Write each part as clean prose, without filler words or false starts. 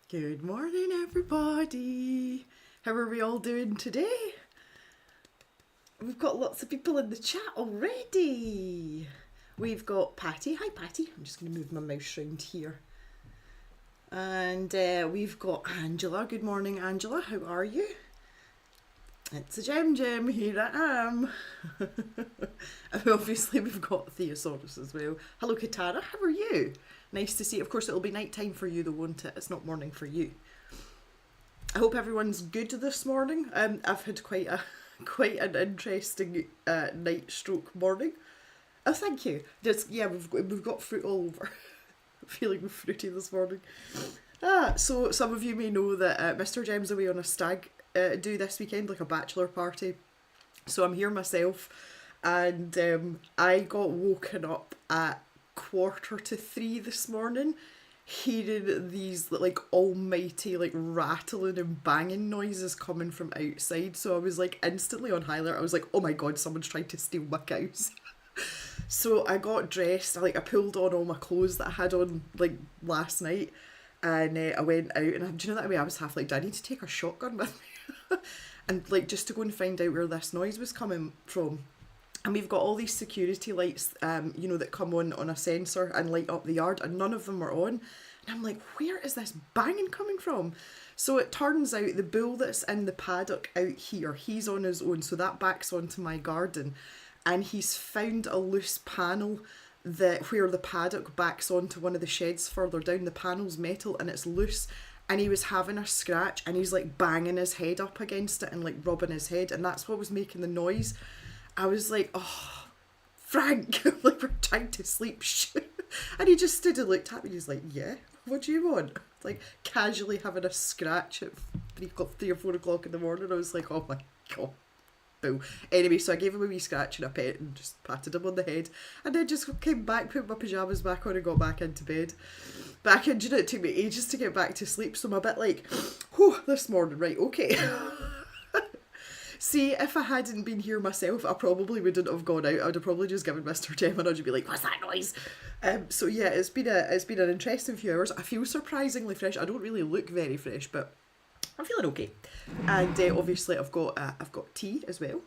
Good morning, everybody. How are we all doing today? We've got lots of people in the chat already. We've got Patty. Hi, Patty. I'm just going to move my mouse around here. And we've got Angela. Good morning, Angela. How are you? It's a Gem. Here I am. And obviously, we've got Theosaurus as well. Hello, Katara. How are you? Nice to see you. Of course, it'll be night time for you, though, won't it? It's not morning for you. I hope everyone's good this morning. I've had quite an interesting night stroke morning. Oh, thank you. Yeah, we've got fruit all over. I'm feeling fruity this morning. So some of you may know that Mr. Gem's away on a stag do this weekend, like a bachelor party. So I'm here myself, and I got woken up at 2:45 this morning, hearing these like almighty like rattling and banging noises coming from outside. So I was like instantly on high alert. I was like, oh my god, someone's trying to steal my cows. So I got dressed, I pulled on all my clothes that I had on like last night, and I went out, and do you know that way I was half like, do I need to take a shotgun with me? And like just to go and find out where this noise was coming from. And we've got all these security lights, you know, that come on a sensor and light up the yard, and none of them were on. And I'm like, where is this banging coming from? So it turns out the bull that's in the paddock out here, he's on his own, so that backs onto my garden. And he's found a loose panel where the paddock backs onto one of the sheds further down. The panel's metal and it's loose. And he was having a scratch, and he's like banging his head up against it and like rubbing his head. And that's what was making the noise. I was like, oh, Frank, like we're trying to sleep. And he just stood and looked at me. He's like, yeah, what do you want? Like casually having a scratch at 3 or 4 o'clock in the morning. I was like, oh my god. Boo. Anyway, so I gave him a wee scratch and a pet and just patted him on the head. And then just came back, put my pyjamas back on and got back into bed. Back in, you know, it took me ages to get back to sleep. So I'm a bit like, whew, this morning, right, okay. See, if I hadn't been here myself, I probably wouldn't have gone out. I would have probably just given Mr. Gem and I'd just be like, what's that noise? So yeah, it's been an interesting few hours. I feel surprisingly fresh. I don't really look very fresh, but I'm feeling okay. And obviously I've got tea as well.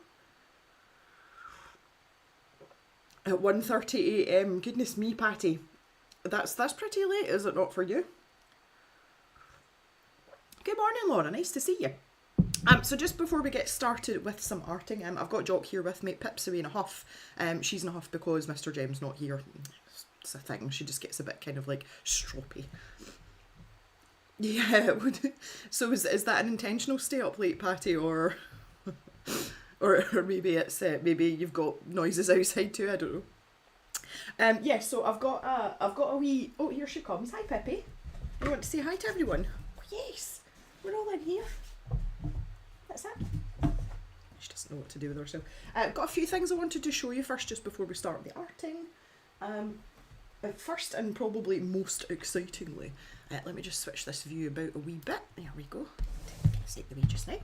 At 1:30 AM. Goodness me, Patty. That's pretty late, is it not for you? Good morning, Laura. Nice to see you. So just before we get started with some arting, I've got Jock here with me. Pip's away in a huff. She's in a huff because Mr. Gem's not here. It's a thing. She just gets a bit kind of like stroppy. Yeah. So is that an intentional stay up late, Patty, or maybe it's maybe you've got noises outside too? I don't know. Yeah. So I've got a wee. Oh, here she comes. Hi, Pippi. You want to say hi to everyone? Oh, yes. We're all in here. That's it. She doesn't know what to do with herself. Got a few things I wanted to show you first just before we start the arting. first and probably most excitingly, let me just switch this view about a wee bit. There we go. Take the way just now.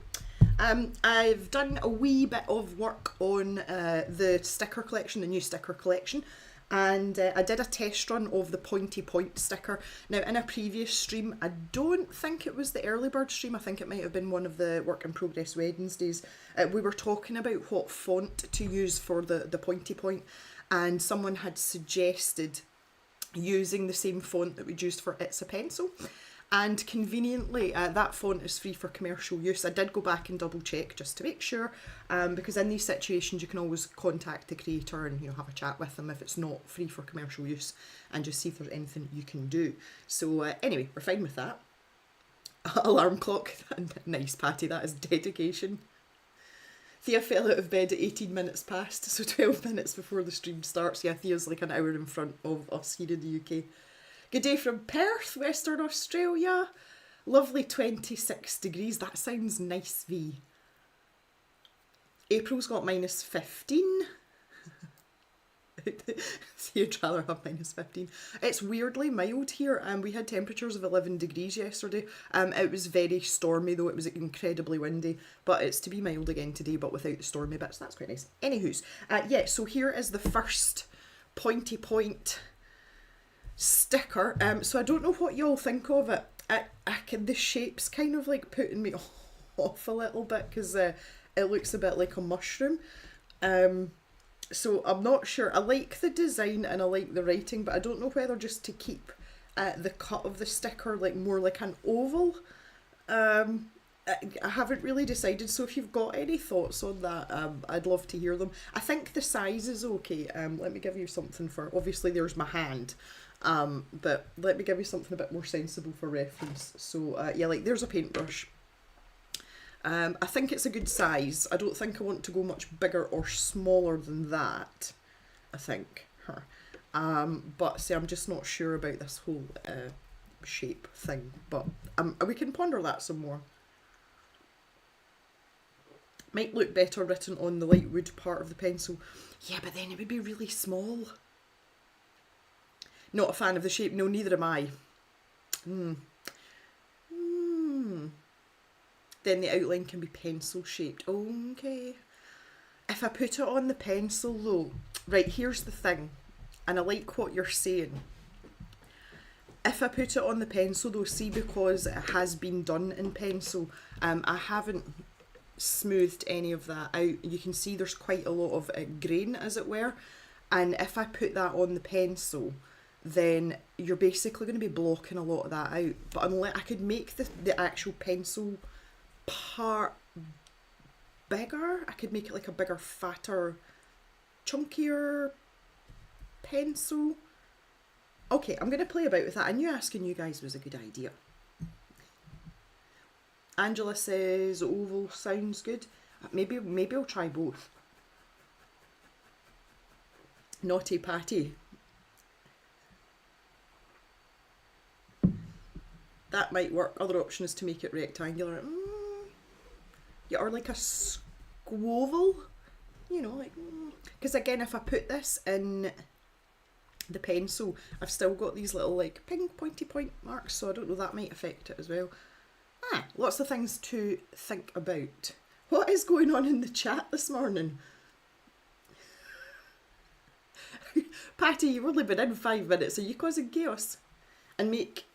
I've done a wee bit of work on the sticker collection, the new sticker collection, and I did a test run of the pointy point sticker. Now, in a previous stream, I don't think it was the early bird stream, I think it might have been one of the work in progress Wednesdays, we were talking about what font to use for the pointy point, and someone had suggested using the same font that we'd used for It's a Pencil. And conveniently, that font is free for commercial use. I did go back and double check just to make sure, because in these situations you can always contact the creator and, you know, have a chat with them if it's not free for commercial use, and just see if there's anything you can do. So anyway, we're fine with that. Alarm clock. Nice, Patty, that is dedication. Thea fell out of bed at 18 minutes past, so 12 minutes before the stream starts. Yeah, Thea's like an hour in front of us here in the UK. Good day from Perth, Western Australia. Lovely 26 degrees. That sounds nice, V. April's got minus 15. You'd rather have minus 15. It's weirdly mild here. We had temperatures of 11 degrees yesterday. It was very stormy though. It was incredibly windy. But it's to be mild again today, but without the stormy bits. That's quite nice. Anywho's, yeah, so here is the first pointy point sticker. So I don't know what y'all think of it. The shape's kind of like putting me off a little bit, because it looks a bit like a mushroom. So I'm not sure. I like the design and I like the writing, but I don't know whether just to keep the cut of the sticker like more like an oval. I haven't really decided, so if you've got any thoughts on that, I'd love to hear them. I think the size is okay. Let me give you something for, obviously there's my hand, but let me give you something a bit more sensible for reference. So yeah, like there's a paintbrush. I think it's a good size. I don't think I want to go much bigger or smaller than that, I think. But see, I'm just not sure about this whole shape thing, but we can ponder that some more. Might look better written on the light wood part of the pencil. Yeah, but then it would be really small. Not a fan of the shape. No, neither am I. Then the outline can be pencil shaped. Okay. If I put it on the pencil though, right, here's the thing, and I like what you're saying. If I put it on the pencil though, see, because it has been done in pencil, I haven't smoothed any of that out. You can see there's quite a lot of grain, as it were, and if I put that on the pencil, then you're basically going to be blocking a lot of that out. But unless I could make the actual pencil part bigger, I could make it like a bigger, fatter, chunkier pencil. Okay, I'm going to play about with that. I knew asking you guys was a good idea. Angela says oval sounds good. Maybe I'll try both. Naughty Patty. That might work. Other option is to make it rectangular. Yeah, or like a squoval, you know, like, because again, if I put this in the pencil, I've still got these little like pink pointy point marks, so I don't know, that might affect it as well. Lots of things to think about. What is going on in the chat this morning? Patty, you've only been in 5 minutes. Are you causing chaos? And make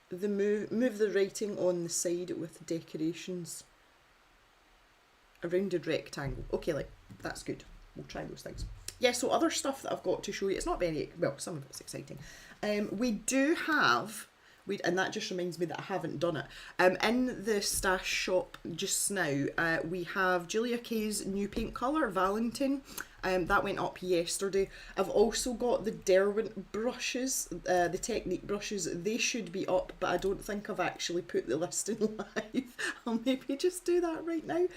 the move the writing on the side with decorations. A rounded rectangle. Okay, like, that's good. We'll try those things. Yeah, so other stuff that I've got to show you. It's not very, well, some of it's exciting. We do have, and that just reminds me that I haven't done it. In the stash shop just now, we have Julia Kay's new paint colour, Valentine. That went up yesterday. I've also got the Derwent brushes, the Technique brushes. They should be up, but I don't think I've actually put the listing live. I'll maybe just do that right now.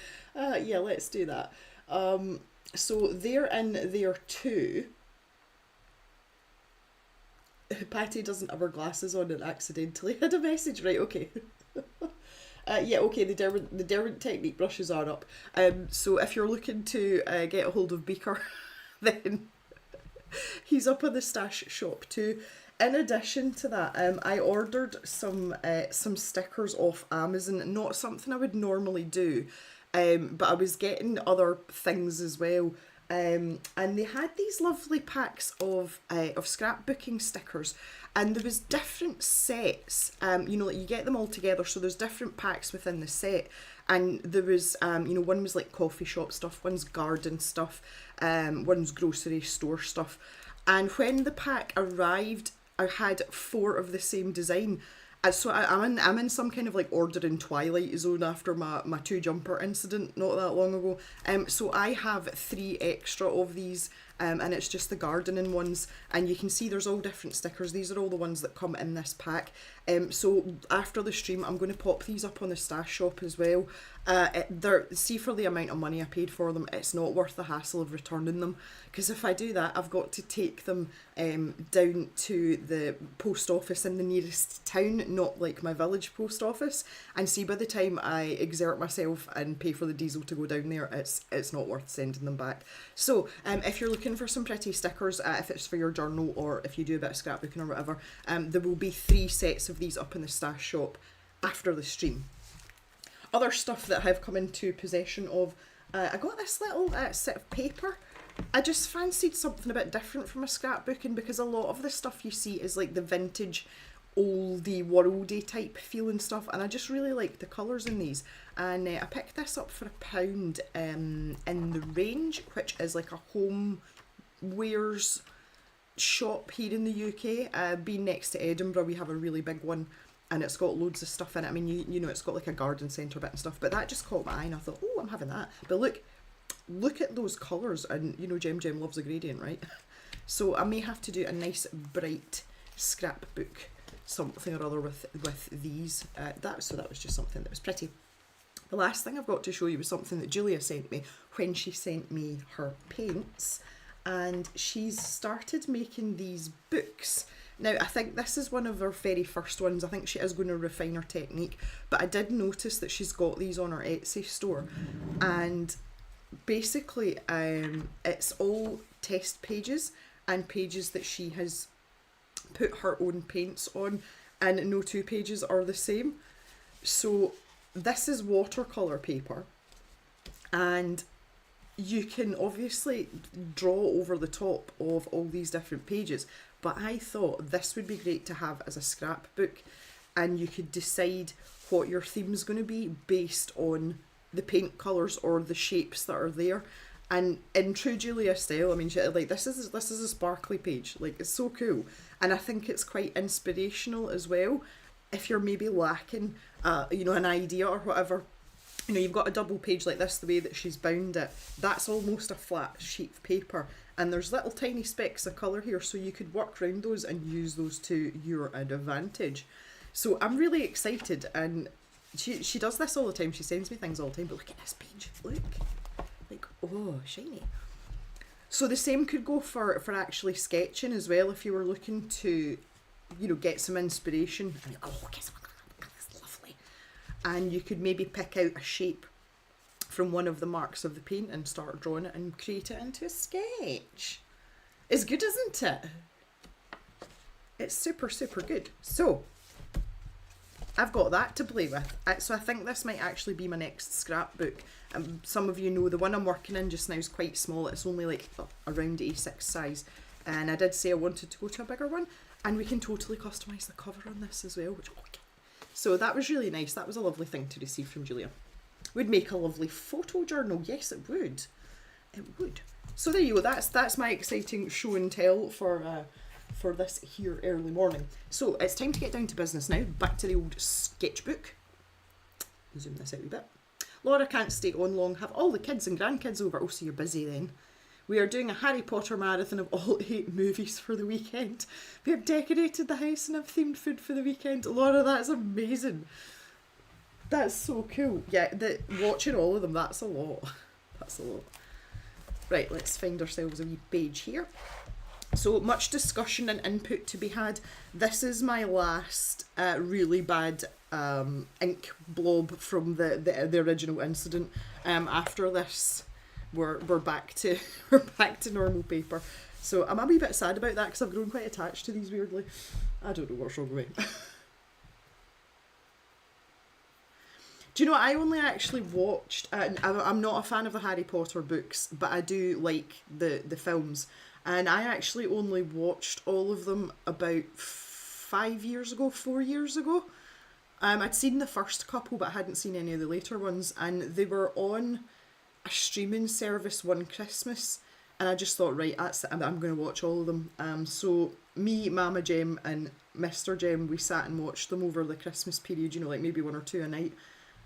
Yeah, let's do that. So they're in there too. Patty doesn't have her glasses on and accidentally had a message. Right, okay. Yeah, okay, the Derwent Technique brushes are up. So if you're looking to get a hold of Beaker, then He's up on the stash shop too. In addition to that, I ordered some stickers off Amazon. Not something I would normally do, but I was getting other things as well. And they had these lovely packs of scrapbooking stickers, and there was different sets. Like you get them all together, so there's different packs within the set. And there was, one was like coffee shop stuff, one's garden stuff, one's grocery store stuff. And when the pack arrived, I had 4 of the same design. So I'm in some kind of like ordering Twilight Zone after my 2 jumper incident not that long ago. So I have 3 extra of these, and it's just the gardening ones. And you can see there's all different stickers. These are all the ones that come in this pack. So after the stream, I'm going to pop these up on the stash shop as well. See, for the amount of money I paid for them, it's not worth the hassle of returning them, because if I do that, I've got to take them down to the post office in the nearest town, not like my village post office. And see, by the time I exert myself and pay for the diesel to go down there, it's not worth sending them back. So if you're looking for some pretty stickers, if it's for your journal or if you do a bit of scrapbooking or whatever, there will be 3 sets of these up in the stash shop after the stream. Other stuff that I've come into possession of, I got this little set of paper. I just fancied something a bit different from a scrapbooking, because a lot of the stuff you see is like the vintage, oldie, worldy type feeling stuff, and I just really like the colours in these. And I picked this up for £1 in the Range, which is like a home wares shop here in the UK. Being next to Edinburgh, we have a really big one, and it's got loads of stuff in it. I mean, you know, it's got like a garden centre bit and stuff, but that just caught my eye, and I thought, oh, I'm having that. But look at those colours, and you know, Jem loves a gradient, right? So I may have to do a nice bright scrapbook, something or other with these. So that was just something that was pretty. The last thing I've got to show you was something that Julia sent me when she sent me her paints, and she's started making these books. Now, I think this is one of her very first ones. I think she is going to refine her technique, but I did notice that she's got these on her Etsy store, and basically it's all test pages and pages that she has put her own paints on, and no 2 pages are the same. So this is watercolour paper, and you can obviously draw over the top of all these different pages, but I thought this would be great to have as a scrapbook, and you could decide what your theme's going to be based on the paint colours or the shapes that are there. And in true Julia style, I mean, this is a sparkly page, like it's so cool, and I think it's quite inspirational as well. If you're maybe lacking, an idea or whatever, you know, you've got a double page like this, the way that she's bound it, that's almost a flat sheet of paper, and there's little tiny specks of colour here, so you could work around those and use those to your advantage. So I'm really excited, and she does this all the time. She sends me things all the time, but look at this page, look, like, oh, shiny. So the same could go for actually sketching as well, if you were looking to, you know, get some inspiration, and you go, oh, guess what, that's lovely. And you could maybe pick out a shape from one of the marks of the paint and start drawing it and create it into a sketch. It's good, isn't it? It's super, super good. So I've got that to play with. So I think this might actually be my next scrapbook. Some of you know the one I'm working in just now is quite small. It's only like around A6 size. And I did say I wanted to go to a bigger one. And we can totally customise the cover on this as well. So that was really nice. That was a lovely thing to receive from Julia. Would make a lovely photo journal. Yes, it would. It would. So there you go. That's my exciting show and tell for this here early morning. So it's time to get down to business now. Back to the old sketchbook. Zoom this out a bit. Laura can't stay on long. Have all the kids and grandkids over. Oh, so you're busy then. We are doing a Harry Potter marathon of all 8 movies for the weekend. We have decorated the house and have themed food for the weekend. Laura, that's amazing. That's so cool. Yeah, watching all of them, that's a lot. That's a lot. Right, let's find ourselves a wee page here. So much discussion and input to be had. This is my last really bad ink blob from the original incident. After this, we're back to normal paper. So I'm a wee bit sad about that because I've grown quite attached to these weirdly. I don't know what's wrong with me. Do you know, I only actually watched, I'm not a fan of the Harry Potter books, but I do like the films. And I actually only watched all of them about 4 years ago. I'd seen the first couple, but I hadn't seen any of the later ones. And they were on a streaming service one Christmas. And I just thought, right, that's it, I'm going to watch all of them. So me, Mama Jem and Mr. Jem, we sat and watched them over the Christmas period, you know, like maybe 1 or 2 a night.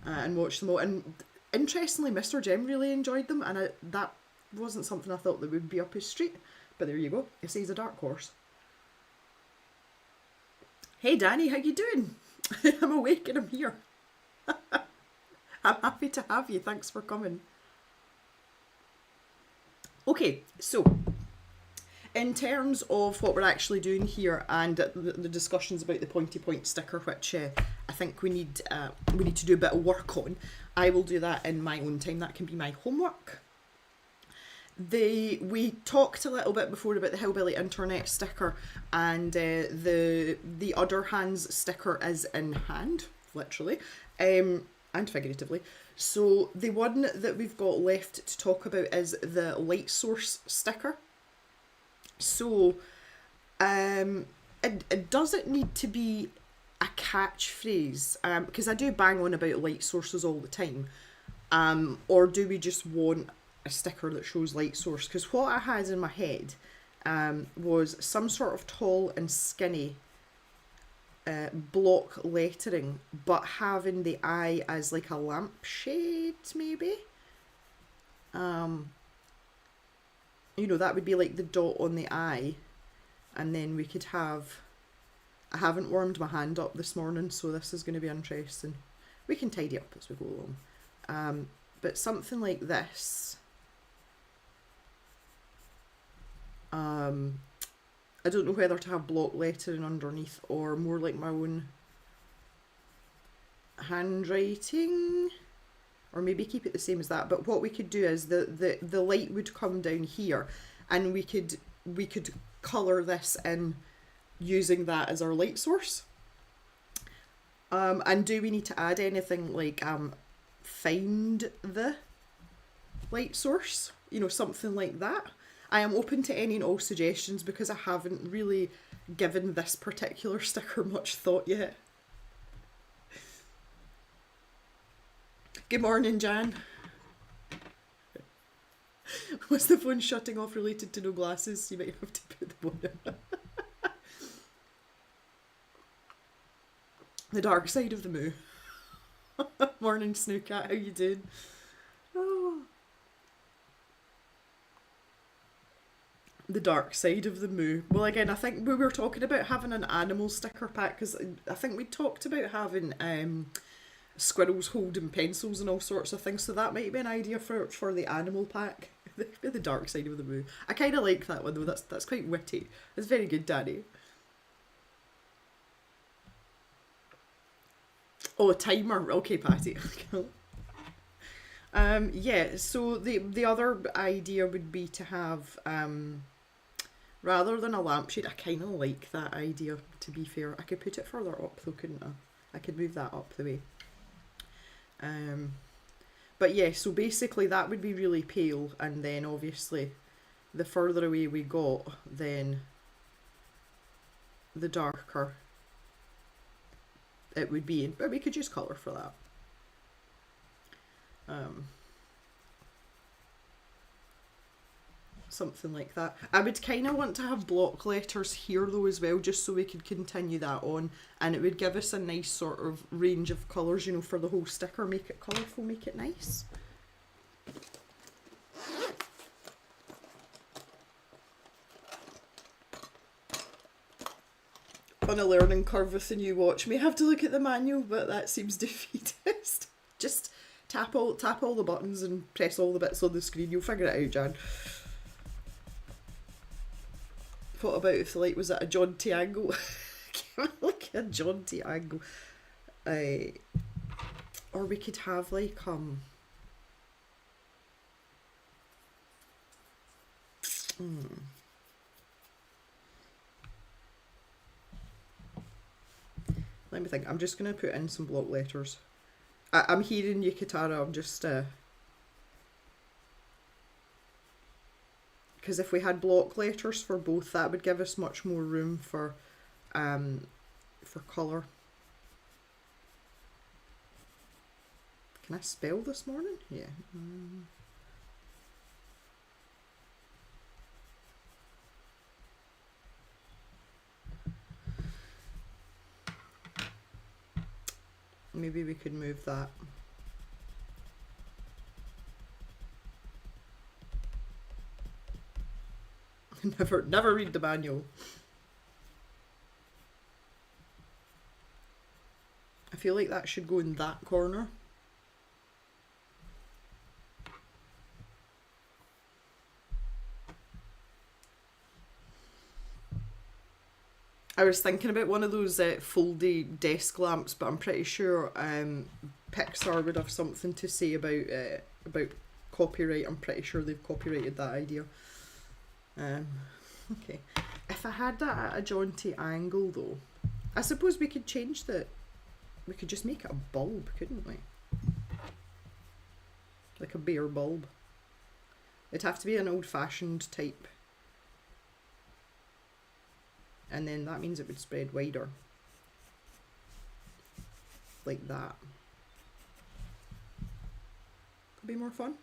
And watched them all. And interestingly, Mr. Jem really enjoyed them, and that wasn't something I thought that would be up his street. But there you go. He says a dark horse. Hey Danny, how you doing? I'm awake and I'm here. I'm happy to have you. Thanks for coming. Okay, so in terms of what we're actually doing here and the discussions about the pointy point sticker, which I think we need to do a bit of work on, I will do that in my own time. That can be my homework. We talked a little bit before about the Hillbilly Internet sticker, and the other hands sticker is in hand, literally, and figuratively. So the one that we've got left to talk about is the light source sticker. So, it doesn't need to be a catchphrase, because I do bang on about light sources all the time. Or do we just want a sticker that shows light source? Because what I had in my head was some sort of tall and skinny block lettering, but having the eye as like a lampshade, maybe. You know, that would be like the dot on the eye, and then we could have, I haven't warmed my hand up this morning, so this is going to be interesting. We can tidy up as we go along. But something like this. I don't know whether to have block lettering underneath or more like my own handwriting, or maybe keep it the same as that. But what we could do is the light would come down here, and we could colour this in using that as our light source. And do we need to add anything like find the light source? You know, something like that. I am open to any and all suggestions because I haven't really given this particular sticker much thought yet. Good morning, Jan. Was the phone shutting off related to no glasses? You might have to put them on. The dark side of the moo. Morning, Snookat. How you doing? Oh. The dark side of the moo. Well, again, I think we were talking about having an animal sticker pack, because I think we talked about having squirrels holding pencils and all sorts of things, so that might be an idea for the animal pack. The dark side of the moo. I kind of like that one though. That's quite witty. It's very good, Danny. Oh, a timer. Okay, Patty. Yeah. So the other idea would be to have rather than a lampshade. I kind of like that idea. To be fair, I could put it further up though, couldn't I? I could move that up the way. But yeah, so basically that would be really pale, and then obviously the further away we got, then the darker it would be. But we could use colour for that. Something like that. I would kind of want to have block letters here though as well, just so we could continue that on, and it would give us a nice sort of range of colours, you know, for the whole sticker. Make it colourful, make it nice. On a learning curve with the new watch. May have to look at the manual, but that seems defeatist. Just tap all the buttons and press all the bits on the screen. You'll figure it out, Jan. What about if the light was at a jaunty angle? Like a jaunty angle. Or we could have like Let me think. I'm just going to put in some block letters. I'm hearing you, Katara. I'm just... Because if we had block letters for both, that would give us much more room for colour. Can I spell this morning? Yeah. Maybe we could move that. Never read the manual. I feel like that should go in that corner. I was thinking about one of those foldy desk lamps, but I'm pretty sure Pixar would have something to say about copyright. I'm pretty sure they've copyrighted that idea. Okay. If I had that at a jaunty angle though, I suppose we could change we could just make it a bulb, couldn't we? Like a bare bulb. It'd have to be an old-fashioned type. And then that means it would spread wider. Like that. Could be more fun.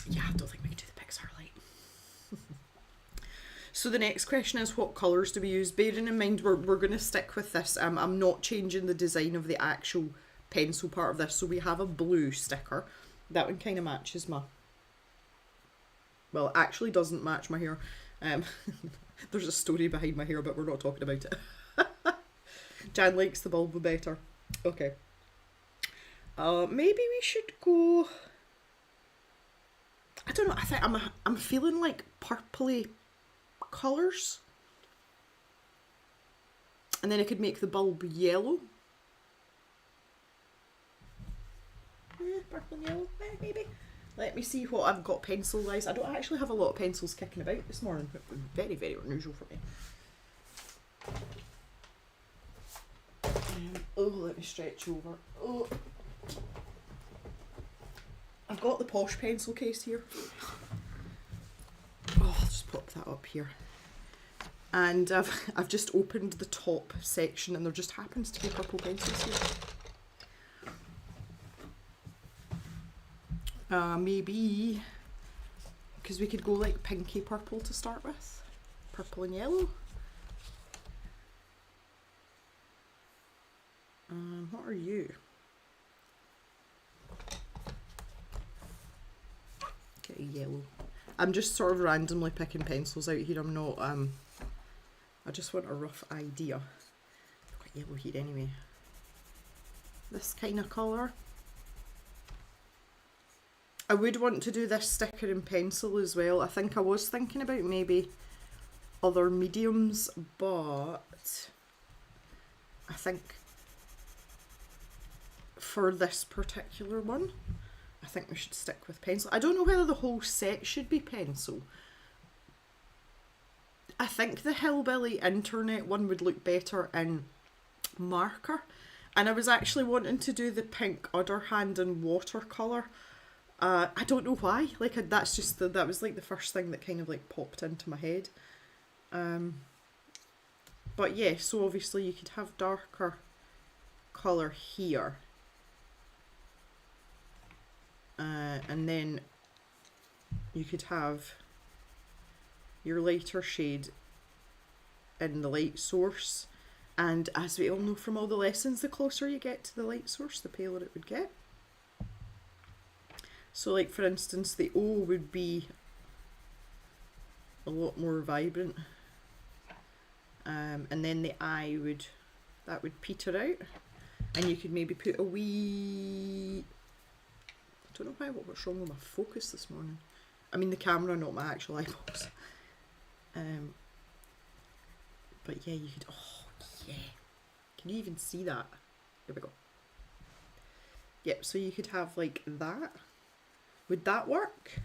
Yeah, I don't think we can do the Pixar light. So the next question is, what colours do we use? Bearing in mind we're going to stick with this. I'm not changing the design of the actual pencil part of this. So we have a blue sticker. That one kind of matches my... Well, it actually doesn't match my hair. There's a story behind my hair, but we're not talking about it. Jan likes the bulb better. Okay. Maybe we should go... I don't know, I think I'm feeling like purpley colours. And then I could make the bulb yellow. Purple and yellow, maybe. Let me see what I've got pencil-wise. I don't actually have a lot of pencils kicking about this morning. Very, very unusual for me. Oh, let me stretch over. Oh. I've got the posh pencil case here. Oh, I'll just pop that up here. And I've just opened the top section and there just happens to be purple pencils here. Maybe, because we could go like pinky purple to start with. Purple and yellow. What are you? Get a yellow. I'm just sort of randomly picking pencils out here. I'm not, I just want a rough idea. I've got yellow here anyway. This kind of colour. I would want to do this sticker in pencil as well. I think I was thinking about maybe other mediums, but I think for this particular one, I think we should stick with pencil. I don't know whether the whole set should be pencil. I think the Hillbilly Internet one would look better in marker. And I was actually wanting to do the pink other hand in watercolour. I don't know why. Like that's just that was like the first thing that kind of like popped into my head. But yeah, so obviously you could have darker colour here. And then you could have your lighter shade in the light source. And as we all know from all the lessons, the closer you get to the light source, the paler it would get. So like for instance, the O would be a lot more vibrant. And then the I would peter out. And you could maybe put a wee... I don't know what's wrong with my focus this morning. I mean the camera, not my actual eyeballs. But yeah, you could... Oh, yeah. Can you even see that? Here we go. Yep, so you could have like that. Would that work?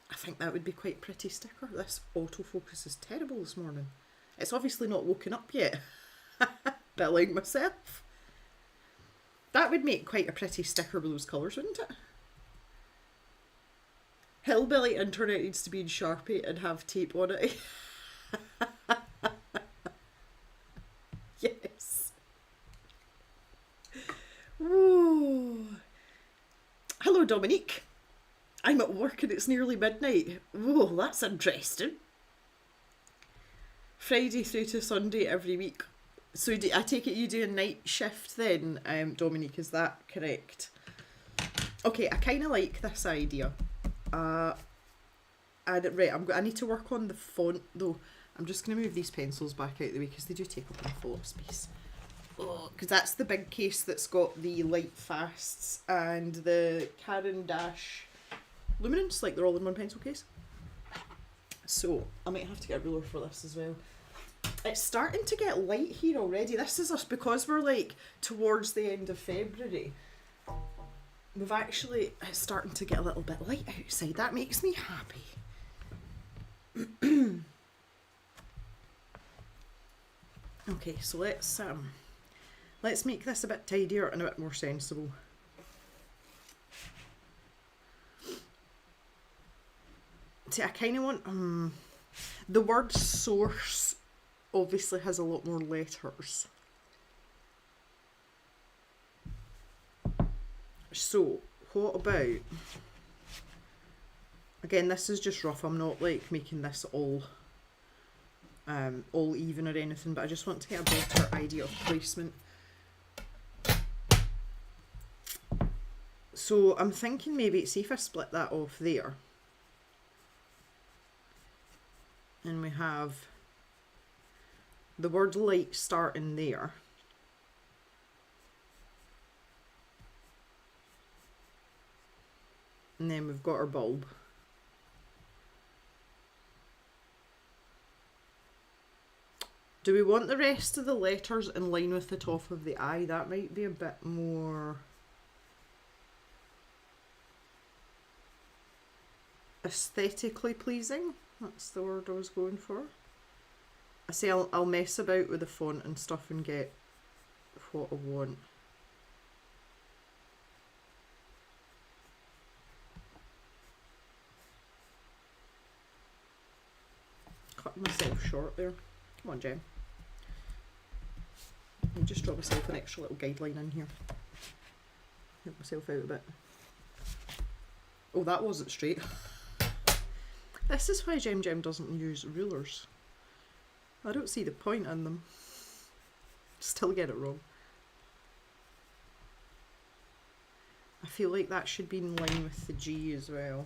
I think that would be quite a pretty sticker. This autofocus is terrible this morning. It's obviously not woken up yet. Bit like myself. That would make quite a pretty sticker with those colours, wouldn't it? Hillbilly internet needs to be in Sharpie and have tape on it. Yes. Ooh. Hello, Dominique. I'm at work and it's nearly midnight. Whoa, that's interesting. Friday through to Sunday every week. So I take it you do a night shift then, Dominique, is that correct? Okay, I kind of like this idea. Right, I need to work on the font though. I'm just going to move these pencils back out of the way because they do take up an awful lot of space. Because that's the big case that's got the light fasts and the Caran d'Ache luminance, like they're all in one pencil case. So I might have to get a ruler for this as well. It's starting to get light here already. This is us because we're like towards the end of February. It's starting to get a little bit light outside. That makes me happy. Okay, so let's make this a bit tidier and a bit more sensible. See, I kind of want the word source obviously has a lot more letters. So, what about, again, this is just rough, I'm not like making this all even or anything, but I just want to get a better idea of placement. So I'm thinking maybe, see if I split that off there. And we have the word light starting there. And then we've got our bulb. Do we want the rest of the letters in line with the top of the eye? That might be a bit more aesthetically pleasing. That's the word I was going for. I say I'll mess about with the font and stuff and get what I want. Cut myself short there. Come on, Jen. I'll just draw myself an extra little guideline in here. Help myself out a bit. Oh, that wasn't straight. This is why Jem doesn't use rulers. I don't see the point in them. Still get it wrong. I feel like that should be in line with the G as well.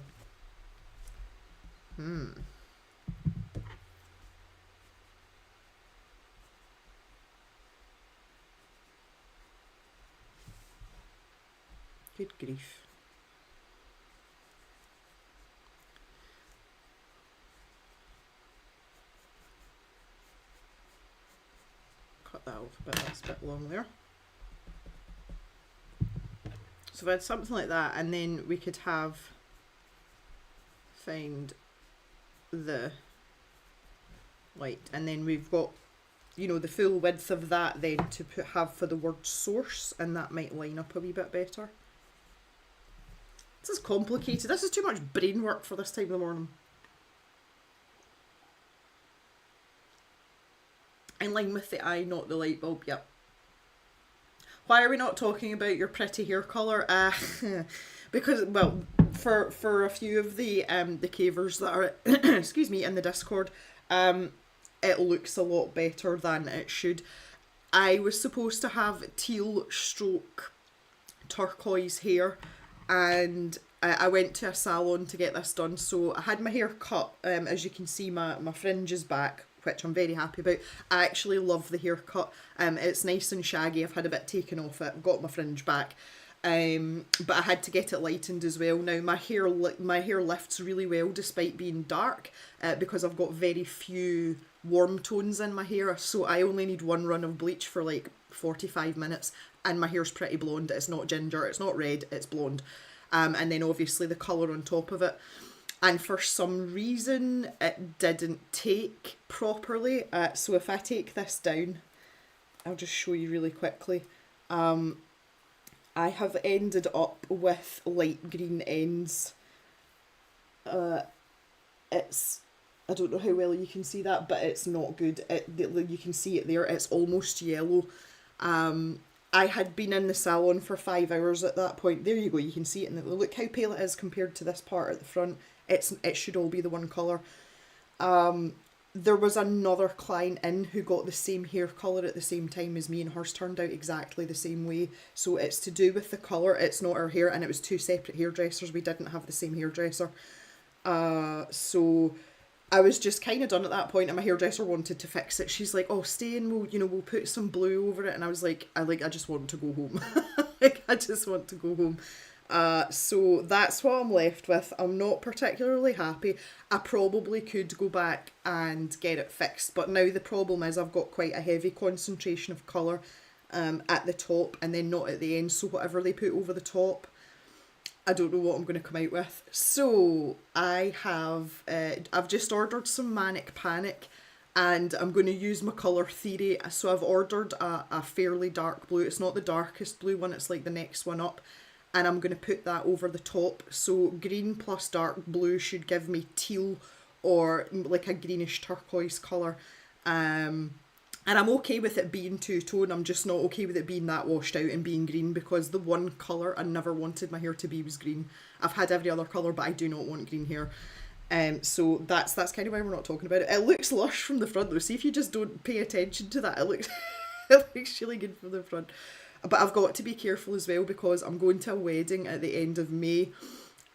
Good grief. Cut that off a bit, that's a bit long there. So if I had something like that, and then we could find the light, and then we've got, you know, the full width of that then to have for the word source, and that might line up a wee bit better. This is complicated. This is too much brain work for this time of the morning. In line with the eye, not the light bulb. Yep. Why are we not talking about your pretty hair colour? Because, well, for a few of the cavers that are excuse me, in the Discord, it looks a lot better than it should. I was supposed to have teal stroke turquoise hair, and I went to a salon to get this done. So I had my hair cut. As you can see, my fringe is back, which I'm very happy about. I actually love the haircut. It's nice and shaggy. I've had a bit taken off it. I've got my fringe back. But I had to get it lightened as well. Now my hair lifts really well despite being dark, because I've got very few warm tones in my hair, so I only need one run of bleach for like 45 minutes, and my hair's pretty blonde. It's not ginger, it's not red, it's blonde. And then obviously the colour on top of it. And for some reason it didn't take properly. So if I take this down, I'll just show you really quickly. I have ended up with light green ends. It's, I don't know how well you can see that, but it's not good. You can see it there, it's almost yellow. I had been in the salon for 5 hours at that point. There you go, you can see it, and look how pale it is compared to this part at the front. It should all be the one colour. There was another client in who got the same hair colour at the same time as me, and hers turned out exactly the same way. So it's to do with the colour, it's not our hair, and it was two separate hairdressers. We didn't have the same hairdresser. So I was just kind of done at that point, and my hairdresser wanted to fix it. She's like, "Oh, stay and we'll put some blue over it," and I was like, I just want to go home. I just want to go home. So that's what I'm left with. I'm not particularly happy. I probably could go back and get it fixed, but now the problem is I've got quite a heavy concentration of colour at the top and then not at the end, so whatever they put over the top, I don't know what I'm going to come out with. So I have, I've just ordered some Manic Panic, and I'm going to use my colour theory. So I've ordered a fairly dark blue. It's not the darkest blue one, it's like the next one up. And I'm going to put that over the top. So green plus dark blue should give me teal or like a greenish turquoise colour. And I'm okay with it being two-tone. I'm just not okay with it being that washed out and being green, because the one colour I never wanted my hair to be was green. I've had every other colour, but I do not want green hair. So that's kind of why we're not talking about it. It looks lush from the front though. See, if you just don't pay attention to that, it looks really good from the front. But I've got to be careful as well, because I'm going to a wedding at the end of May,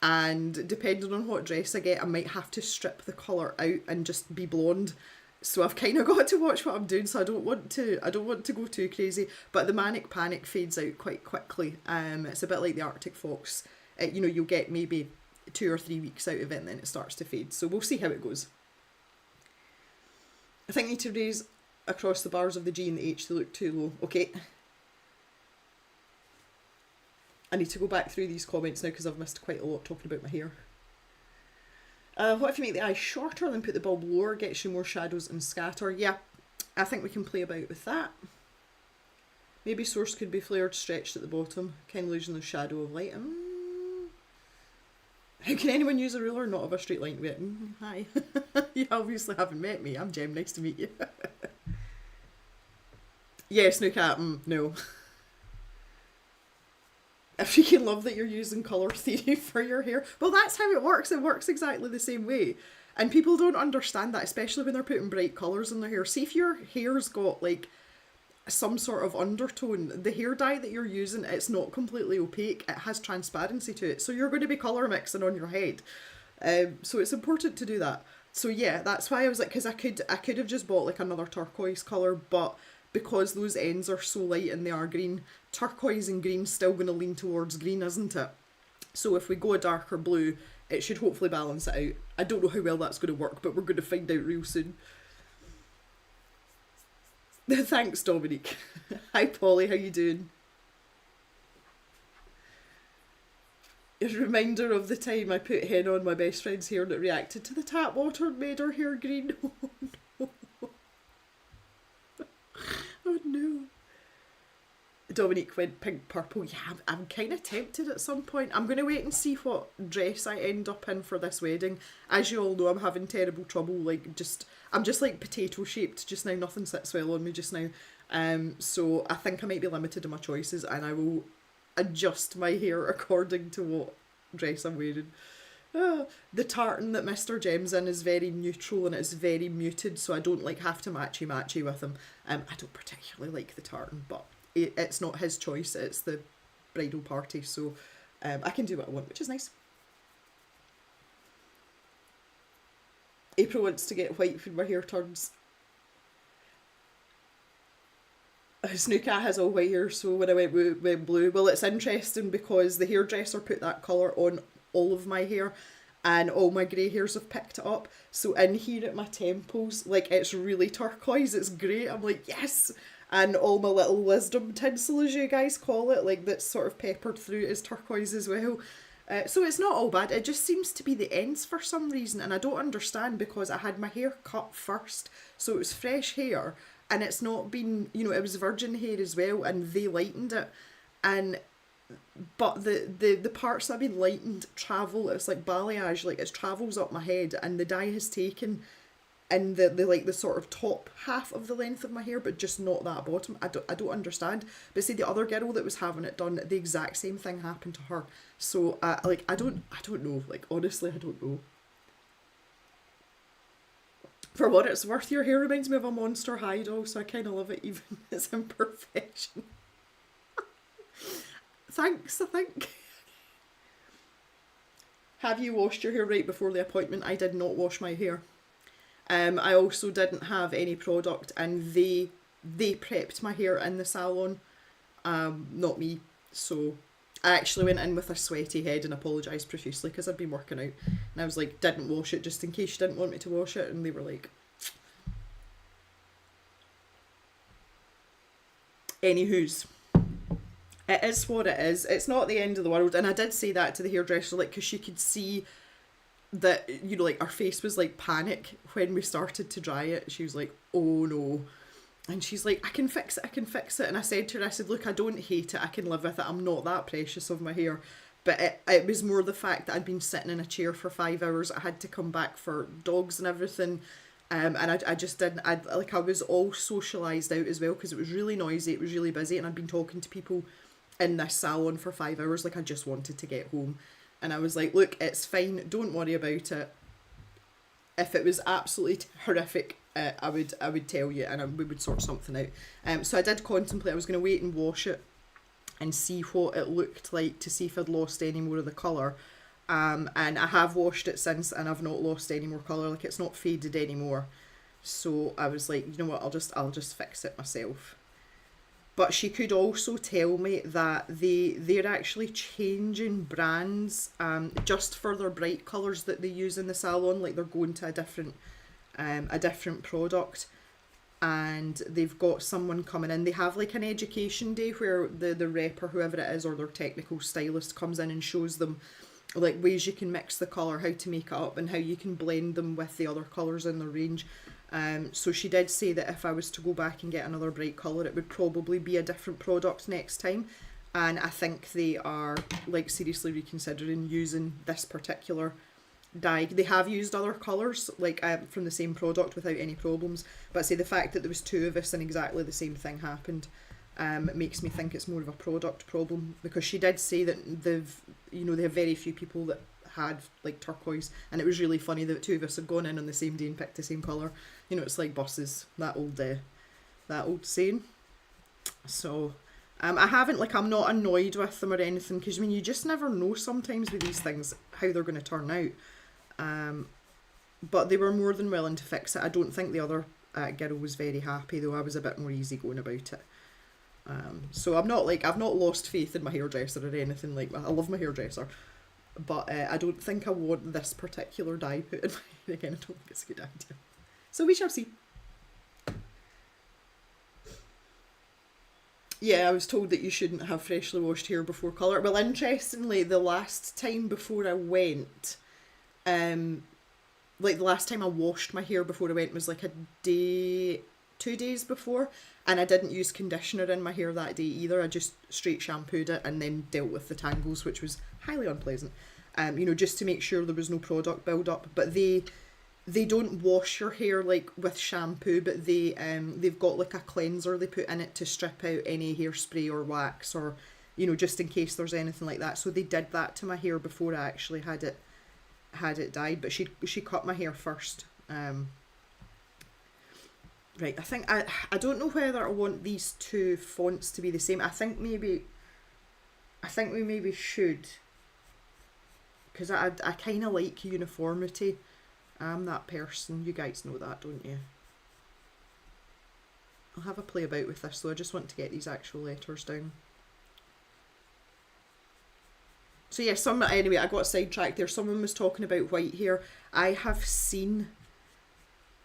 and depending on what dress I get, I might have to strip the colour out and just be blonde. So I've kind of got to watch what I'm doing. So I don't want to go too crazy. But the Manic Panic fades out quite quickly. It's a bit like the Arctic Fox. You'll get maybe 2 or 3 weeks out of it, and then it starts to fade. So we'll see how it goes. I think I need to raise across the bars of the G and the H. They look too low. Okay. I need to go back through these comments now because I've missed quite a lot talking about my hair. What if you make the eye shorter, then put the bulb lower, gets you more shadows and scatter? Yeah, I think we can play about with that. Maybe source could be flared, stretched at the bottom, kind of losing the shadow of light. How can anyone use a ruler and not have a straight line to it? Hi. You obviously haven't met me. I'm Jem, nice to meet you. Yes, no cat, no. I freaking love that you're using colour theory for your hair. Well, that's how it works. It works exactly the same way. And people don't understand that, especially when they're putting bright colours in their hair. See if your hair's got like some sort of undertone. The hair dye that you're using, it's not completely opaque. It has transparency to it. So you're going to be colour mixing on your head. So it's important to do that. So yeah, that's why I was like, because I could have just bought like another turquoise colour, but because those ends are so light and they are green, turquoise and green's still going to lean towards green, isn't it? So if we go a darker blue, it should hopefully balance it out. I don't know how well that's going to work, but we're going to find out real soon. Thanks, Dominique. Hi, Polly, how you doing? A reminder of the time I put henna on my best friend's hair and it reacted to the tap water and made her hair green. Oh no. Dominique went pink purple. Yeah, I'm kind of tempted at some point. I'm going to wait and see what dress I end up in for this wedding. As you all know, I'm having terrible trouble. I'm just like potato shaped just now. Nothing sits well on me just now. So I think I might be limited in my choices, and I will adjust my hair according to what dress I'm wearing. The tartan that Mr. Jem's in is very neutral and it's very muted, so I don't like have to matchy with him. I don't particularly like the tartan, but it's not his choice, it's the bridal party, so I can do what I want, which is nice. April wants to get white when my hair turns. Snooka has all white hair, so when I went blue. Well, it's interesting because the hairdresser put that colour on all of my hair, and all my grey hairs have picked it up. So in here at my temples, like, it's really turquoise, it's great. I'm like, yes! And all my little wisdom tinsel, as you guys call it, like, that's sort of peppered through, is turquoise as well. So it's not all bad, it just seems to be the ends for some reason, and I don't understand, because I had my hair cut first, so it was fresh hair, and it's not been, you know, it was virgin hair as well, and they lightened it, and but the parts that have been lightened travel, it's like balayage, like it travels up my head, and the dye has taken in the like the sort of top half of the length of my hair, but just not that bottom. I don't understand. But see, the other girl that was having it done, the exact same thing happened to her. So like I don't know. Like, honestly, I don't know. For what it's worth, your hair reminds me of a Monster High doll, so I kind of love it, even its imperfection. Thanks, I think. Have you washed your hair right before the appointment? I did not wash my hair. I also didn't have any product, and they prepped my hair in the salon, not me. So I actually went in with a sweaty head and apologised profusely, because I'd been working out, and I was like, didn't wash it just in case you didn't want me to wash it, and they were like, anywho's. It is what it is. It's not the end of the world. And I did say that to the hairdresser, like, because she could see that, you know, like, our face was like panic when we started to dry it. She was like, oh no. And she's like, I can fix it, I can fix it. And I said to her, I said, look, I don't hate it, I can live with it. I'm not that precious of my hair. But it was more the fact that I'd been sitting in a chair for 5 hours. I had to come back for dogs and everything. And I just didn't, I was all socialised out as well, because it was really noisy, it was really busy, and I'd been talking to people in this salon for 5 hours. Like, I just wanted to get home. And I was like, look, it's fine, don't worry about it. If it was absolutely horrific, I would tell you, and we would sort something out. So I did contemplate, I was going to wait and wash it and see what it looked like, to see if I'd lost any more of the colour. And I have washed it since, and I've not lost any more colour. Like, it's not faded anymore. So I was like, you know what, I'll just fix it myself. But she could also tell me that they're actually changing brands, just for their bright colours that they use in the salon. Like, they're going to a different product, and they've got someone coming in. They have like an education day where the rep or whoever it is, or their technical stylist, comes in and shows them like ways you can mix the colour, how to make it up, and how you can blend them with the other colours in the range. So she did say that if I was to go back and get another bright colour, it would probably be a different product next time. And I think they are like seriously reconsidering using this particular dye. They have used other colours like from the same product without any problems, but say the fact that there was 2 of us and exactly the same thing happened makes me think it's more of a product problem, because she did say that they have very few people that had like turquoise, and it was really funny that 2 of us had gone in on the same day and picked the same colour. You know, it's like buses, that old saying. So I haven't, like, I'm not annoyed with them or anything, because I mean, you just never know sometimes with these things how they're going to turn out. But they were more than willing to fix it. I don't think the other girl was very happy, though. I was a bit more easygoing about it. So I've not lost faith in my hairdresser or anything like that. I love my hairdresser, but I don't think I want this particular dye put in my hair again. I don't think it's a good idea. So we shall see. Yeah, I was told that you shouldn't have freshly washed hair before colour. Well, interestingly, the last time before I went, like the last time I washed my hair before I went was like 2 days before, and I didn't use conditioner in my hair that day either. I just straight shampooed it and then dealt with the tangles, which was highly unpleasant. Just to make sure there was no product build up. But they don't wash your hair like with shampoo, but they've got like a cleanser they put in it to strip out any hairspray or wax, or just in case there's anything like that. So they did that to my hair before I actually had it dyed. But she cut my hair first. Right, I think I don't know whether I want these 2 fonts to be the same. I think we maybe should, because I kind of like uniformity. I'm that person. You guys know that, don't you? I'll have a play about with this, though. I just want to get these actual letters down. So yeah, anyway, I got sidetracked there. Someone was talking about white hair. I have seen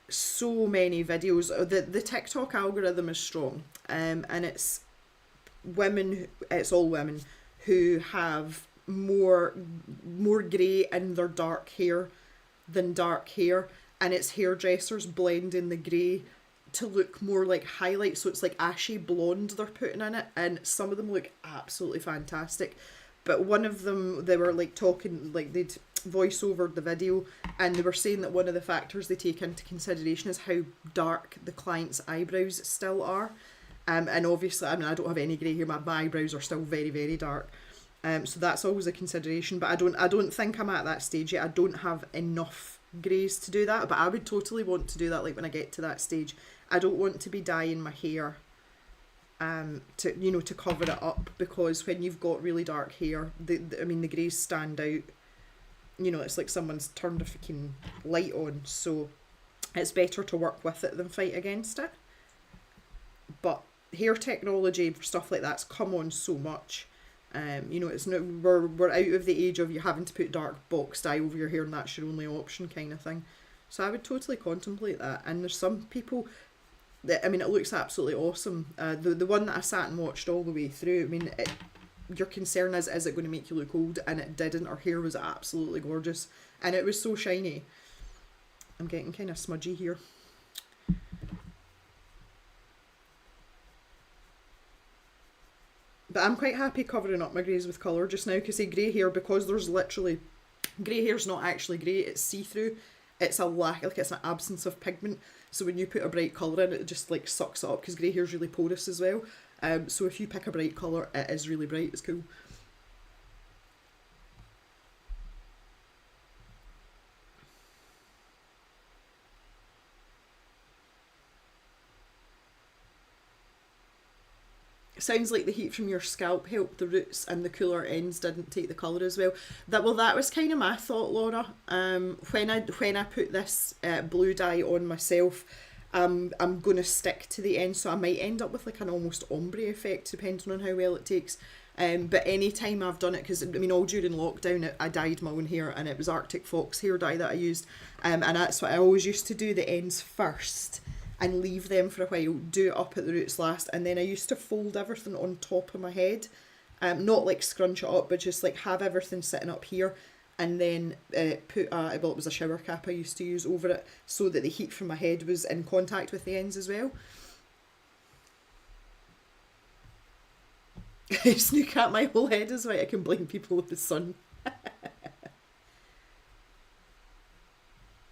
so many videos. The TikTok algorithm is strong, and it's all women who have more grey in their dark hair than dark hair, and it's hairdressers blending the grey to look more like highlight, so it's like ashy blonde they're putting in it, and some of them look absolutely fantastic. But one of them, they were like talking, like they'd voice over the video, and they were saying that one of the factors they take into consideration is how dark the client's eyebrows still are. And obviously, I mean, I don't have any grey hair, my eyebrows are still very, very dark. So that's always a consideration, but I don't think I'm at that stage yet. I don't have enough greys to do that, but I would totally want to do that, like when I get to that stage. I don't want to be dyeing my hair to cover it up, because when you've got really dark hair, the greys stand out. It's like someone's turned a freaking light on, so it's better to work with it than fight against it. But hair technology for stuff like that's come on so much. It's no, we're out of the age of you having to put dark box dye over your hair and that's your only option kind of thing. So I would totally contemplate that. And there's some people that, I mean, it looks absolutely awesome. The one that I sat and watched all the way through, I mean, your concern is it going to make you look old? And it didn't. Her hair was absolutely gorgeous, and it was so shiny. I'm getting kind of smudgy here. But I'm quite happy covering up my greys with colour just now, because grey hair, because there's literally, grey hair's not actually grey, it's see-through. It's a lack, like it's an absence of pigment. So when you put a bright colour in, it just like sucks it up, because grey hair's really porous as well. So if you pick a bright colour, it is really bright, it's cool. It sounds like the heat from your scalp helped the roots, and the cooler ends didn't take the colour as well. That was kind of my thought, Laura. When I put this blue dye on myself, I'm going to stick to the end, so I might end up with like an almost ombre effect depending on how well it takes. But any time I've done it, because I mean, all during lockdown I dyed my own hair, and it was Arctic Fox hair dye that I used, and that's what I always used to do, the ends first and leave them for a while, do it up at the roots last, and then I used to fold everything on top of my head, not like scrunch it up, but just like have everything sitting up here, and then put it was a shower cap I used to use over it, so that the heat from my head was in contact with the ends as well. Snook at my whole head is white, I can blame people with the sun.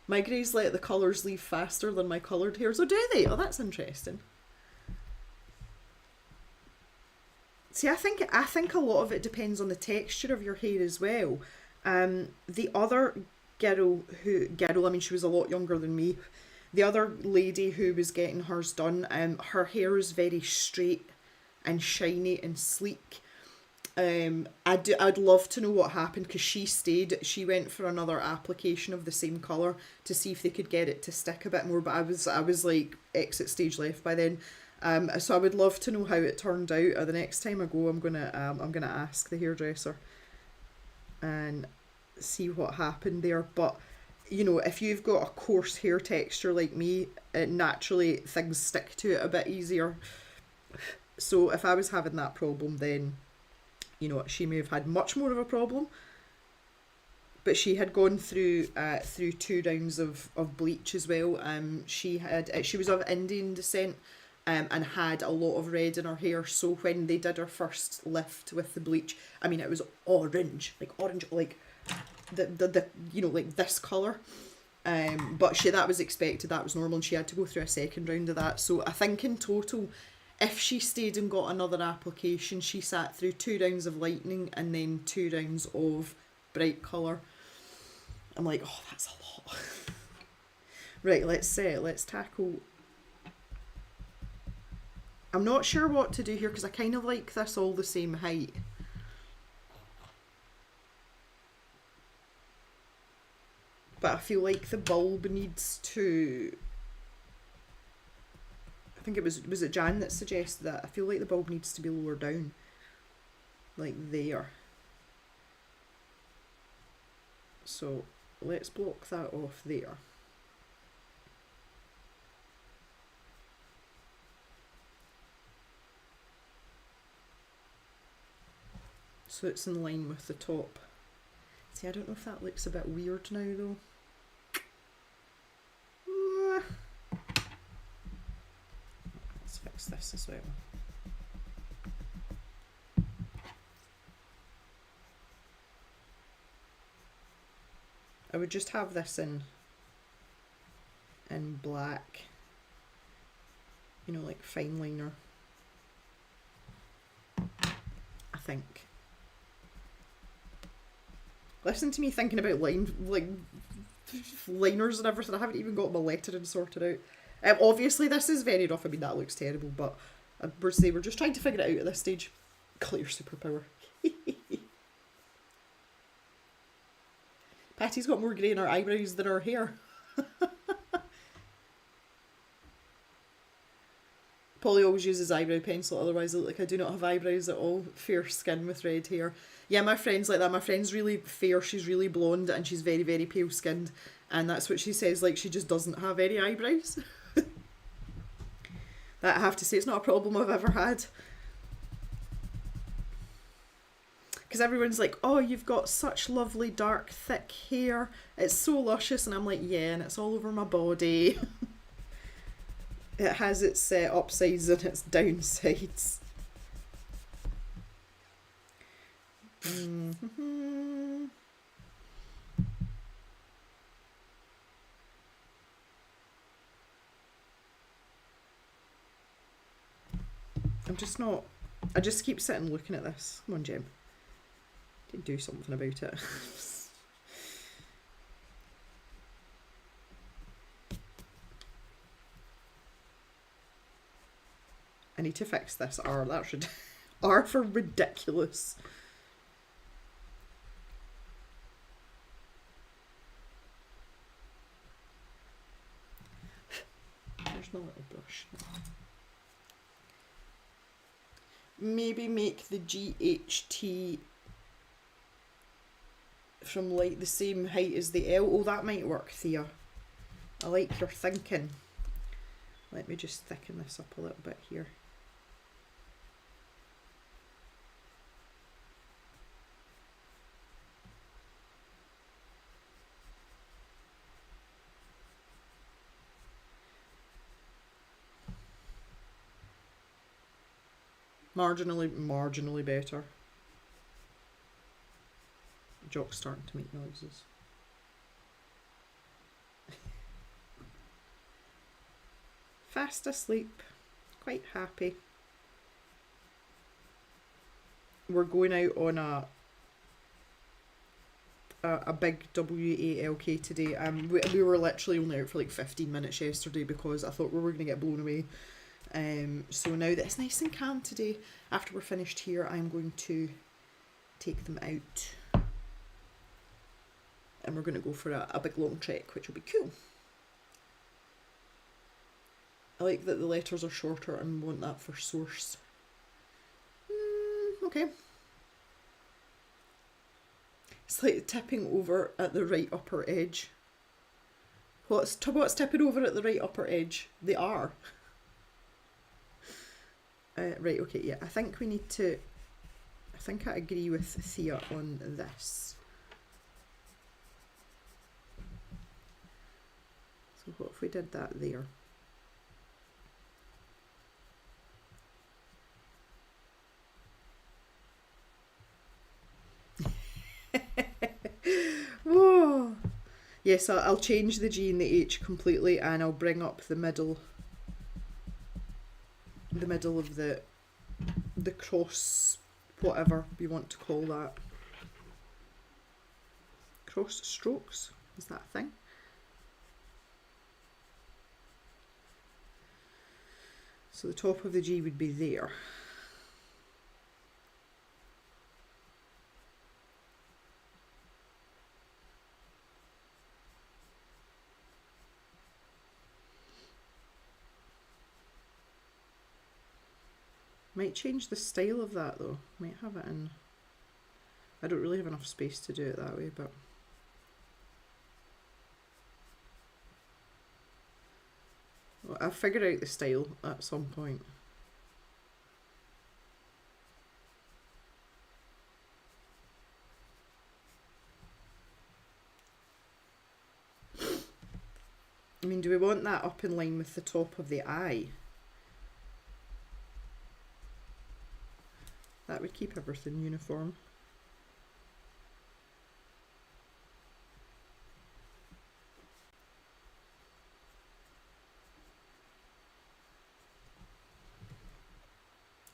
My greys let the colours leave faster than my coloured hairs. Oh, do they? Oh, that's interesting. See, I think a lot of it depends on the texture of your hair as well. The other girl, I mean, she was a lot younger than me. The other lady who was getting hers done, her hair is very straight and shiny and sleek. I'd love to know what happened, because she went for another application of the same colour to see if they could get it to stick a bit more, but I was like exit stage left by then. So I would love to know how it turned out. The next time I go, I'm gonna ask the hairdresser and see what happened there. But if you've got a coarse hair texture like me, naturally things stick to it a bit easier. So if I was having that problem, then she may have had much more of a problem. But she had gone through 2 rounds of bleach as well. She was of Indian descent, and had a lot of red in her hair. So when they did her first lift with the bleach, I mean, it was orange, like the like this colour. But that was expected, that was normal, and she had to go through a second round of that. So I think in total, if she stayed and got another application, she sat through 2 rounds of lightening and then 2 rounds of bright colour. I'm like, oh, that's a lot. Right, let's tackle. I'm not sure what to do here, because I kind of like this all the same height. But I feel like the bulb needs to... I think it was it Jan that suggested that? I feel like the bulb needs to be lower down. Like there. So let's block that off there. So it's in line with the top. See, I don't know if that looks a bit weird now though. Let's fix this as well. I would just have this in black, you know, like fine liner, I think. Listen to me thinking about liners and everything. I haven't even got my lettering sorted out. Obviously this is very rough. I mean, that looks terrible, but we're just trying to figure it out at this stage. Clear superpower. Patty's got more grey in her eyebrows than her hair. Polly always uses eyebrow pencil, otherwise I look like I do not have eyebrows at all. Fair skin with red hair. Yeah, my friend's like that. My friend's really fair, she's really blonde, and she's very, very pale skinned. And that's what she says, like, she just doesn't have any eyebrows. That, I have to say, it's not a problem I've ever had. Because everyone's like, oh, you've got such lovely dark thick hair, it's so luscious, and I'm like, yeah, and it's all over my body. It has its upsides and its downsides. I'm just not, I just keep sitting looking at this. Come on, Jim. Do something about it. I need to fix this R. That should R for ridiculous. There's my little brush. Maybe make the GHT from like the same height as the L. Oh, that might work, Thea. I like your thinking. Let me just thicken this up a little bit here. Marginally better. Jock's starting to make noises. Fast asleep, quite happy. We're going out on a big WALK today. We were literally only out for like 15 minutes yesterday because I thought we were going to get blown away. So now that it's nice and calm today, after we're finished here, I'm going to take them out. And we're going to go for a big long trek, which will be cool. I like that the letters are shorter and want that for source. Okay. It's like tipping over at the right upper edge. What's tipping over at the right upper edge? The R. Right, okay, yeah, I think we need to, I think I agree with Thea on this. So what if we did that there? Whoa. Yes, I'll change the G and the H completely, and I'll bring up the middle of the cross, whatever we want to call that. Cross strokes, is that a thing? So the top of the G would be there. Might change the style of that though. Might have it in, I don't really have enough space to do it that way, but Well, I'll figure out the style at some point. I mean, do we want that up in line with the top of the eye? That would keep everything uniform.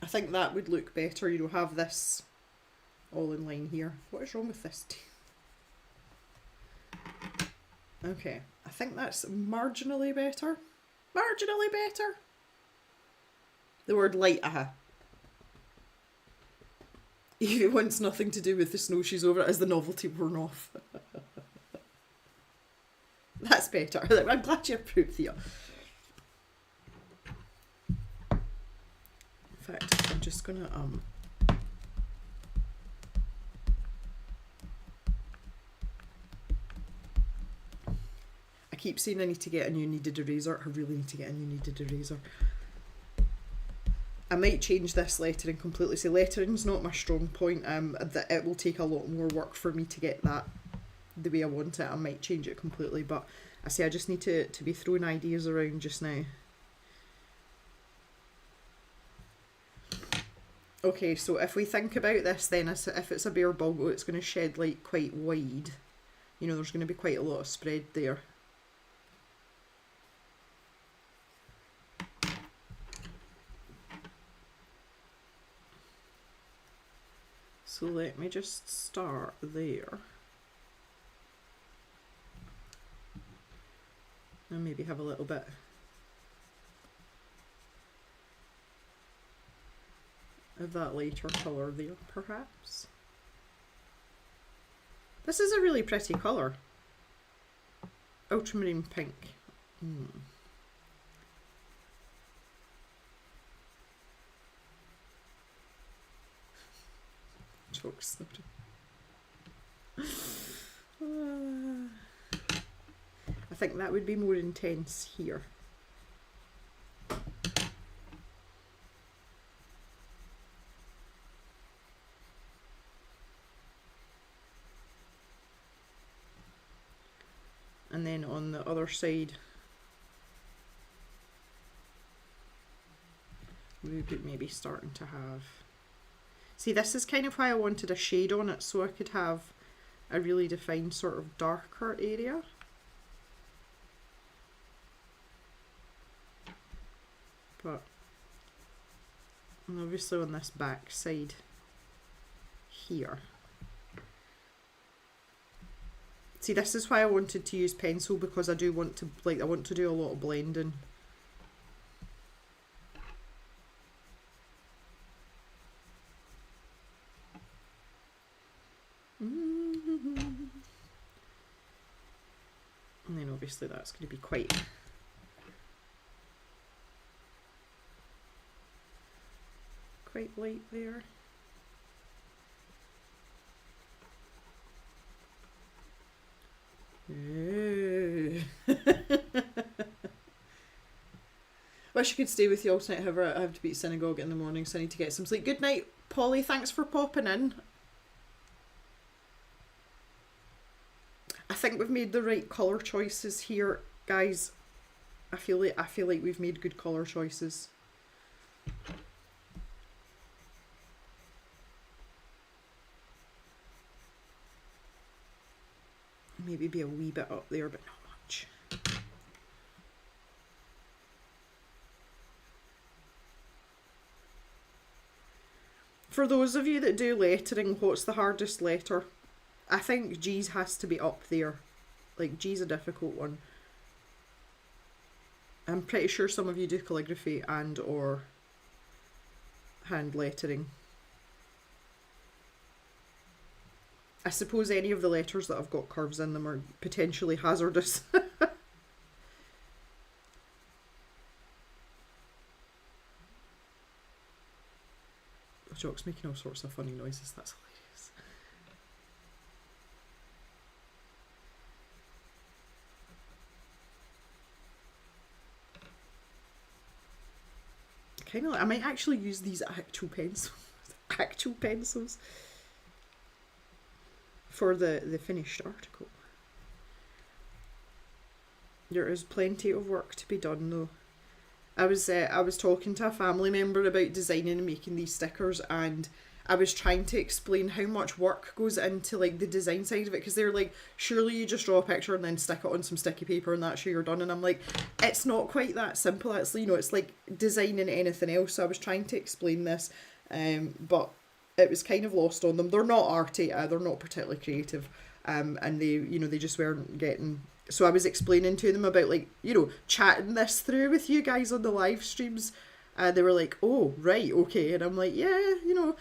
I think that would look better. You know, have this all in line here. What is wrong with this? Okay, I think that's marginally better. Marginally better. The word light, It wants nothing to do with the snow she's over. It as the novelty worn off. That's better. I'm glad you approved, Thea. In fact, I'm just gonna I keep saying I need to get a new kneaded eraser. I really need to get a new kneaded eraser. I might change this lettering completely. See, lettering's not my strong point. That it will take a lot more work for me to get that the way I want it. I might change it completely, but I say I just need to be throwing ideas around just now. Okay, so if we think about this then, if it's a bare bulb, it's going to shed light quite wide. You know, there's going to be quite a lot of spread there. So let me just start there. And maybe have a little bit of that lighter colour there, perhaps. This is a really pretty colour. Ultramarine pink. Jokes. I think that would be more intense here. And then on the other side, we would be maybe starting to have... See, this is kind of why I wanted a shade on it, so I could have a really defined sort of darker area. But obviously on this back side here. See, this is why I wanted to use pencil, because I do want to, I want to do a lot of blending. And then obviously that's going to be quite light there. Wish I could stay with you all tonight, however I have to be at synagogue in the morning, so I need to get some sleep. Good night, Polly, thanks for popping in. I think we've made the right colour choices here, guys. I feel like we've made good colour choices. Maybe be a wee bit up there, but not much. For those of you that do lettering, what's the hardest letter? I think G's has to be up there. Like, G's a difficult one. I'm pretty sure some of you do calligraphy and or hand lettering. I suppose any of the letters that have got curves in them are potentially hazardous. Jock's making all sorts of funny noises, that's hilarious. kind of like, I might actually use these actual pencils, actual pencils for the finished article. There is plenty of work to be done though. I was talking to a family member about designing and making these stickers, and I was trying to explain how much work goes into like the design side of it, because they're like, surely you just draw a picture and then stick it on some sticky paper and that's how you're done. And I'm like, it's not quite that simple. It's, you know, it's like designing anything else. So I was trying to explain this, but it was kind of lost on them. They're not arty, they're not particularly creative, and they, you know, they just weren't getting. So I was explaining to them about, like, you know, chatting this through with you guys on the live streams. They were like, oh, right, okay. And I'm like, yeah, you know,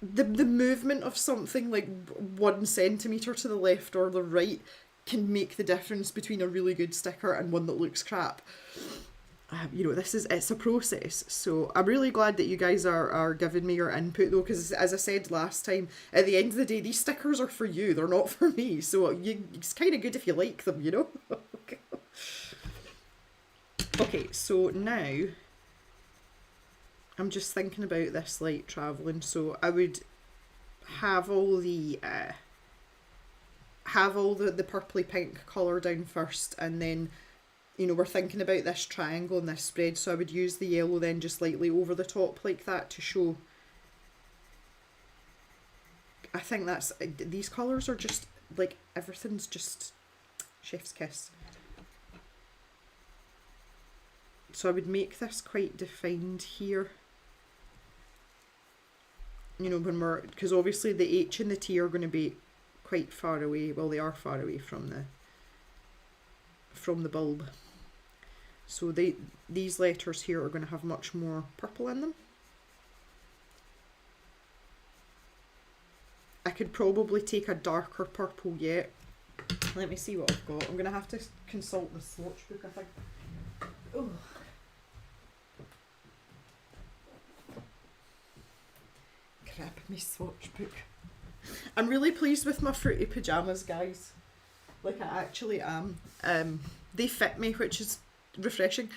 the movement of something like 1 centimetre to the left or the right can make the difference between a really good sticker and one that looks crap. You know, it's a process. So I'm really glad that you guys are giving me your input though, because as I said last time, at the end of the day, these stickers are for you, they're not for me. So it's kind of good if you like them, you know? Okay, so now I'm just thinking about this light travelling. So I would have all the purpley pink colour down first, and then, you know, we're thinking about this triangle and this spread, so I would use the yellow then just slightly over the top like that to show. I think that's, these colours are just, like, everything's just chef's kiss. So I would make this quite defined here. You know, when we're, because obviously the H and the T are going to be quite far away. Well, they are far away from the bulb. So these letters here are going to have much more purple in them. I could probably take a darker purple yet. Let me see what I've got. I'm going to have to consult the swatch book, I think. Oh. Crap, my swatch book. I'm really pleased with my fruity pyjamas, guys. Like, I actually am. They fit me, which is refreshing.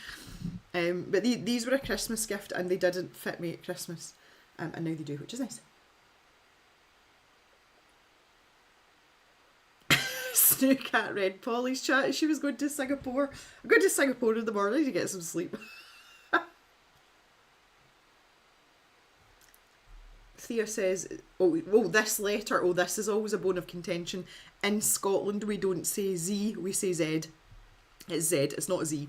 But these were a Christmas gift and they didn't fit me at Christmas. And now they do, which is nice. Snook at Red Polly's chat. She was going to Singapore. I'm going to Singapore in the morning to get some sleep. Thea says, oh, this letter, oh, this is always a bone of contention. In Scotland, we don't say Z, we say Z. It's Z, it's not Z.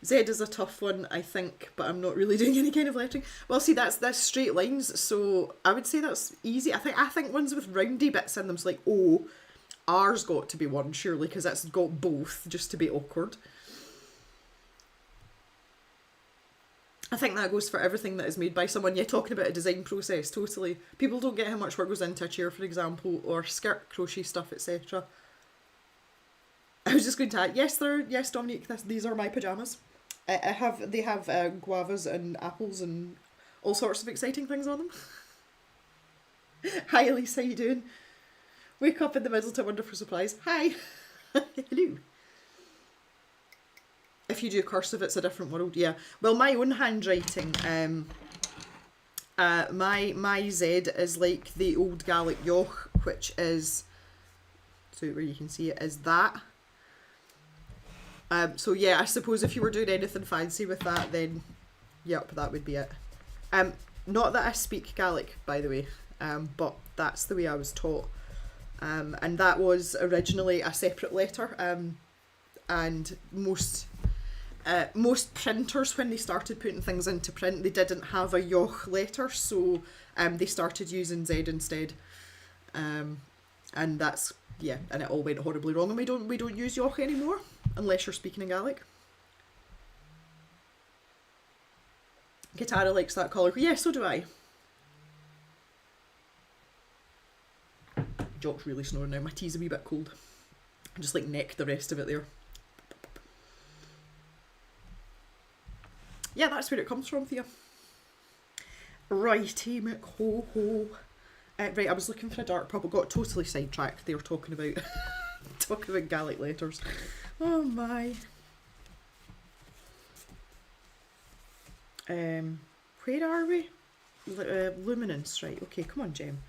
Z is a tough one, I think, but I'm not really doing any kind of lettering. Well, see, that's straight lines, so I would say that's easy. I think ones with roundy bits in them, so like O, R's got to be one, surely, because it's got both, just to be awkward. I think that goes for everything that is made by someone. Yeah, talking about a design process, totally. People don't get how much work goes into a chair, for example, or skirt crochet stuff, etc. I was just going to add, yes, Dominique, these are my pyjamas. They have guavas and apples and all sorts of exciting things on them. Hi Elise, how you doing? Wake up in the middle to wonderful surprise. Hi. Hello. If you do cursive, it's a different world. Yeah. Well, my own handwriting, my Z is like the old Gaelic yoch, which is, so where you can see it is that. So yeah, I suppose if you were doing anything fancy with that, then yep, that would be it. Not that I speak Gaelic, by the way, but that's the way I was taught. And that was originally a separate letter, and most printers, when they started putting things into print, they didn't have a yoch letter, so they started using Z instead. And that's, yeah, and it all went horribly wrong, and we don't use yoch anymore unless you're speaking in Gaelic. Katara likes that colour. Yeah, so do I. Jock's really snoring now. My tea's a wee bit cold. I just like neck the rest of it there. Yeah, that's where it comes from, Thea. Righty, McHo-ho. Right, I was looking for a dark purple. Got totally sidetracked. They were talking about talking about Gaelic letters. Oh my. Where are we? Luminance, right. Okay, come on, Gem.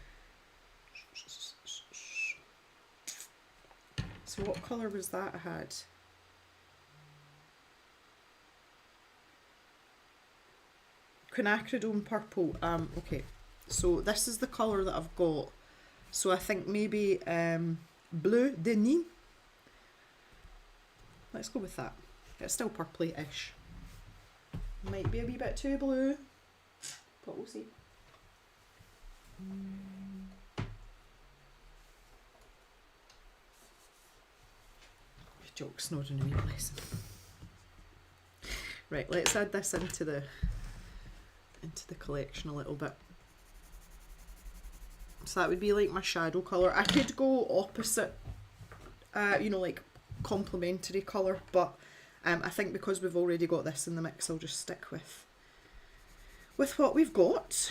So what colour was that I had? Quinacridone purple. Okay. So this is the colour that I've got. So I think maybe Bleu de Nîmes. Let's go with that. It's still purpley-ish. Might be a wee bit too blue, but we'll see. Joke snoring in a wee place. Right, let's add this into the collection a little bit. So that would be like my shadow colour. I could go opposite, you know, like complementary colour, but I think because we've already got this in the mix, I'll just stick with what we've got.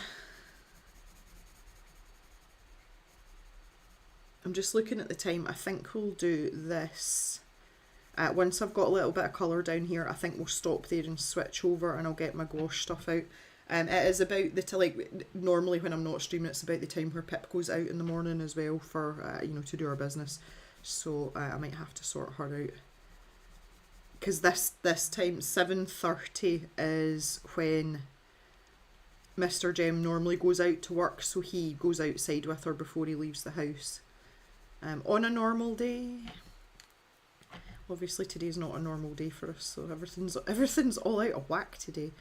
I'm just looking at the time. I think we'll do this. Once I've got a little bit of colour down here, I think we'll stop there and switch over, and I'll get my gouache stuff out. It is about the like normally when I'm not streaming, it's about the time where Pip goes out in the morning as well for you know, to do our business. So I might have to sort her out, because this time 7:30 is when Mr. Jem normally goes out to work, so he goes outside with her before he leaves the house. On a normal day, obviously today's not a normal day for us, so everything's all out of whack today.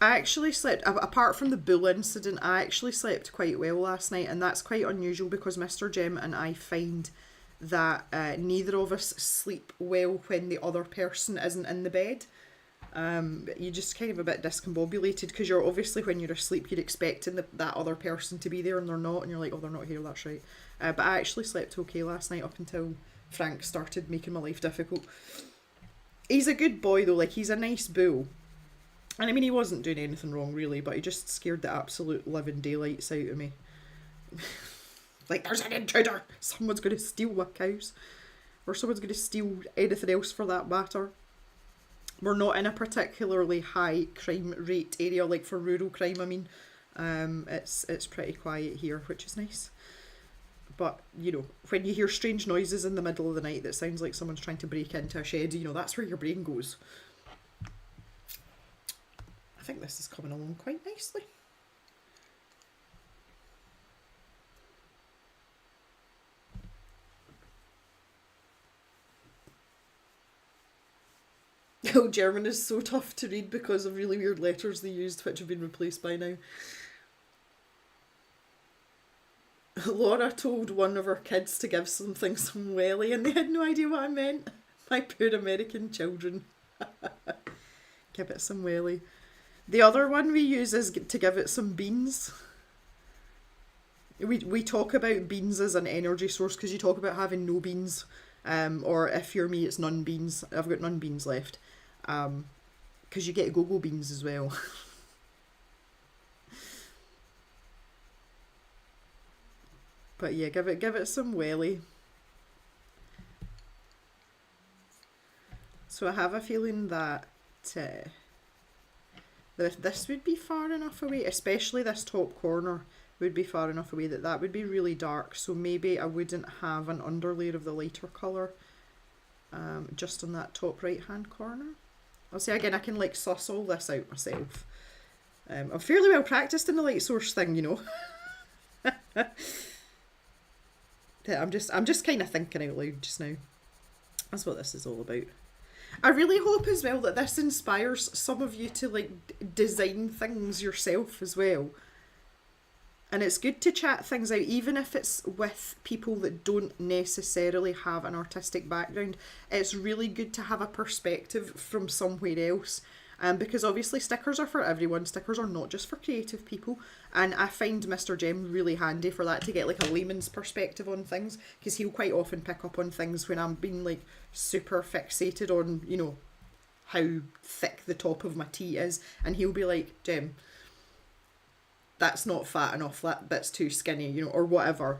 I actually slept, apart from the bull incident, I actually slept quite well last night, and that's quite unusual because Mr. Jem and I find that neither of us sleep well when the other person isn't in the bed. You're just kind of a bit discombobulated, because you're obviously, when you're asleep, you're expecting that other person to be there, and they're not, and you're like, oh, they're not here, that's right. But I actually slept okay last night up until Frank started making my life difficult. He's a good boy though, like he's a nice bull. And I mean, he wasn't doing anything wrong really, but he just scared the absolute living daylights out of me. Like, there's an intruder! Someone's going to steal my cows. Or someone's going to steal anything else for that matter. We're not in a particularly high crime rate area, like for rural crime, I mean. It's pretty quiet here, which is nice. But, you know, when you hear strange noises in the middle of the night that sounds like someone's trying to break into a shed, you know, that's where your brain goes. I think this is coming along quite nicely. Oh, German is so tough to read because of really weird letters they used, which have been replaced by now. Laura told one of her kids to give something some welly, and they had no idea what I meant. My poor American children. Give it some welly. The other one we use is to give it some beans. We talk about beans as an energy source, because you talk about having no beans, or if you're me, it's none beans. I've got none beans left, because you get go-go beans as well. But yeah, give it some welly. So I have a feeling that this would be far enough away, especially this top corner would be far enough away that would be really dark, so maybe I wouldn't have an underlayer of the lighter colour just on that top right hand corner. I'll say again, I can like suss all this out myself. I'm fairly well practiced in the light source thing, you know. I'm just kind of thinking out loud just now. That's what this is all about. I really hope as well that this inspires some of you to like design things yourself as well. And it's good to chat things out, even if it's with people that don't necessarily have an artistic background. It's really good to have a perspective from somewhere else. Because obviously stickers are for everyone. Stickers are not just for creative people. And I find Mr. Jem really handy for that, to get like a layman's perspective on things. Because he'll quite often pick up on things when I'm being like super fixated on, you know, how thick the top of my tea is. And he'll be like, Jem, that's not fat enough, that bit's too skinny, you know, or whatever.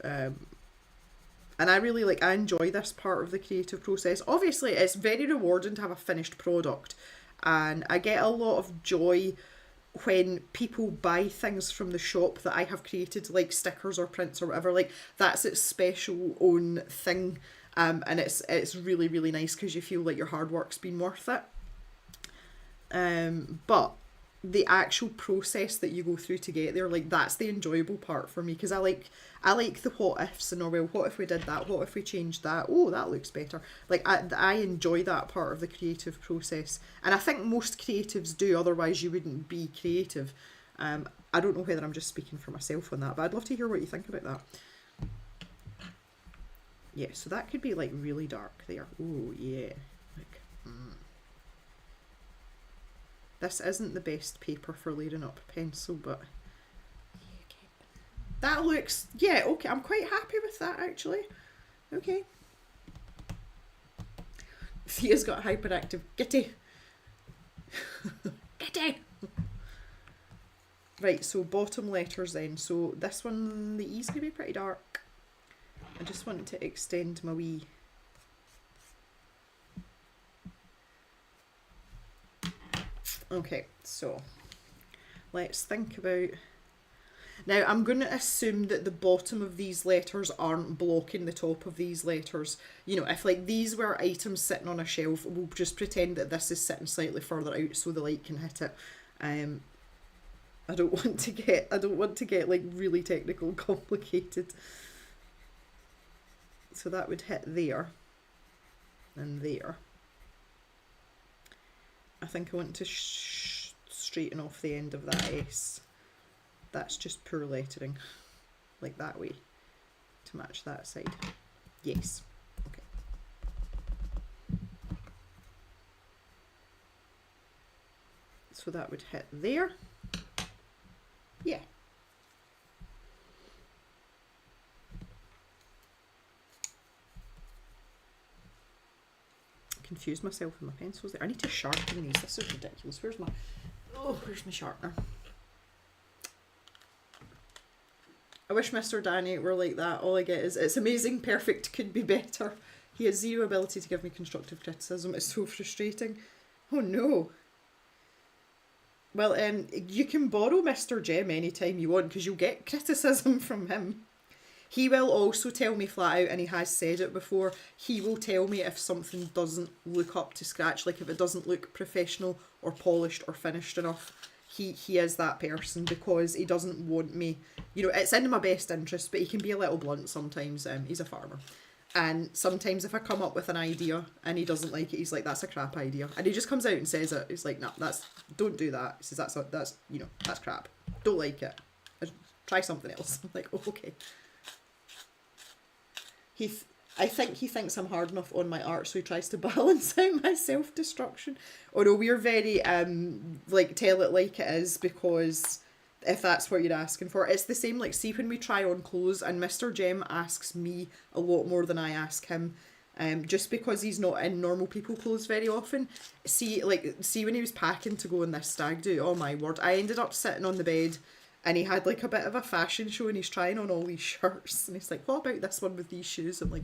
And I really I enjoy this part of the creative process. Obviously, it's very rewarding to have a finished product, and I get a lot of joy when people buy things from the shop that I have created, like stickers or prints or whatever. Like, that's its special own thing, and it's really, really nice because you feel like your hard work's been worth it. But the actual process that you go through to get there, like, that's the enjoyable part for me, because I like the what ifs, and, oh well, what if we did that, what if we changed that, oh, that looks better. Like, I enjoy that part of the creative process, and I think most creatives do, otherwise you wouldn't be creative. I don't know whether I'm just speaking for myself on that, but I'd love to hear what you think about that. Yeah, so that could be like really dark there. Oh yeah, like, This isn't the best paper for layering up pencil, but that looks, yeah, okay, I'm quite happy with that, actually. Okay. Thea's got hyperactive. Gitty. Gitty. Right, so bottom letters then. So this one, the E's going to be pretty dark. I just want to extend my wee... Okay, so let's think about... Now, I'm going to assume that the bottom of these letters aren't blocking the top of these letters. You know, if like these were items sitting on a shelf, we'll just pretend that this is sitting slightly further out so the light can hit it. I don't want to get like really technical and complicated. So that would hit there and there. I think I want to straighten off the end of that S. That's just poor lettering, like that way, to match that side. Yes. Okay. So that would hit there. Yeah. Confused myself with my pencils there. I need to sharpen these. This is ridiculous. Where's my sharpener? I wish Mr. Danny were like that. All I get is, it's amazing, perfect, could be better. He has zero ability to give me constructive criticism. It's so frustrating. Oh no. Well, you can borrow Mr. Jem anytime you want, because you'll get criticism from him. He will also tell me flat out, and he has said it before, he will tell me if something doesn't look up to scratch, like if it doesn't look professional or polished or finished enough. He is that person, because he doesn't want me, you know, it's in my best interest, but he can be a little blunt sometimes. He's a farmer. And sometimes if I come up with an idea and he doesn't like it, he's like, that's a crap idea. And he just comes out and says it. He's like, no, don't do that. He says, that's you know, that's crap. Don't like it. Try something else. I'm like, oh, okay. I think he thinks I'm hard enough on my art, so he tries to balance out my self-destruction. Oh no, we're very, like, tell it like it is, because if that's what you're asking for. It's the same, like, see when we try on clothes, and Mr. Jem asks me a lot more than I ask him, just because he's not in normal people clothes very often. See when he was packing to go on this stag do, oh my word, I ended up sitting on the bed, and he had like a bit of a fashion show, and he's trying on all these shirts, and he's like, what about this one with these shoes? I'm like,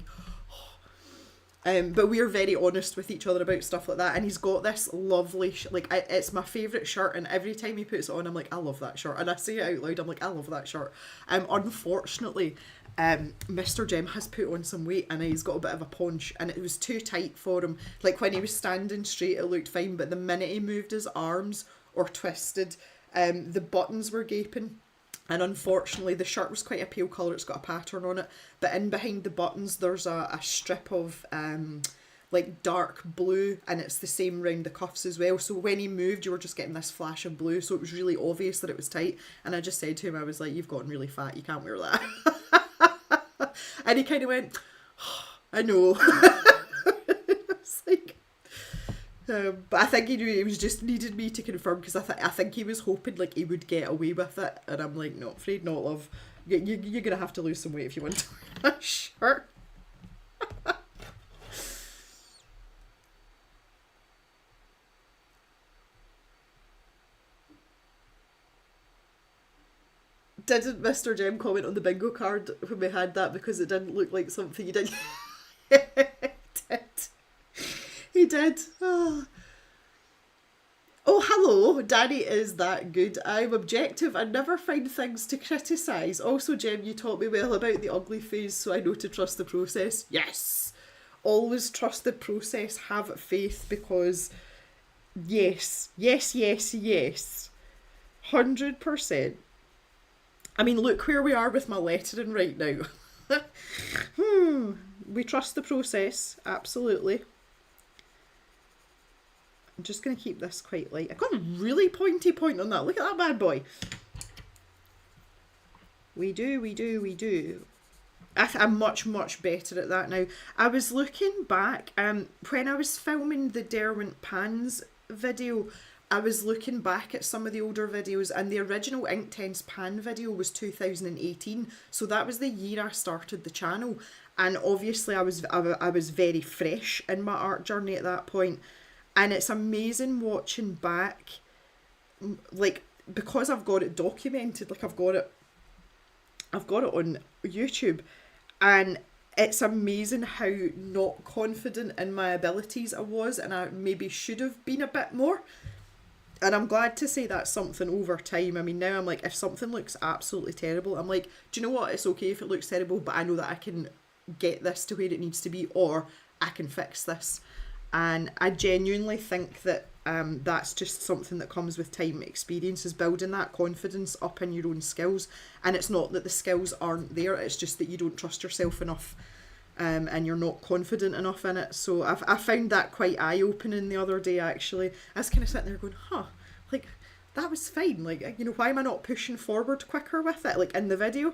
oh. But we're very honest with each other about stuff like that, and he's got this lovely, it's my favourite shirt, and every time he puts it on, I'm like, I love that shirt, and I say it out loud, I'm like, I love that shirt. Unfortunately, Mr. Jem has put on some weight, and he's got a bit of a paunch, and it was too tight for him. Like, when he was standing straight, it looked fine, but the minute he moved his arms or twisted, the buttons were gaping, and unfortunately the shirt was quite a pale colour, it's got a pattern on it, but in behind the buttons there's a strip of like dark blue, and it's the same round the cuffs as well, so when he moved you were just getting this flash of blue, so it was really obvious that it was tight. And I just said to him, I was like, you've gotten really fat, you can't wear that. And he kind of went, oh, I know. It's like, but I think he knew it was just needed me to confirm, because I think he was hoping like he would get away with it, and I'm like, no, afraid not, love. You're gonna have to lose some weight if you want to wear that shirt. Didn't Mr. Jem comment on the bingo card when we had that because it didn't look like something you did? He did. Oh. Oh, hello. Danny is that good. I'm objective and never find things to criticise. Also, Jem, you taught me well about the ugly phase, so I know to trust the process. Yes. Always trust the process. Have faith because yes, yes, yes, yes. 100%. I mean, look where we are with my lettering right now. We trust the process. Absolutely. I'm just going to keep this quite light. I got a really pointy point on that. Look at that bad boy. We do, we do, we do. I'm much, much better at that now. I was looking back, when I was filming the Derwent Pans video, I was looking back at some of the older videos, and the original Inktense Pan video was 2018, so that was the year I started the channel, and obviously I was very fresh in my art journey at that point. And it's amazing watching back, like, because I've got it documented, like I've got it on YouTube, and it's amazing how not confident in my abilities I was, and I maybe should have been a bit more. And I'm glad to say that's something over time. I mean, now I'm like, if something looks absolutely terrible, I'm like, do you know what? It's okay if it looks terrible, but I know that I can get this to where it needs to be, or I can fix this. And I genuinely think that that's just something that comes with time, experience, is building that confidence up in your own skills. And it's not that the skills aren't there, it's just that you don't trust yourself enough, and you're not confident enough in it. So I found that quite eye-opening the other day, actually. I was kind of sitting there going, like, that was fine. Like, you know, why am I not pushing forward quicker with it? Like, in the video.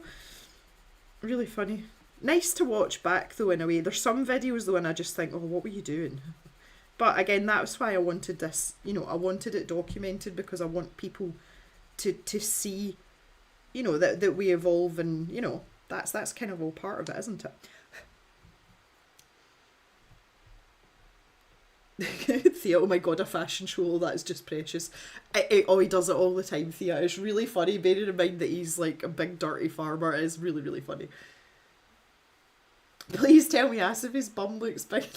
Really funny. Nice to watch back, though, in a way. There's some videos, though, and I just think, oh, what were you doing? But again, that's why I wanted this, you know, I wanted it documented, because I want people to see, you know, that we evolve, and, you know, that's kind of all part of it, isn't it? Thea, oh my god, a fashion show, that is just precious. He does it all the time, Thea. It's really funny, bearing in mind that he's like a big dirty farmer. It is really, really funny. Please tell me, as if his bum looks big.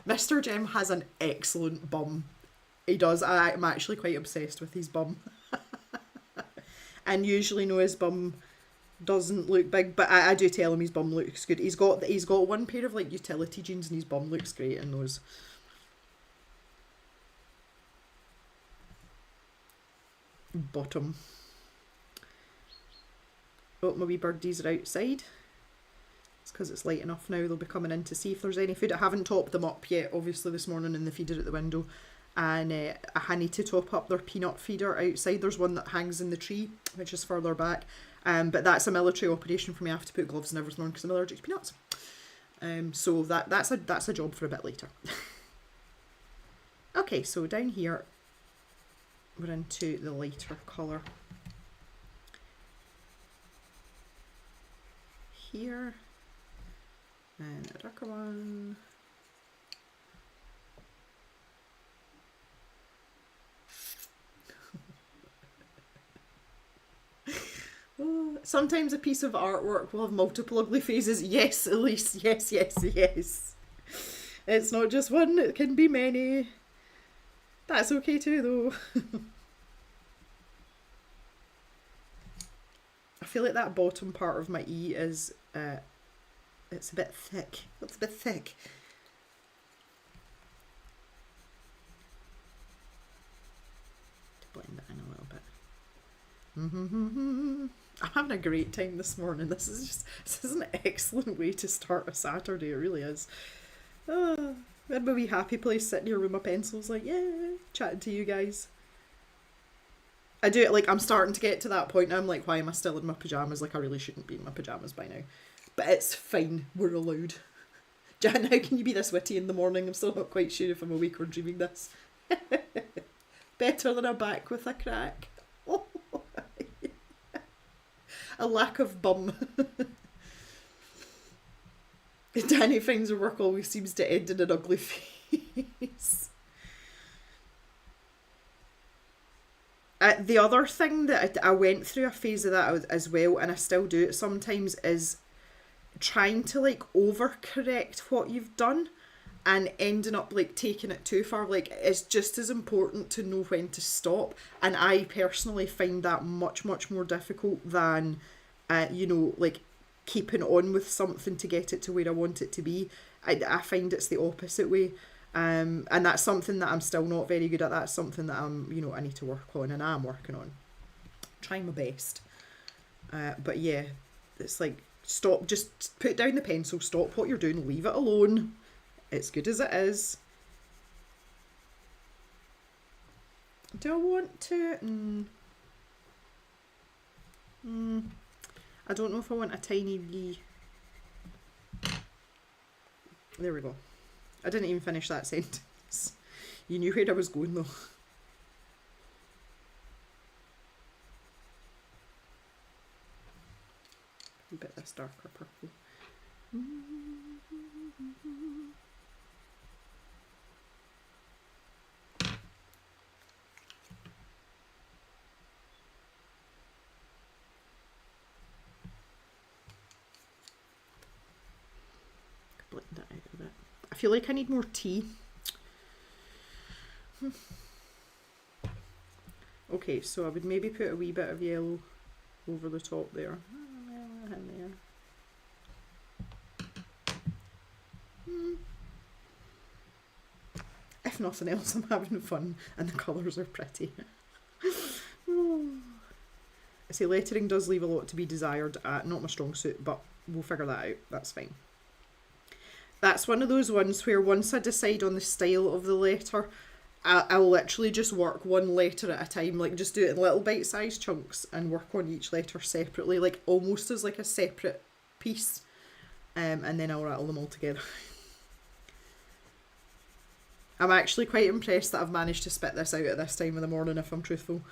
Mr. Jem has an excellent bum. He does. I'm actually quite obsessed with his bum. And usually know his bum doesn't look big, but I do tell him his bum looks good. He's got one pair of like utility jeans, and his bum looks great in those. Bottom. Oh, my wee birdies are outside. It's because it's light enough now. They'll be coming in to see if there's any food. I haven't topped them up yet, obviously, this morning in the feeder at the window. And I need to top up their peanut feeder outside. There's one that hangs in the tree, which is further back. But that's a military operation for me. I have to put gloves and everything on because I'm allergic to peanuts. So that's a job for a bit later. Okay, so down here, we're into the lighter colour. Here. And a darker one. Oh, sometimes a piece of artwork will have multiple ugly phases. Yes, Elise. Yes, yes, yes. It's not just one, it can be many. That's okay too, though. I feel like that bottom part of my E is... it's a bit thick. It's a bit thick. To blend it in a little bit. I'm having a great time this morning. This is an excellent way to start a Saturday. It really is. In my wee happy place, sitting here with my pencils, like, yeah, chatting to you guys. I do it, like, I'm starting to get to that point now. I'm like, why am I still in my pyjamas? Like, I really shouldn't be in my pyjamas by now. But it's fine, we're allowed. Jan, how can you be this witty in the morning? I'm still not quite sure if I'm awake or dreaming this. Better than a back with a crack. Oh, a lack of bum. Danny finds her work always seems to end in an ugly face. The other thing that I went through a phase of that as well, and I still do it sometimes, is trying to like overcorrect what you've done. and ending up like taking it too far. Like, it's just as important to know when to stop, and I personally find that much more difficult than you know, like keeping on with something to get it to where I want it to be. I find it's the opposite way. And that's something that I'm still not very good at. That's something that I'm, you know, I need to work on, and I'm working on, trying my best. But yeah, it's like, stop, just put down the pencil, stop what you're doing, leave it alone. It's good as it is. Do I want to... I don't know if I want a tiny wee... There we go. I didn't even finish that sentence. You knew where I was going though. A bit this darker purple. Blend that out a bit. I feel like I need more tea. Okay, so I would maybe put a wee bit of yellow over the top there. If nothing else, I'm having fun and the colours are pretty. I say lettering does leave a lot to be desired. Not my strong suit, but we'll figure that out. That's fine. That's one of those ones where once I decide on the style of the letter, I'll literally just work one letter at a time, like just do it in little bite-sized chunks and work on each letter separately, like almost as like a separate piece, and then I'll rattle them all together. I'm actually quite impressed that I've managed to spit this out at this time of the morning, if I'm truthful.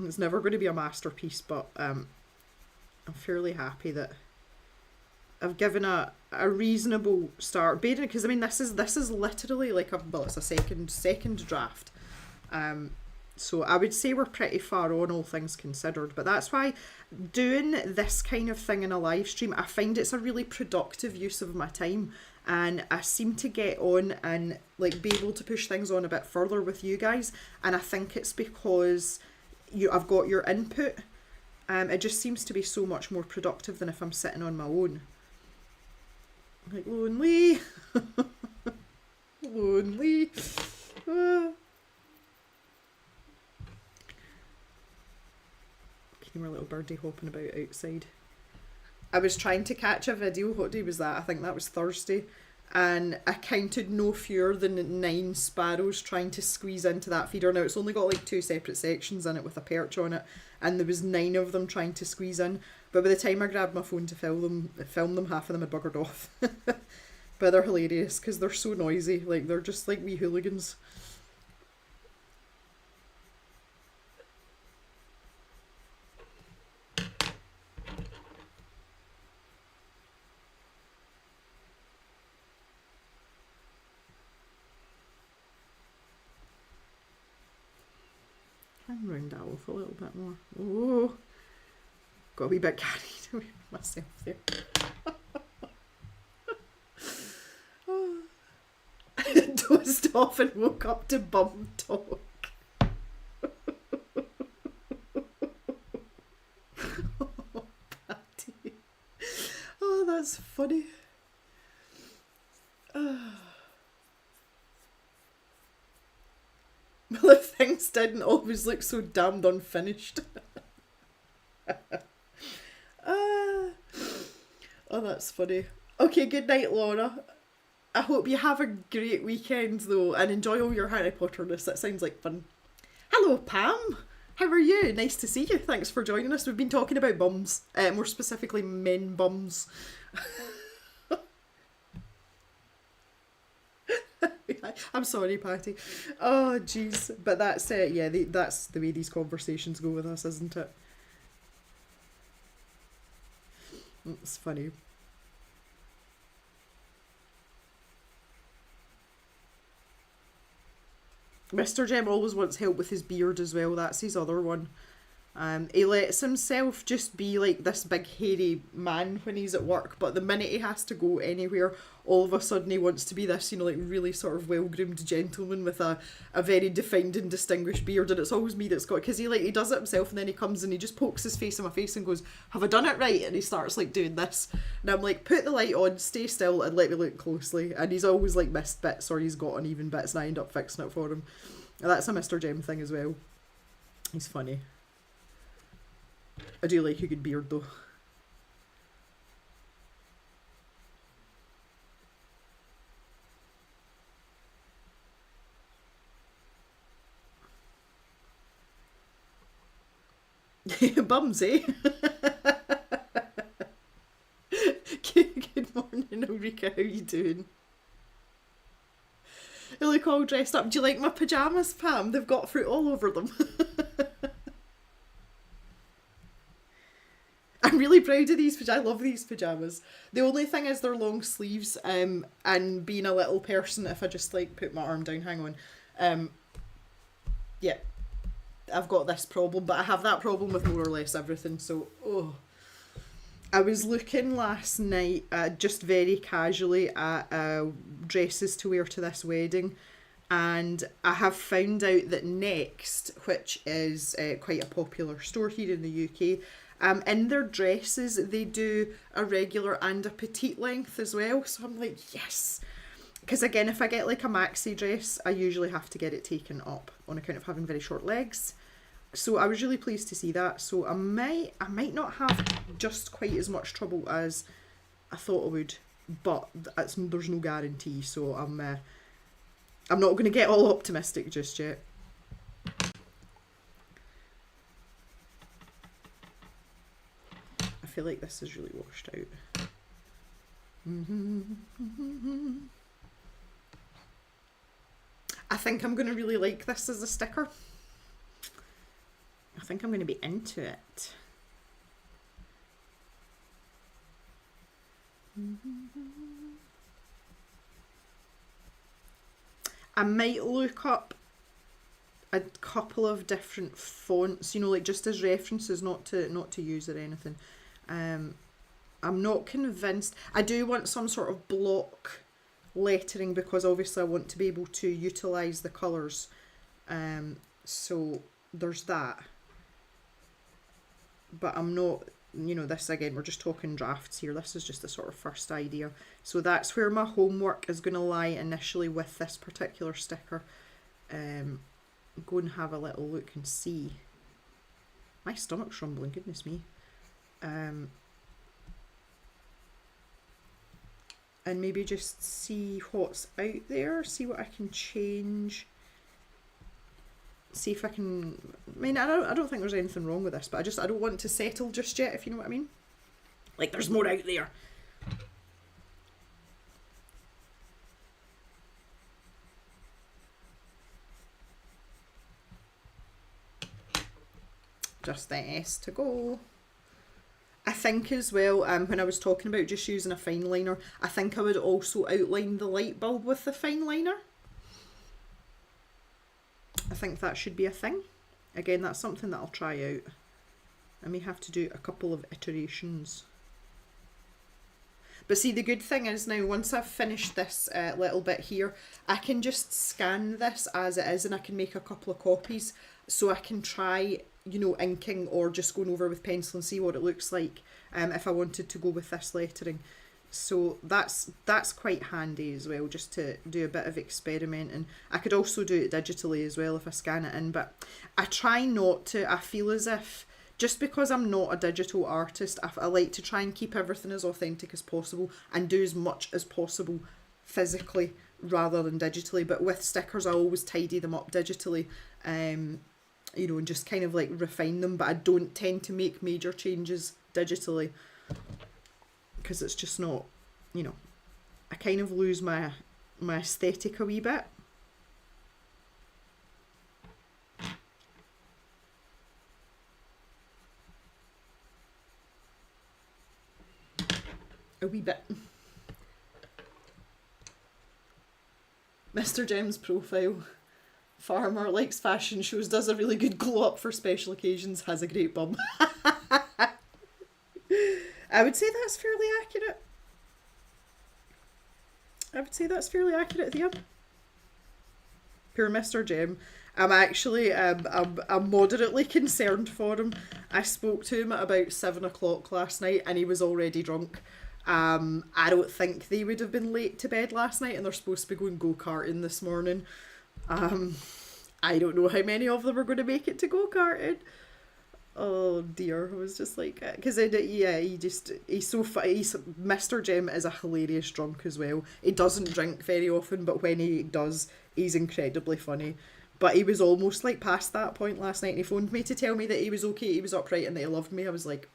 It's never going to be a masterpiece, but I'm fairly happy that I've given a reasonable start, because I mean this is literally like it's a second draft, so I would say we're pretty far on, all things considered. But that's why doing this kind of thing in a live stream, I find it's a really productive use of my time, and I seem to get on and like be able to push things on a bit further with you guys, and I think it's because I've got your input. It just seems to be so much more productive than if I'm sitting on my own. Like, lonely. Lonely. Can you hear a little birdie hopping about outside? I was trying to catch a video. What day was that? I think that was Thursday. And I counted no fewer than 9 sparrows trying to squeeze into that feeder. Now, it's only got like 2 separate sections in it with a perch on it, and there was 9 of them trying to squeeze in. But by the time I grabbed my phone to film them, half of them had buggered off. But they're hilarious because they're so noisy. Like, they're just like wee hooligans. I'll round that off a little bit more. Oh, got a wee bit carried away with myself there. Dozed off and woke up to bum talk. Oh, Patty. Oh, that's funny. Well, if things didn't always look so damned unfinished. Oh, that's funny. Okay, good night, Laura. I hope you have a great weekend, though, and enjoy all your Harry Potterness. That sounds like fun. Hello, Pam. How are you? Nice to see you. Thanks for joining us. We've been talking about bums, more specifically men bums. I'm sorry, Patty. Oh, jeez. But that's yeah, that's the way these conversations go with us, isn't it? It's funny. Mr. Jem always wants help with his beard as well. That's his other one. He lets himself just be like this big hairy man when he's at work, but the minute he has to go anywhere, all of a sudden he wants to be this, you know, like really sort of well-groomed gentleman with a very defined and distinguished beard, and it's always me that's got, because he does it himself, and then he comes and he just pokes his face in my face and goes, "Have I done it right?" And he starts like doing this, and I'm like, "Put the light on, stay still, and let me look closely." And he's always like missed bits, or he's got uneven bits, and I end up fixing it for him. And that's a Mr. Jem thing as well. He's funny. I do like a good beard though. Bums, eh? Good morning, Ulrika. How you doing? You look all dressed up. Do you like my pyjamas, Pam? They've got fruit all over them. I'm really proud of these pyjamas. I love these pyjamas. The only thing is they're long sleeves, and being a little person, if I just like put my arm down, hang on. Yeah, I've got this problem, but I have that problem with more or less everything, so, oh. I was looking last night, just very casually at dresses to wear to this wedding, and I have found out that Next, which is quite a popular store here in the UK, in their dresses they do a regular and a petite length as well, so I'm like, yes! Because again, if I get like a maxi dress, I usually have to get it taken up on account of having very short legs. So I was really pleased to see that. So I might not have just quite as much trouble as I thought I would, but there's no guarantee. So I'm not going to get all optimistic just yet. I feel like this is really washed out. I think I'm going to really like this as a sticker. I think I'm going to be into it. I might look up a couple of different fonts, you know, like just as references, not to use or anything. I'm not convinced. I do want some sort of block lettering because obviously I want to be able to utilise the colours. So there's that. But I'm not, you know, this again, we're just talking drafts here. This is just a sort of first idea. So that's where my homework is going to lie initially with this particular sticker. Go and have a little look and see. My stomach's rumbling, goodness me. And maybe just see what's out there, see what I can change. See if I can, I mean, I don't think there's anything wrong with this, but I don't want to settle just yet, if you know what I mean. Like, there's more out there. Just the S to go. I think as well, when I was talking about just using a fine liner, I think I would also outline the light bulb with the fine liner. I think that should be a thing. Again, that's something that I'll try out. I may have to do a couple of iterations. But see, the good thing is now, once I've finished this little bit here, I can just scan this as it is and I can make a couple of copies. So I can try, you know, inking or just going over with pencil and see what it looks like if I wanted to go with this lettering. So that's quite handy as well, just to do a bit of experimenting. I could also do it digitally as well if I scan it in, but I try not to. I feel as if, just because I'm not a digital artist, I like to try and keep everything as authentic as possible and do as much as possible physically rather than digitally. But with stickers, I always tidy them up digitally, you know, and just kind of like refine them, but I don't tend to make major changes digitally, because it's just not, you know, I kind of lose my aesthetic a wee bit. A wee bit. Mr. Jem's profile. Farmer likes fashion shows, does a really good glow up for special occasions, has a great bum. I would say that's fairly accurate. Yeah. Poor Mr. Jem. I'm actually I'm moderately concerned for him. I spoke to him at about 7 o'clock last night and he was already drunk. I don't think they would have been late to bed last night and they're supposed to be going go-karting this morning. I don't know how many of them are going to make it to go-karting. Oh dear, I was just like, because he's so funny. Mr. Jem is a hilarious drunk as well. He doesn't drink very often, but when he does, he's incredibly funny. But he was almost like past that point last night and he phoned me to tell me that he was okay, he was upright and that he loved me. I was like,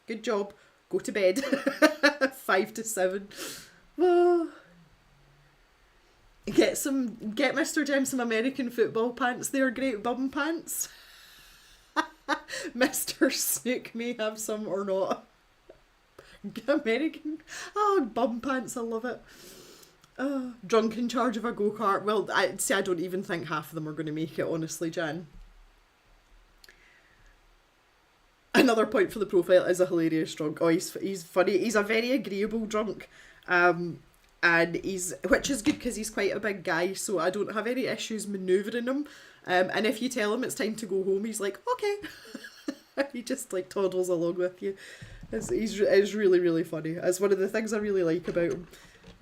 good job, go to bed. 5 to 7. Oh. Get Mr. Jem some American football pants, they're great bum pants. Mr. Snook may have some or not. American. Oh, bum pants, I love it. Drunk in charge of a go-kart. Well, I don't even think half of them are going to make it, honestly, Jan. Another point for the profile is a hilarious drunk. Oh, he's funny. He's a very agreeable drunk. And which is good because he's quite a big guy, so I don't have any issues manoeuvring him. And if you tell him it's time to go home, he's like, okay. He just like toddles along with you. It's really, really funny. It's one of the things I really like about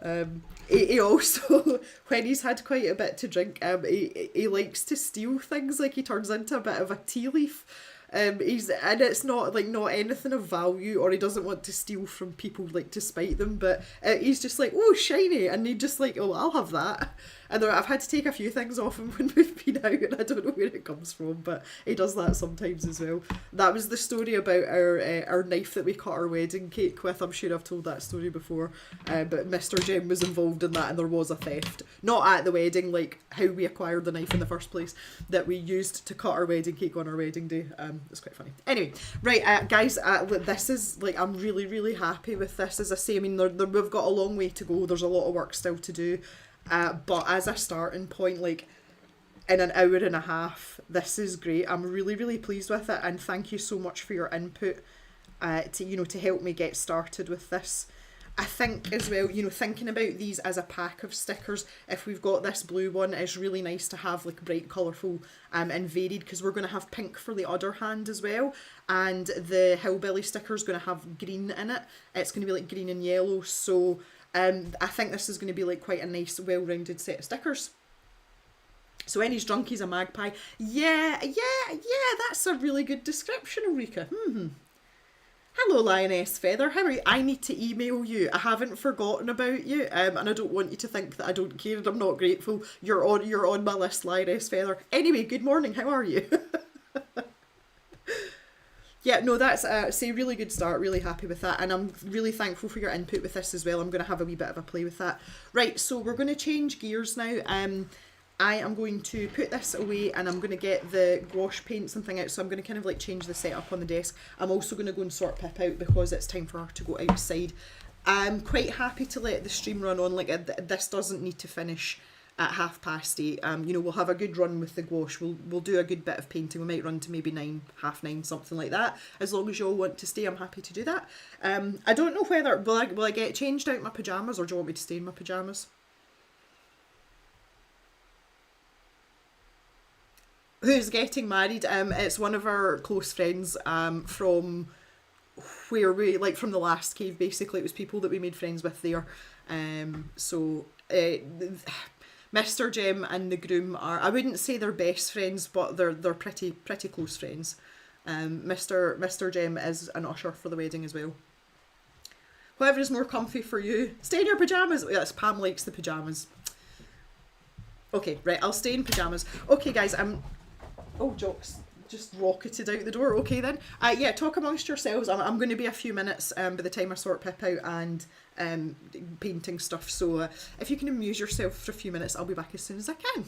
him. He also, when he's had quite a bit to drink, he likes to steal things. Like he turns into a bit of a tea leaf. And it's not anything of value, or he doesn't want to steal from people like to spite them, but he's just like, oh, shiny, and he just like, oh, I'll have that. And I've had to take a few things off him when we've been out and I don't know where it comes from, but he does that sometimes as well. That was the story about our knife that we cut our wedding cake with. I'm sure I've told that story before, but Mr. Jem was involved in that and there was a theft. Not at the wedding, like how we acquired the knife in the first place that we used to cut our wedding cake on our wedding day. It's quite funny. Anyway, right, guys, this is like, I'm really, really happy with this. As I say, I mean, we've got a long way to go. There's a lot of work still to do. But as a starting point, like in an hour and a half, this is great. I'm really, really pleased with it, and thank you so much for your input to help me get started with this. I think as well, thinking about these as a pack of stickers, if we've got this blue one, it's really nice to have like bright, colourful and varied, because we're going to have pink for the other hand as well, and the hillbilly sticker is going to have green in it. It's going to be like green and yellow, so I think this is going to be like quite a nice, well-rounded set of stickers. So when he's drunk, he's a magpie. Yeah, that's a really good description, Ulrika. Hello, Lioness Feather. How are you? I need to email you. I haven't forgotten about you, and I don't want you to think that I don't care and I'm not grateful. You're on my list, Lioness Feather. Anyway, good morning. How are you? Yeah, no, that's a really good start. Really happy with that, and I'm really thankful for your input with this as well. I'm going to have a wee bit of a play with that. Right, so we're going to change gears now. I am going to put this away and I'm going to get the gouache paint something out, so I'm going to kind of like change the setup on the desk. I'm also going to go and sort Pip out because it's time for her to go outside. I'm quite happy to let the stream run on, like this doesn't need to finish at 8:30. We'll have a good run with the gouache. We'll do a good bit of painting. We might run to maybe 9, 9:30, something like that. As long as you all want to stay, I'm happy to do that. I don't know whether will I get changed out in my pyjamas, or do you want me to stay in my pyjamas? Who's getting married? It's one of our close friends from where we, like from the last cave, basically. It was people that we made friends with there. Mr. Jem and the groom are, I wouldn't say they're best friends, but they're pretty close friends. Mr. Jem is an usher for the wedding as well. Whatever is more comfy for you. Stay in your pyjamas. Yes, Pam likes the pyjamas. Okay, right, I'll stay in pyjamas. Okay, guys, oh, jokes just rocketed out the door. Okay then. Yeah, talk amongst yourselves. I'm going to be a few minutes by the time I sort Pip out and painting stuff. So if you can amuse yourself for a few minutes, I'll be back as soon as I can.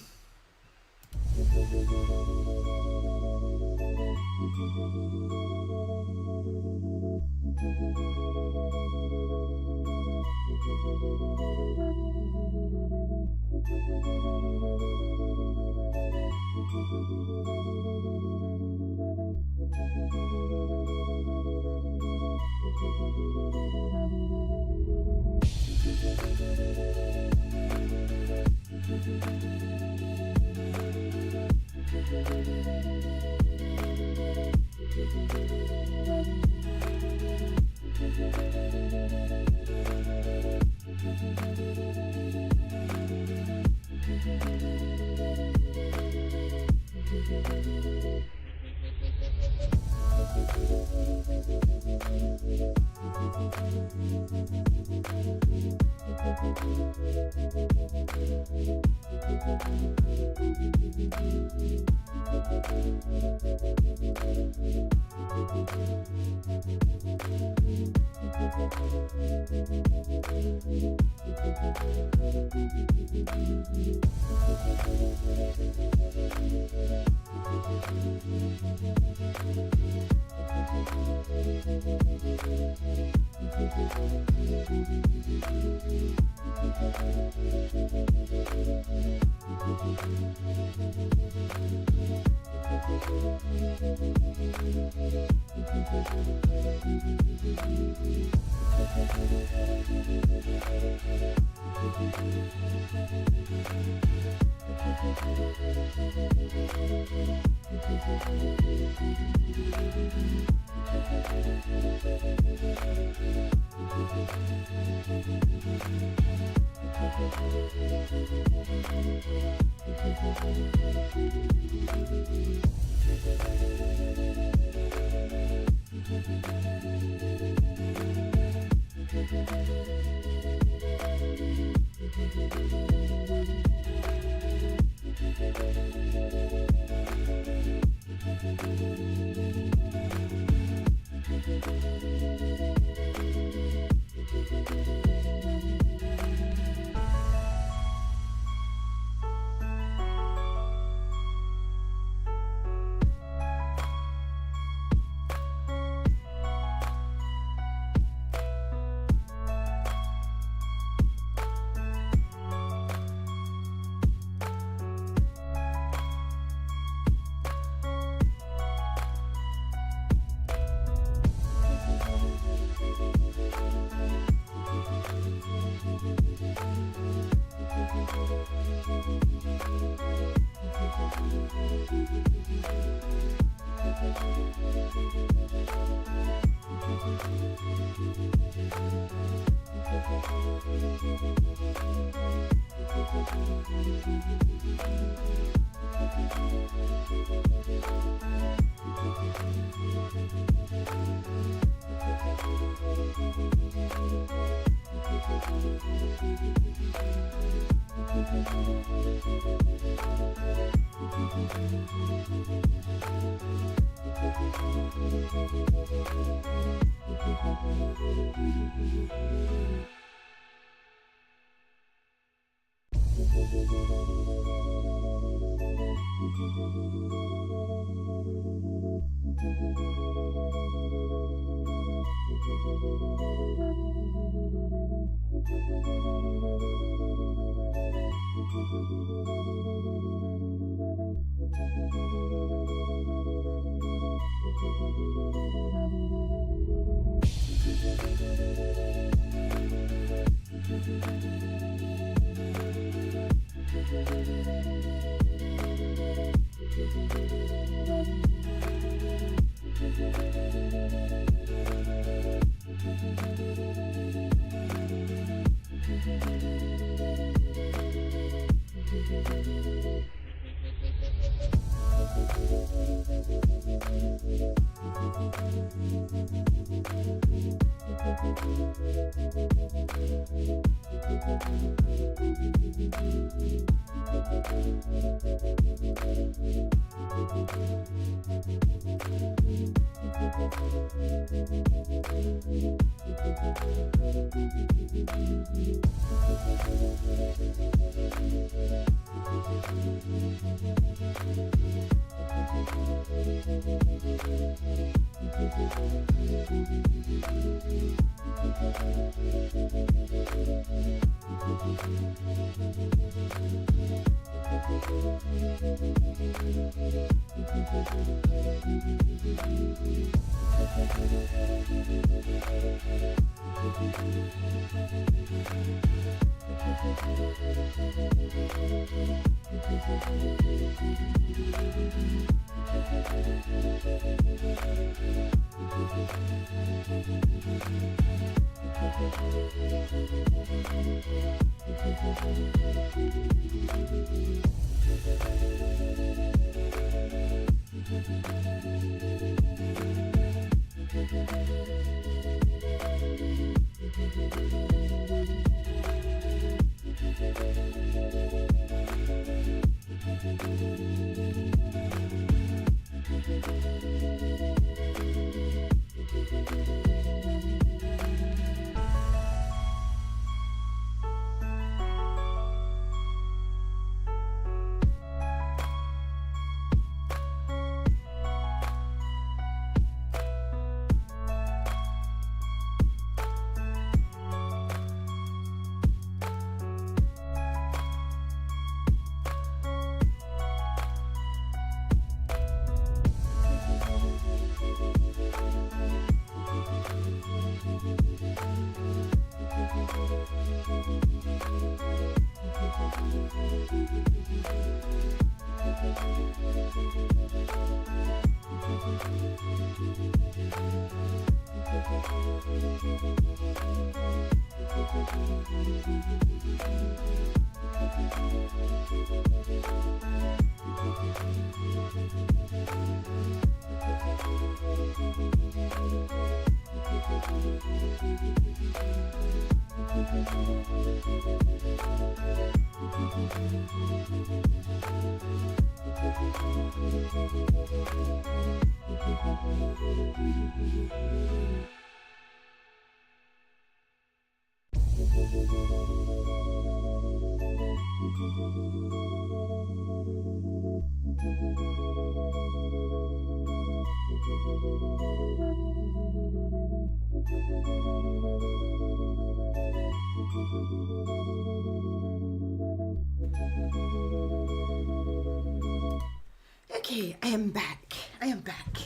Okay, I am back. I am back.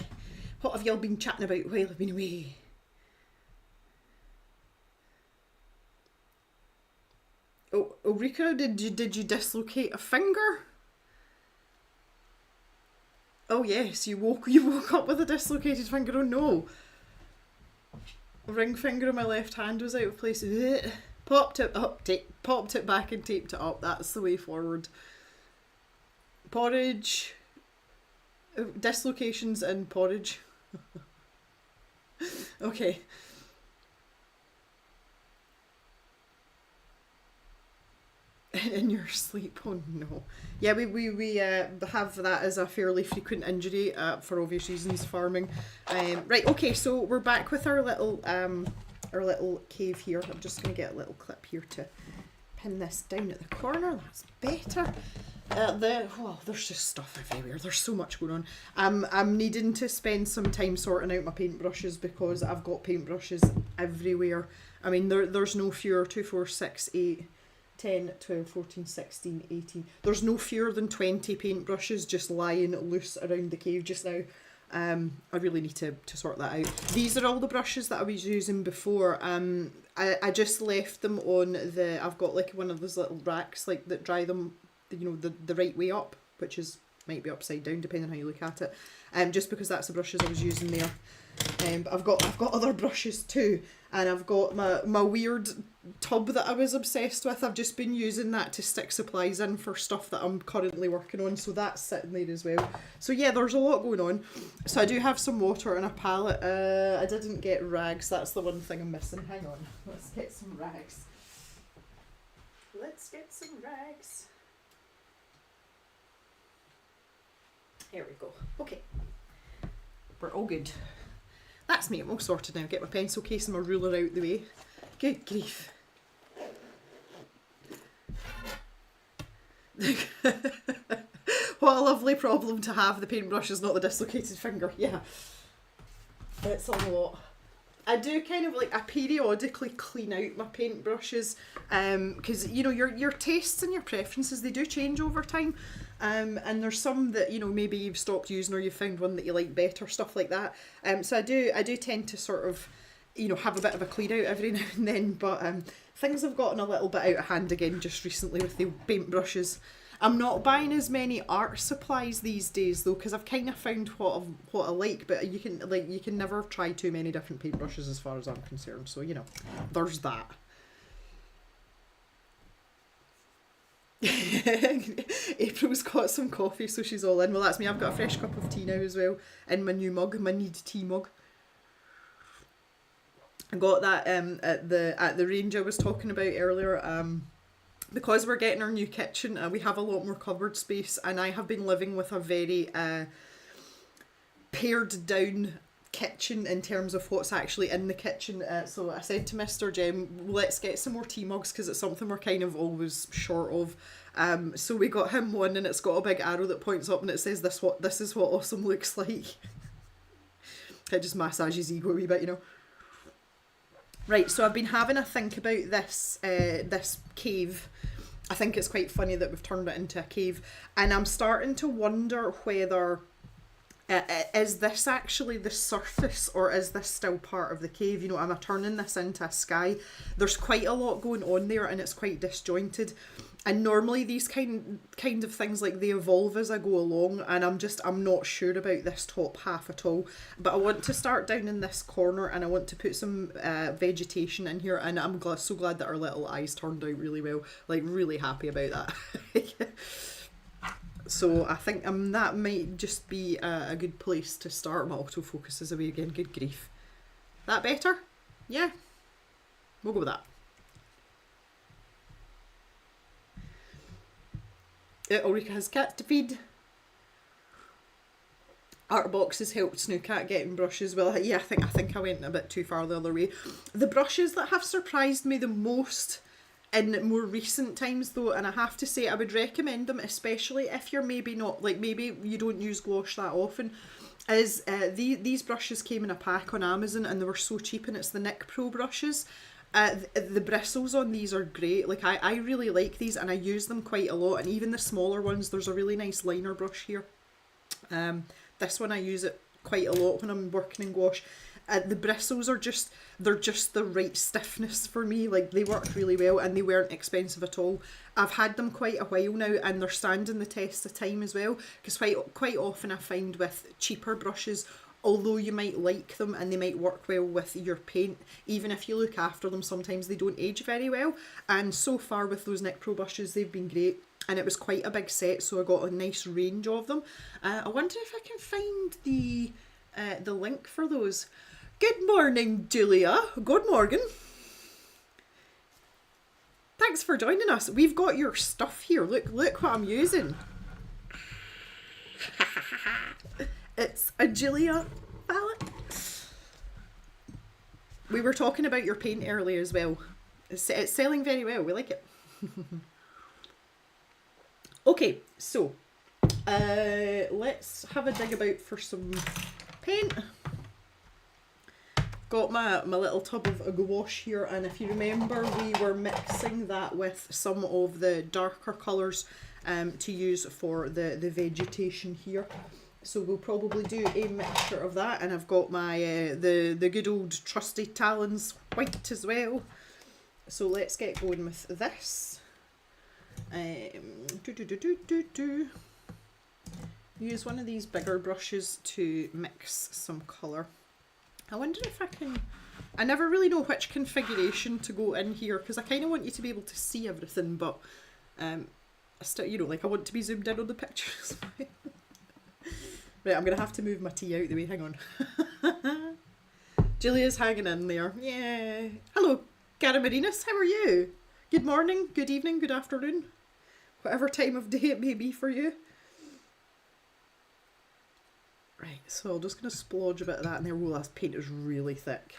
What have y'all been chatting about while I've been away? Oh, Ulrika, did you dislocate a finger? Oh yes, you woke up with a dislocated finger. Oh no. A ring finger on my left hand was out of place. Ugh. Popped it up, popped it back and taped it up. That's the way forward. Porridge. Dislocations in porridge. Okay. In your sleep, oh no. Yeah, we have that as a fairly frequent injury for obvious reasons, farming. Right, okay, so we're back with our little cave here. I'm just going to get a little clip here to pin this down at the corner. That's better. There's just stuff everywhere. There's so much going on. I'm needing to spend some time sorting out my paintbrushes because I've got paintbrushes everywhere. I mean, there's no fewer 2, 4, 6, 8, 10, 12, 14, 16, 18. There's no fewer than 20 paintbrushes just lying loose around the cave just now. I really need to sort that out. These are all the brushes that I was using before. I just left them on I've got like one of those little racks like that dry them, you know, the right way up, which is might be upside down depending on how you look at it. Just because that's the brushes I was using there. But I've got other brushes too, and I've got my weird tub that I was obsessed with. I've just been using that to stick supplies in for stuff that I'm currently working on, so that's sitting there as well. So yeah, there's a lot going on. So I do have some water and a palette. I didn't get rags, that's the one thing I'm missing. Hang on, let's get some rags. Let's get some rags. Here we go. Okay. We're all good. That's me, I'm all sorted now. Get my pencil case and my ruler out the way. Good grief. What a lovely problem to have. The paintbrush is not the dislocated finger. Yeah. It's a lot. I do kind of like, I periodically clean out my paintbrushes, because you know your tastes and your preferences, they do change over time, and there's some that, you know, maybe you've stopped using or you found one that you like better, stuff like that. So I do tend to sort of, you know, have a bit of a clean out every now and then, but things have gotten a little bit out of hand again just recently with the paintbrushes. I'm not buying as many art supplies these days though, because I've kind of found what I like, but you can never try too many different paintbrushes as far as I'm concerned. So, you know, there's that. April's got some coffee, so she's all in. Well, that's me. I've got a fresh cup of tea now as well in my new mug, my Need tea mug. I got that at the range I was talking about earlier. Because we're getting our new kitchen, we have a lot more cupboard space, and I have been living with a very pared down kitchen in terms of what's actually in the kitchen. So I said to Mr. Jem, let's get some more tea mugs because it's something we're kind of always short of. So we got him one, and it's got a big arrow that points up and it says this is what awesome looks like. It just massages his ego a wee bit, you know. Right, so I've been having a think about this cave. I think it's quite funny that we've turned it into a cave, and I'm starting to wonder whether is this actually the surface or is this still part of the cave? You know, am I turning this into a sky? There's quite a lot going on there, and it's quite disjointed. And normally these kind of things, like, they evolve as I go along, and I'm not sure about this top half at all. But I want to start down in this corner, and I want to put some vegetation in here, and I'm so glad that our little eyes turned out really well. Like, really happy about that. So I think that might just be a good place to start. My autofocus is away again, good grief. That better? Yeah, we'll go with that. Ulrika has cat to feed. Art boxes helped Snookat getting brushes. Well, yeah, I think I went a bit too far the other way. The brushes that have surprised me the most in more recent times though, and I have to say I would recommend them, especially if you're maybe not, like, maybe you don't use gouache that often, is these brushes came in a pack on Amazon and they were so cheap, and it's the NYX Pro brushes. The bristles on these are great. Like, I really like these, and I use them quite a lot, and even the smaller ones, there's a really nice liner brush here. This one I use it quite a lot when I'm working in gouache. The bristles are they're just the right stiffness for me. Like, they worked really well, and they weren't expensive at all. I've had them quite a while now, and they're standing the test of time as well, because quite often I find with cheaper brushes, although you might like them and they might work well with your paint, even if you look after them, sometimes they don't age very well. And so far with those NYX Pro brushes, they've been great. And it was quite a big set, so I got a nice range of them. I wonder if I can find the link for those. Good morning, Julia. Good morning. Thanks for joining us. We've got your stuff here. Look what I'm using. It's a Julia palette. We were talking about your paint earlier as well. It's selling very well. We like it. Okay, so let's have a dig about for some paint. Got my little tub of gouache here, and if you remember, we were mixing that with some of the darker colours to use for the vegetation here. So we'll probably do a mixture of that, and I've got my the good old trusty Talons white as well. So let's get going with this. Use one of these bigger brushes to mix some colour. I wonder if I never really know which configuration to go in here, because I kind of want you to be able to see everything, but I still, you know, like, I want to be zoomed in on the pictures. Right, I'm going to have to move my tea out the way, hang on. Julia's hanging in there. Yeah. Hello, Cara Marinas, how are you? Good morning, good evening, good afternoon. Whatever time of day it may be for you. Right, so I'm just going to splodge a bit of that in there. Oh, that paint is really thick.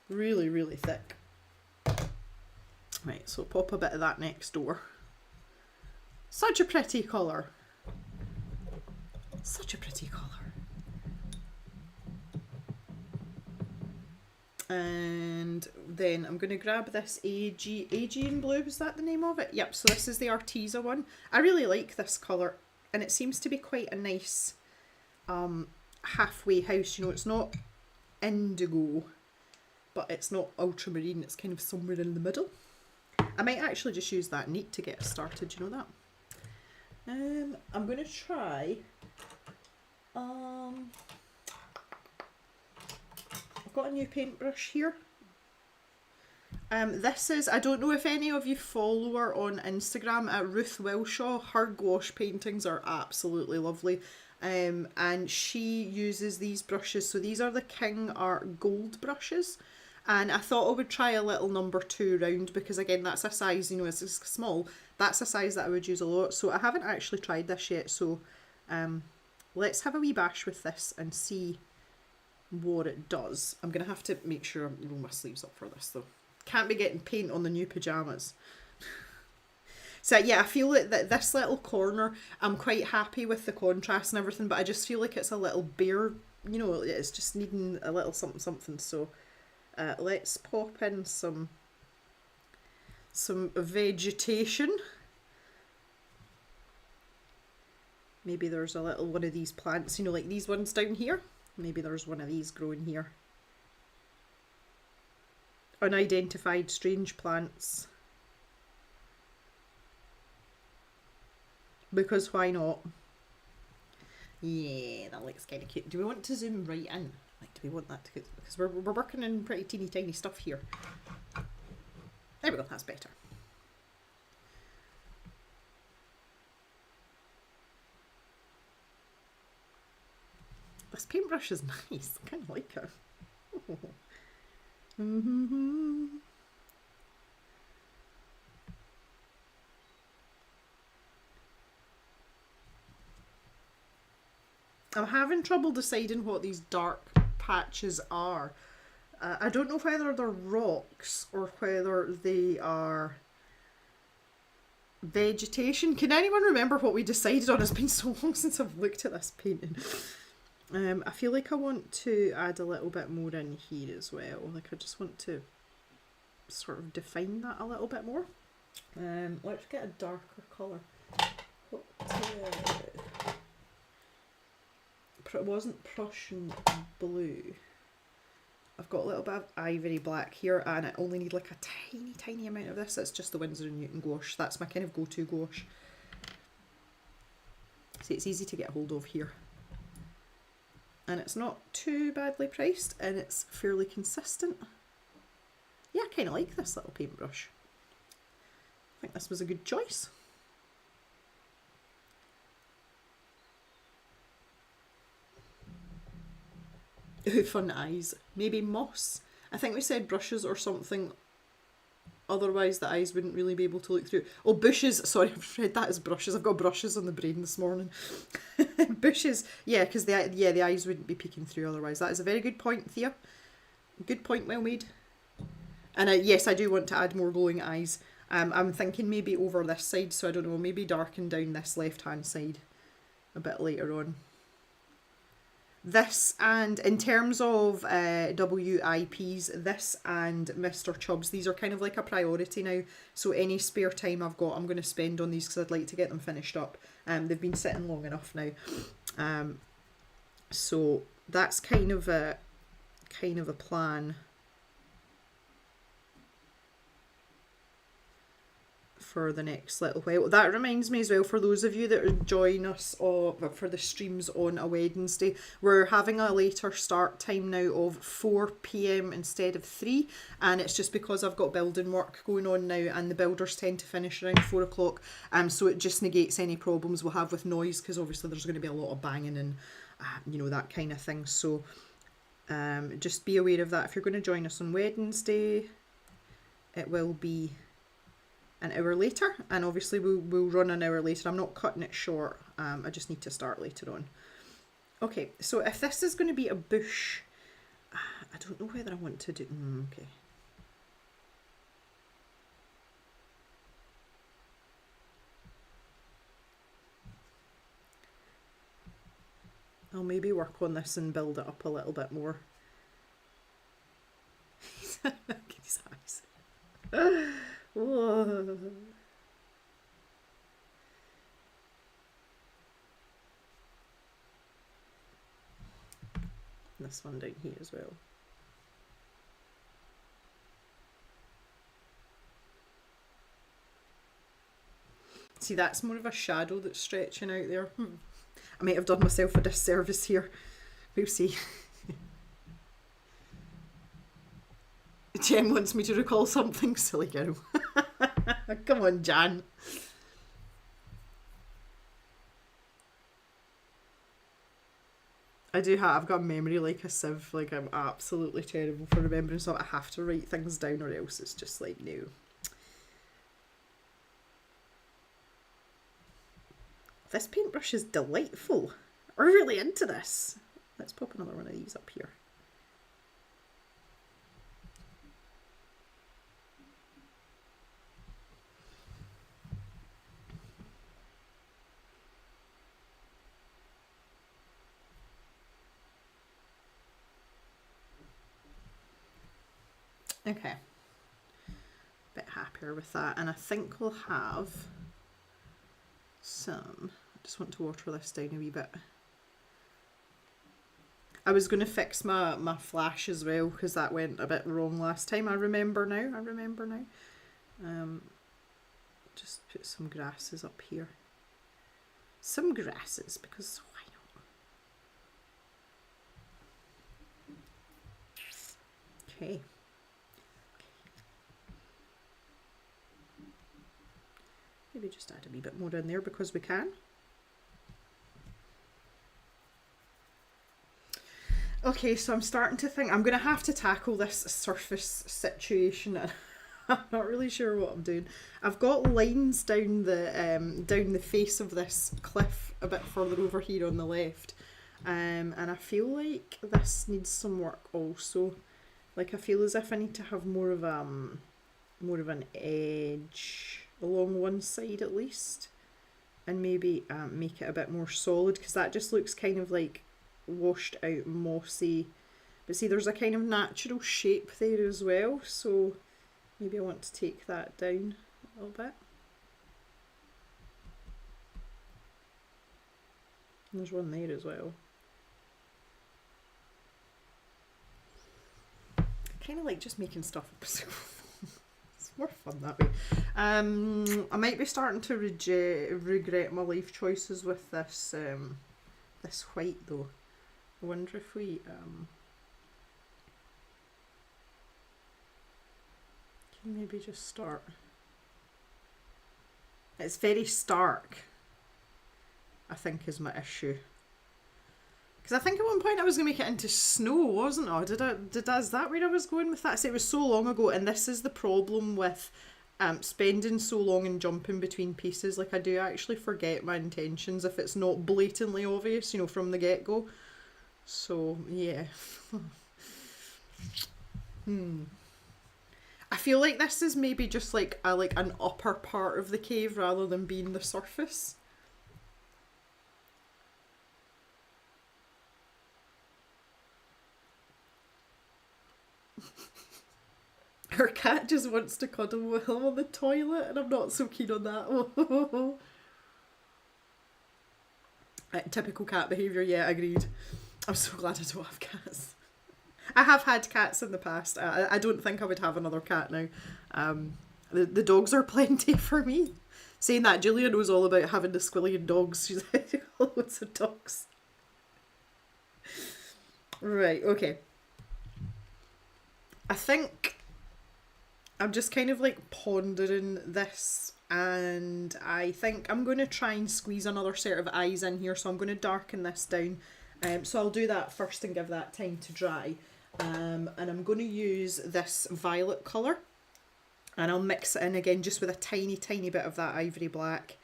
Really, really thick. Right, so pop a bit of that next door. Such a pretty colour. Such a pretty colour. And then I'm going to grab this Aegean blue, is that the name of it? Yep, so this is the Arteza one. I really like this colour, and it seems to be quite a nice halfway house. You know, it's not indigo, but it's not ultramarine, it's kind of somewhere in the middle. I might actually just use that neat to get us started, you know that? I'm going to try... I've got a new paintbrush here. This is, I don't know if any of you follow her on Instagram at Ruth Wilshaw. Her gouache paintings are absolutely lovely. And she uses these brushes. So these are the King Art Gold brushes. And I thought I would try a little number 2 round because again, that's a size, you know, it's small. That's a size that I would use a lot. So I haven't actually tried this yet. So let's have a wee bash with this and see what it does. I'm going to have to make sure I roll my sleeves up for this though. Can't be getting paint on the new pyjamas. So yeah, I feel like that this little corner, I'm quite happy with the contrast and everything, but I just feel like it's a little bare, you know, it's just needing a little something something. So let's pop in some vegetation. Maybe there's a little one of these plants, you know, like these ones down here. Maybe there's one of these growing here. Unidentified strange plants. Because why not? Yeah, that looks kind of cute. Do we want to zoom right in? Like, do we want that to... Because we're working in pretty teeny tiny stuff here. There we go, that's better. This paintbrush is nice. I kind of like it. I'm having trouble deciding what these dark patches are. I don't know whether they're rocks or whether they are vegetation. Can anyone remember what we decided on? It's been so long since I've looked at this painting. I feel like I want to add a little bit more in here as well. Like I just want to sort of define that a little bit more. Let's get a darker colour. It wasn't Prussian blue. I've got a little bit of ivory black here and I only need like a tiny amount of this. It's just the Winsor & Newton gouache. That's my kind of go-to gouache. See, it's easy to get hold of here. And it's not too badly priced and it's fairly consistent. Yeah, I kind of like this little paintbrush. I think this was a good choice. Fun eyes. Maybe moss. I think we said brushes or something. Otherwise the eyes wouldn't really be able to look through. Oh, bushes. Sorry, I've read that as brushes. I've got brushes on the brain this morning. Bushes. Yeah, because the eyes wouldn't be peeking through otherwise. That is a very good point, Thea. Good point, well made. And yes, I do want to add more glowing eyes. I'm thinking maybe over this side, so I don't know, maybe darken down this left-hand side a bit later on. This, and in terms of WIPs, this and Mr. Chubbs, these are kind of like a priority now. So any spare time I've got, I'm going to spend on these because I'd like to get them finished up. They've been sitting long enough now. So that's kind of a plan for the next little while. That reminds me as well, for those of you that are joining us for the streams on a Wednesday, we're having a later start time now of 4 PM instead of 3, and it's just because I've got building work going on now and the builders tend to finish around 4 o'clock, so it just negates any problems we'll have with noise, because obviously there's going to be a lot of banging and you know, that kind of thing. So just be aware of that. If you're going to join us on Wednesday, it will be an hour later, and obviously we'll run an hour later. I'm not cutting it short, I just need to start later on. Okay, so if this is going to be a bush, I don't know whether I want to do... okay. I'll maybe work on this and build it up a little bit more. Look at his eyes. Whoa. This one down here as well. See, that's more of a shadow that's stretching out there. I might have done myself a disservice here. We'll see. Jen wants me to recall something, silly girl. Come on, Jan. I've got a memory like a sieve. Like, I'm absolutely terrible for remembering stuff. I have to write things down or else it's just like, no. This paintbrush is delightful. We're really into this. Let's pop another one of these up here. Okay. A bit happier with that. And I think we'll have some, I just want to water this down a wee bit. I was going to fix my flash as well because that went a bit wrong last time. I remember now. Just put some grasses up here. Some grasses, because why not? Okay. Maybe just add a wee bit more in there because we can. Okay, so I'm starting to think I'm going to have to tackle this surface situation. I'm not really sure what I'm doing. I've got lines down the face of this cliff a bit further over here on the left, and I feel like this needs some work also. Like, I feel as if I need to have more of an edge along one side at least, and maybe make it a bit more solid, because that just looks kind of like washed out mossy. But see, there's a kind of natural shape there as well, so maybe I want to take that down a little bit. And there's one there as well. I kind of like just making stuff up myself. It's more fun that way. I might be starting to regret my life choices with this this white though. I wonder if we can maybe just start. It's very stark, I think, is my issue. Because I think at one point I was going to make it into snow, wasn't I? Is that where I was going with that? See, it was so long ago, and this is the problem with spending so long and jumping between pieces. Like, I do actually forget my intentions if it's not blatantly obvious, you know, from the get-go. So, yeah. I feel like this is maybe just like an upper part of the cave rather than being the surface. Her cat just wants to cuddle with him on the toilet, and I'm not so keen on that. Typical cat behaviour, yeah, agreed. I'm so glad I don't have cats. I have had cats in the past. I don't think I would have another cat now. The dogs are plenty for me. Saying that, Julia knows all about having the squillion dogs. She's had loads of dogs. Right, okay. I think I'm just kind of like pondering this, and I think I'm going to try and squeeze another set of eyes in here, so I'm going to darken this down. So I'll do that first and give that time to dry. And I'm going to use this violet colour, and I'll mix it in again just with a tiny bit of that ivory black,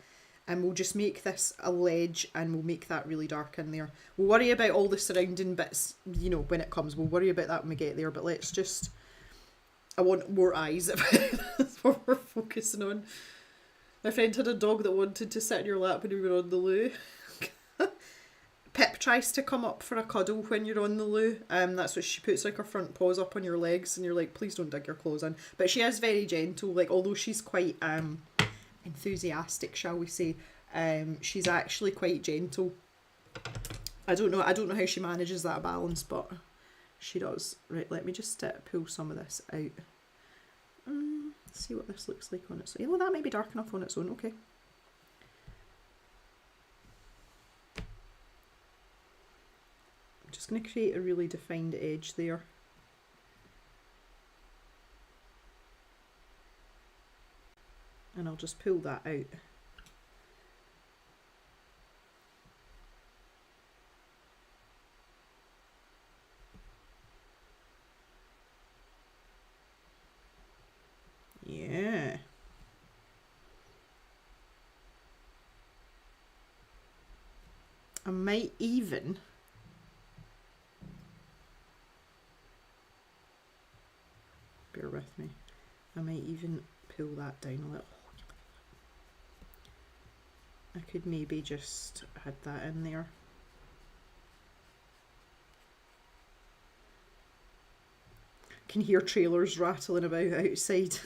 and we'll just make this a ledge, and we'll make that really dark in there. We'll worry about all the surrounding bits, you know, when it comes. We'll worry about that when we get there, but let's just... I want more eyes. That's what we're focusing on. My friend had a dog that wanted to sit in your lap when we were on the loo. Pip tries to come up for a cuddle when you're on the loo. That's what she puts, like her front paws up on your legs, and you're like, please don't dig your clothes in. But she is very gentle, like although she's quite enthusiastic, shall we say, she's actually quite gentle. I don't know how she manages that balance, but she does. Right, let me just pull some of this out. See what this looks like on its own. Oh, that might be dark enough on its own. Okay. I'm just going to create a really defined edge there. And I'll just pull that out. Yeah. I might even bear with me. I might even pull that down a little. I could maybe just add that in there. Can hear trailers rattling about outside.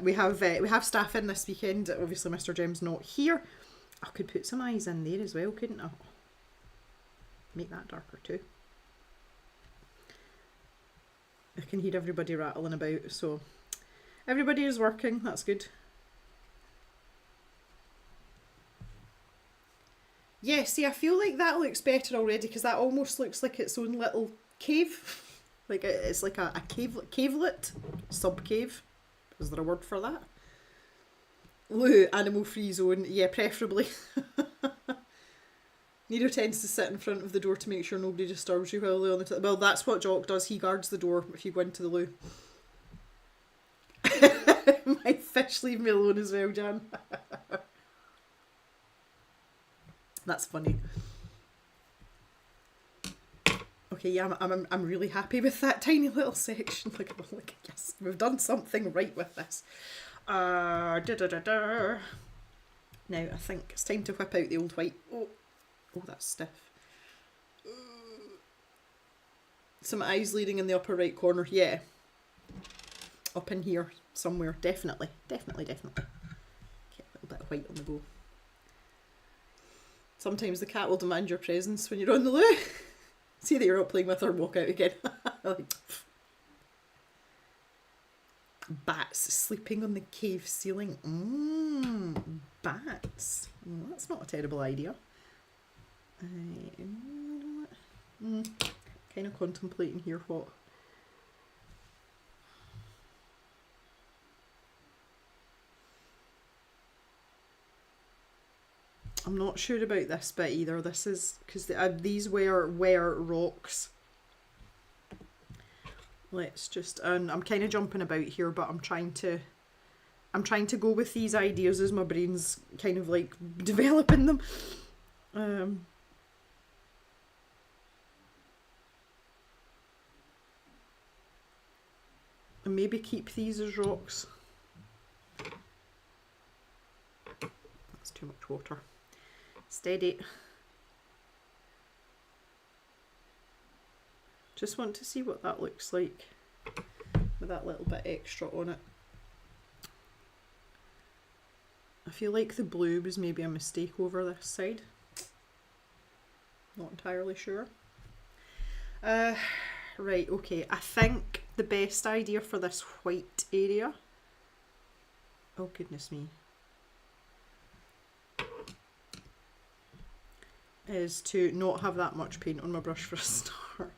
We have staff in this weekend. Obviously, Mr. Jim's not here. I could put some eyes in there as well, couldn't I? Make that darker too. I can hear everybody rattling about, so everybody is working. That's good. Yeah, see, I feel like that looks better already because that almost looks like its own little cave. Like it's like a cavelet, sub-cave. Is there a word for that? Loo, animal free zone. Yeah, preferably. Nero tends to sit in front of the door to make sure nobody disturbs you while they're on the well, that's what Jock does. He guards the door if you go into the loo. My fish leave me alone as well, Jan. That's funny. Okay, yeah, I'm really happy with that tiny little section. Like, yes, we've done something right with this. Now I think it's time to whip out the old white. Oh, that's stiff. Some eyes leading in the upper right corner. Yeah, up in here somewhere. Definitely. Get a little bit of white on the bow. Sometimes the cat will demand your presence when you're on the loo. See that you're not playing with her, walk out again. Like, bats sleeping on the cave ceiling. Bats. That's not a terrible idea. Kind of contemplating here what. I'm not sure about this bit either. This is because these were rocks. Let's just, and I'm kind of jumping about here, but I'm trying to go with these ideas as my brain's kind of like developing them. And maybe keep these as rocks. That's too much water. Steady. Just want to see what that looks like with that little bit extra on it. I feel like the blue was maybe a mistake over this side. Not entirely sure. Right, okay. I think the best idea for this white area... Oh, goodness me. Is to not have that much paint on my brush for a start.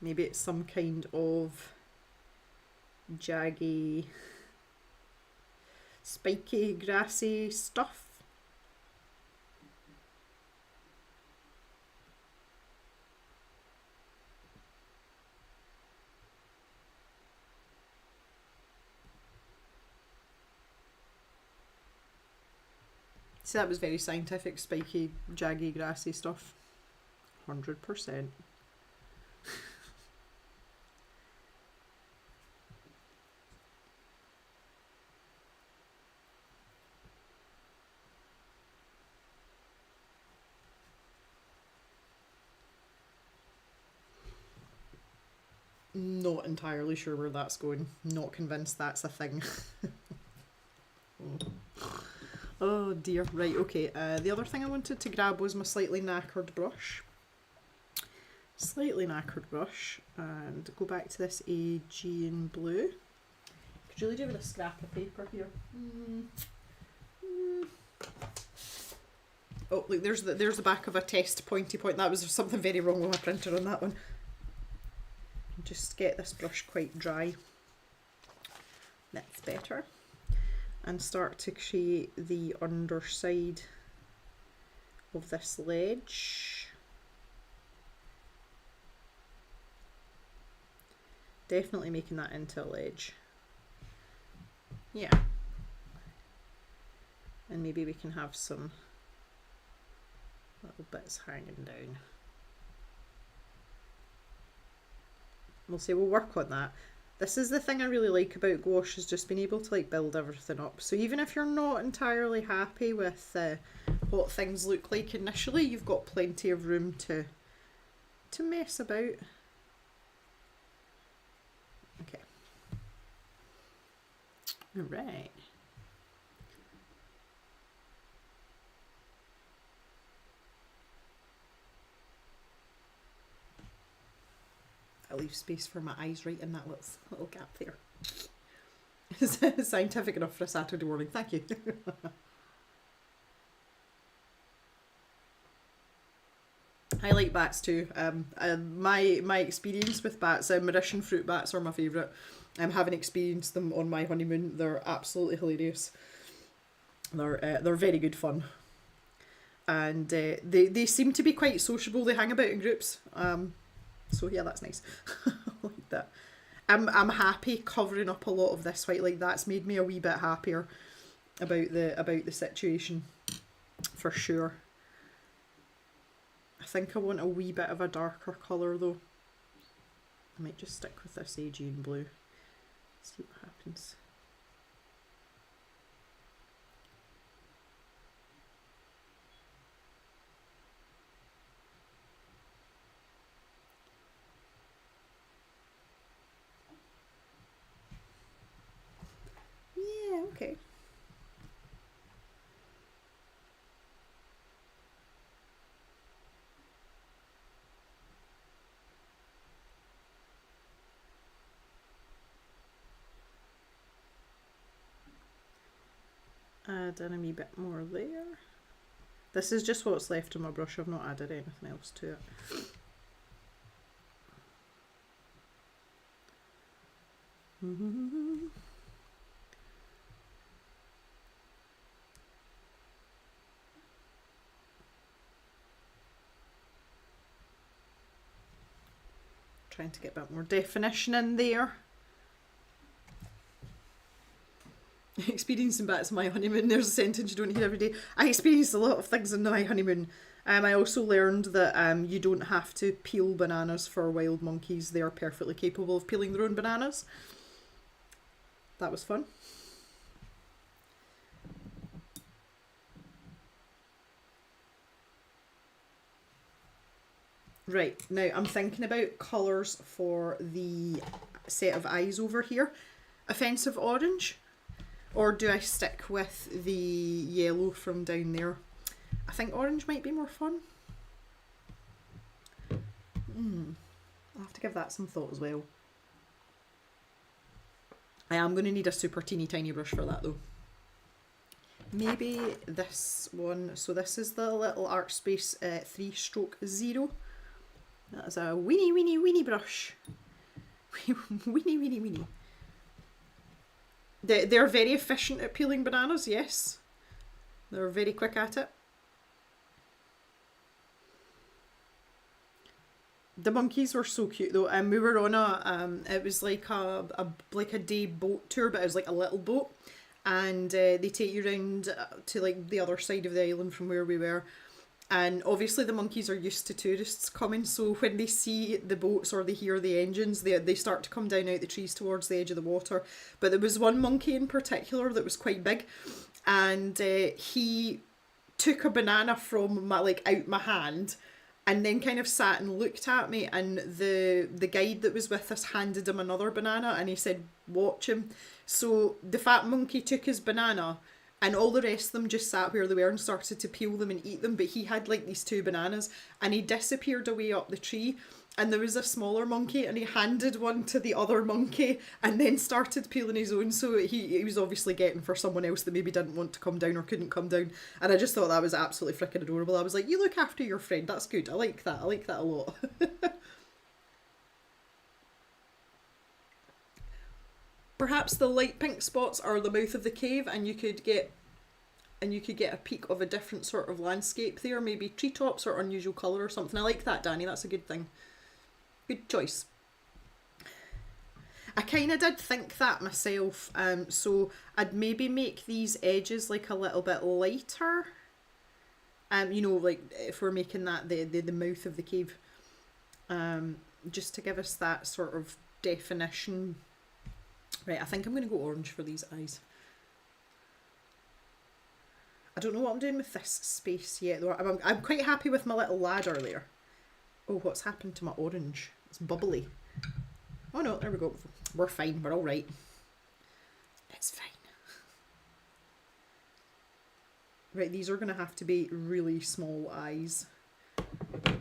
Maybe it's some kind of jaggy, spiky, grassy stuff. So that was very scientific, spiky, jaggy, grassy stuff. 100%. Not entirely sure where that's going. Not convinced that's a thing. Oh dear. Right, okay. The other thing I wanted to grab was my slightly knackered brush. And go back to this Aegean blue. Could really do with a scrap of paper here. Oh, look, there's the back of a test pointy point. That was something very wrong with my printer on that one. Just get this brush quite dry. That's better. And start to create the underside of this ledge. Definitely making that into a ledge. Yeah. And maybe we can have some little bits hanging down. We'll say we'll work on that. This is the thing I really like about gouache, is just being able to like build everything up. So even if you're not entirely happy with what things look like initially, you've got plenty of room to mess about. Okay. All right. I leave space for my eyes right in that little gap there. It's scientific enough for a Saturday morning. Thank you. I like bats too. My experience with bats, Mauritian fruit bats are my favourite. Having experienced them on my honeymoon, they're absolutely hilarious. They're very good fun. And they seem to be quite sociable. They hang about in groups. So yeah, that's nice. I like that. I'm happy covering up a lot of this white. Like, that's made me a wee bit happier about the situation, for sure. I think I want a wee bit of a darker colour though. I might just stick with this Aegean blue. See what happens. Yeah, okay. Add in a wee bit more there. This is just what's left of my brush. I've not added anything else to it. Trying to get a bit more definition in there. Experiencing bats on my honeymoon. There's a sentence you don't hear every day. I experienced a lot of things on my honeymoon. I also learned that you don't have to peel bananas for wild monkeys. They are perfectly capable of peeling their own bananas. That was fun. Right, now I'm thinking about colours for the set of eyes over here. Offensive orange. Or do I stick with the yellow from down there? I think orange might be more fun. I'll have to give that some thought as well. I am going to need a super teeny tiny brush for that though. Maybe this one. So this is the little Art Space 3/0. That's a weeny brush. weeny. They're very efficient at peeling bananas, yes. They're very quick at it. The monkeys were so cute though. We were on it was like a day boat tour, but it was like a little boat, and they take you around to like the other side of the island from where we were, And obviously the monkeys are used to tourists coming, so when they see the boats or they hear the engines, they start to come down out the trees towards the edge of the water. But there was one monkey in particular that was quite big, and he took a banana from my, like, out my hand, and then kind of sat and looked at me, and the guide that was with us handed him another banana, and he said, watch him. So the fat monkey took his banana, and all the rest of them just sat where they were and started to peel them and eat them. But he had like these 2 bananas, and he disappeared away up the tree. And there was a smaller monkey, and he handed one to the other monkey and then started peeling his own. So he was obviously getting for someone else that maybe didn't want to come down or couldn't come down. And I just thought that was absolutely freaking adorable. I was like, you look after your friend. That's good. I like that. I like that a lot. Perhaps the light pink spots are the mouth of the cave, and you could get a peek of a different sort of landscape there, maybe treetops or unusual colour or something. I like that, Danny. That's a good thing. Good choice. I kind of did think that myself, so I'd maybe make these edges like a little bit lighter. You know, like if we're making that the mouth of the cave, just to give us that sort of definition. Right, I think I'm going to go orange for these eyes. I don't know what I'm doing with this space yet, though. I'm quite happy with my little ladder there. Oh, what's happened to my orange? It's bubbly. Oh no, there we go. We're fine, we're all right. It's fine. Right, these are going to have to be really small eyes. Let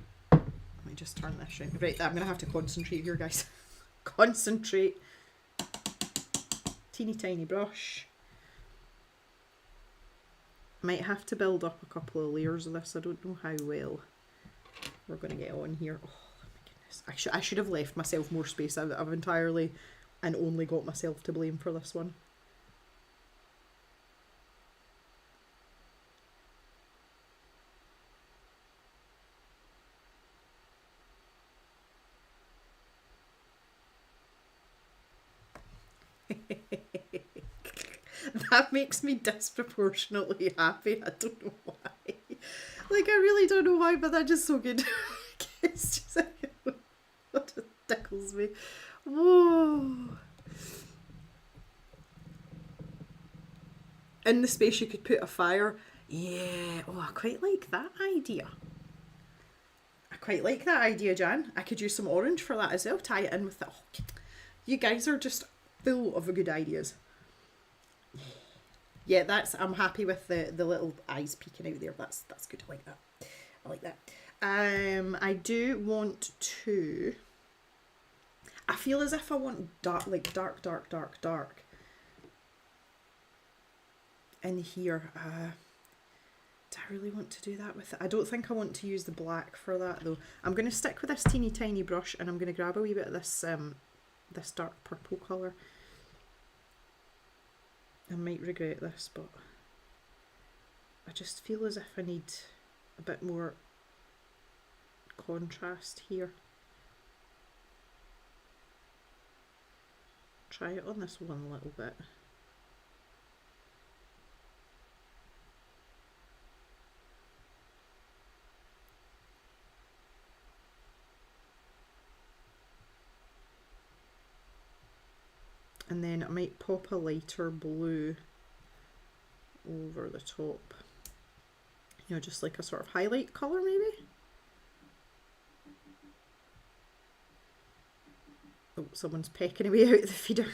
me just turn this around. Right, I'm going to have to concentrate here, guys. Concentrate. Teeny tiny brush. Might have to build up a couple of layers of this. I don't know how well we're going to get on here. Oh my goodness. I should have left myself more space. I've entirely and only got myself to blame for this one. That makes me disproportionately happy. I don't know why. Like, I really don't know why, but that's just so good. It's just like, it just tickles me. Whoa. In the space you could put a fire. Yeah. Oh, I quite like that idea. I quite like that idea, Jan. I could use some orange for that as well. Tie it in with that. Oh, you guys are just full of good ideas. Yeah, I'm happy with the little eyes peeking out there. That's good. I like that. I like that. I do want to. I feel as if I want dark in here. Do I really want to do that with it? I don't think I want to use the black for that though. I'm going to stick with this teeny tiny brush, and I'm going to grab a wee bit of this this dark purple colour. I might regret this, but I just feel as if I need a bit more contrast here. Try it on this one little bit. And then I might pop a lighter blue over the top. You know, just like a sort of highlight colour maybe. Oh, someone's pecking away out the feeder.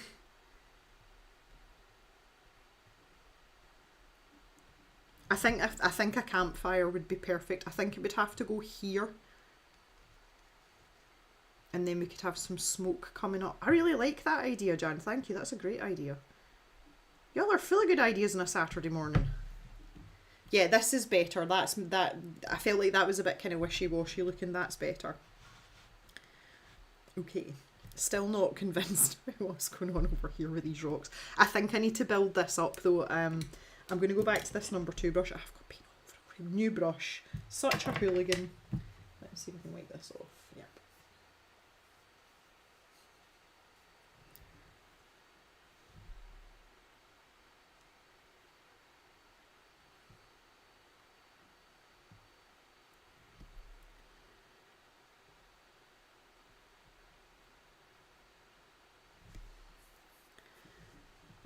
I think a campfire would be perfect. I think it would have to go here. And then we could have some smoke coming up. I really like that idea, Jan. Thank you. That's a great idea. Y'all are full of good ideas on a Saturday morning. Yeah, this is better. That. I felt like that was a bit kind of wishy-washy looking. That's better. Okay. Still not convinced what's going on over here with these rocks. I think I need to build this up though. I'm going to go back to this number 2 brush. I've got paint all over it. New brush. Such a hooligan. Let's see if we can wipe this off. Yep.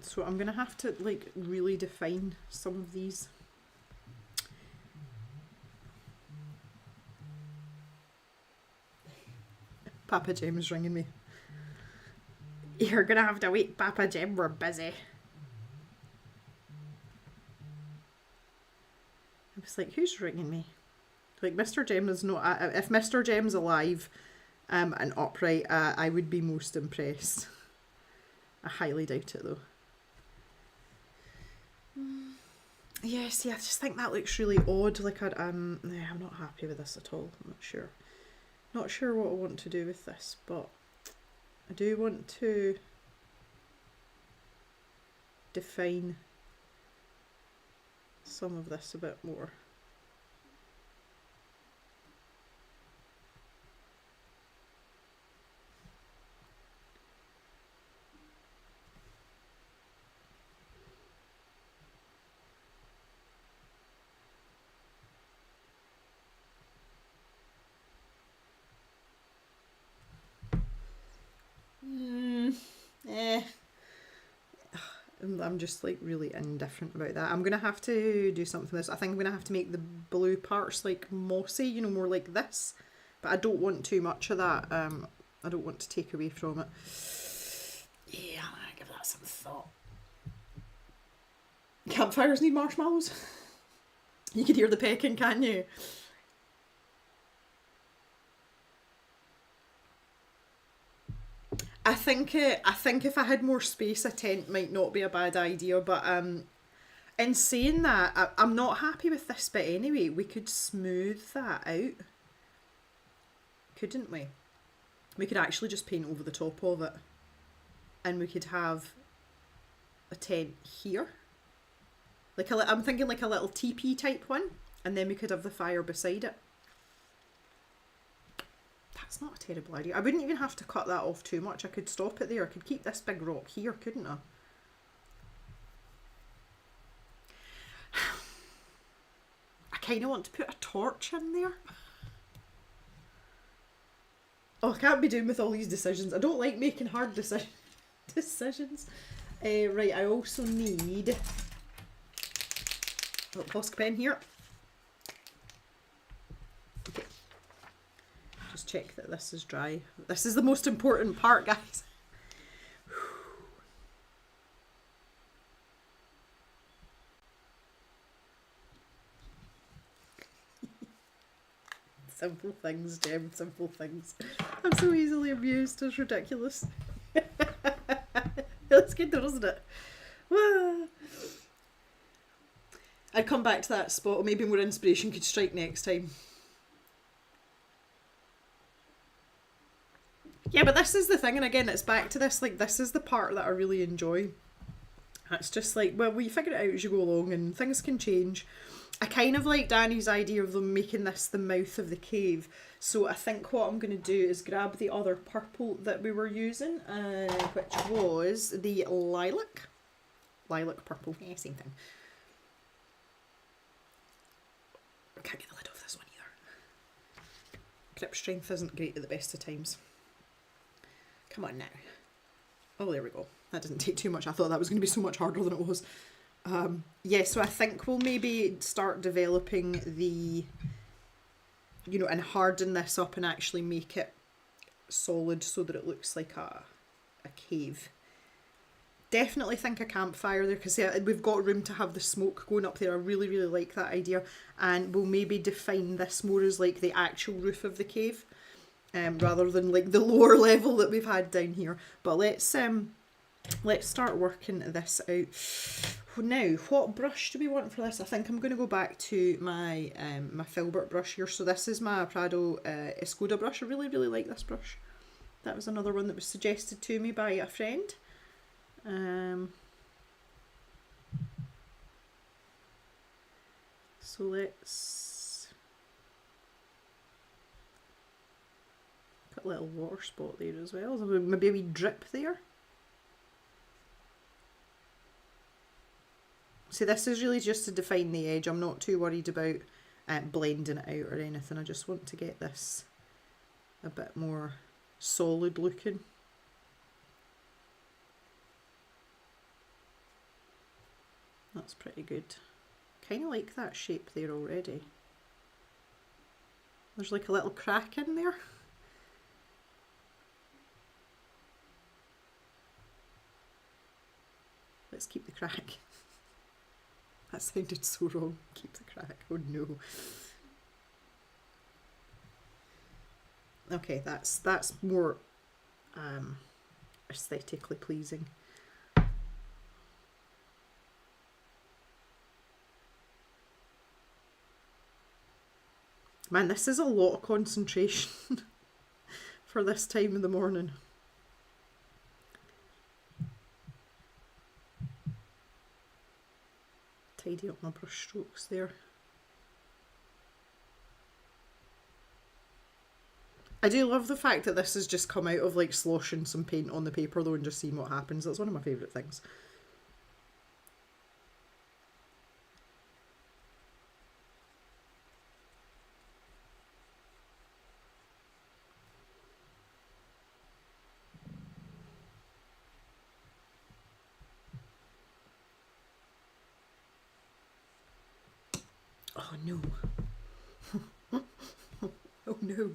So I'm going to have to like really define some of these. Papa Jim's ringing me. You're going to have to wait, Papa Jim, we're busy. I was like, who's ringing me? Like, Mr. Jem is not... if Mr. Jem's alive and upright, I would be most impressed. I highly doubt it, though. Yeah, see, I just think that looks really odd. Like, I'm not happy with this at all. I'm not sure. Not sure what I want to do with this, but I do want to define some of this a bit more. I'm just like really indifferent about that. I'm gonna have to do something with this. I think I'm gonna have to make the blue parts like mossy, you know, more like this. But I don't want too much of that. I don't want to take away from it. Yeah, I'm gonna give that some thought. Campfires need marshmallows. You can hear the pecking, can't you? I think if I had more space, a tent might not be a bad idea. But in saying that, I'm not happy with this bit anyway. We could smooth that out, couldn't we? We could actually just paint over the top of it, and we could have a tent here. Like I'm thinking like a little teepee type one, and then we could have the fire beside it. That's not a terrible idea. I wouldn't even have to cut that off too much. I could stop it there. I could keep this big rock here, couldn't I? I kind of want to put a torch in there. Oh, I can't be doing with all these decisions. I don't like making hard decisions. Right, I also need a little Posca pen here. Okay. Just check that this is dry. This is the most important part, guys. Simple things, Jem, simple things. I'm so easily amused, it's ridiculous. It's good though, isn't it? I'd come back to that spot, or maybe more inspiration could strike next time. Yeah, but this is the thing, and again, it's back to this, like, this is the part that I really enjoy. It's just like, well, we figure it out as you go along, and things can change. I kind of like Danny's idea of them making this the mouth of the cave. So I think what I'm going to do is grab the other purple that we were using, which was the lilac. Lilac purple. Yeah, same thing. I can't get the lid off this one either. Grip strength isn't great at the best of times. Come on now. Oh, there we go. That didn't take too much. I thought that was going to be so much harder than it was. Yeah, so I think we'll maybe start developing the, you know, and harden this up and actually make it solid so that it looks like a cave. Definitely think a campfire there, because yeah, we've got room to have the smoke going up there. I really, really like that idea. And we'll maybe define this more as like the actual roof of the cave, rather than like the lower level that we've had down here. But let's start working this out. Now, what brush do we want for this? I think I'm going to go back to my my Filbert brush here. So this is my Prado Escoda brush. I really, really like this brush. That was another one that was suggested to me by a friend. So let's put a little water spot there as well. So maybe a wee drip there. See, this is really just to define the edge. I'm not too worried about blending it out or anything. I just want to get this a bit more solid looking. That's pretty good. Kind of like that shape there already. There's like a little crack in there. Let's keep the crack. That sounded so wrong. Keep the crack. Oh no. Okay, that's more aesthetically pleasing. Man, this is a lot of concentration for this time in the morning. Tidy up my brush strokes there. I do love the fact that this has just come out of like sloshing some paint on the paper though and just seeing what happens. That's one of my favourite things. Oh no. Oh no.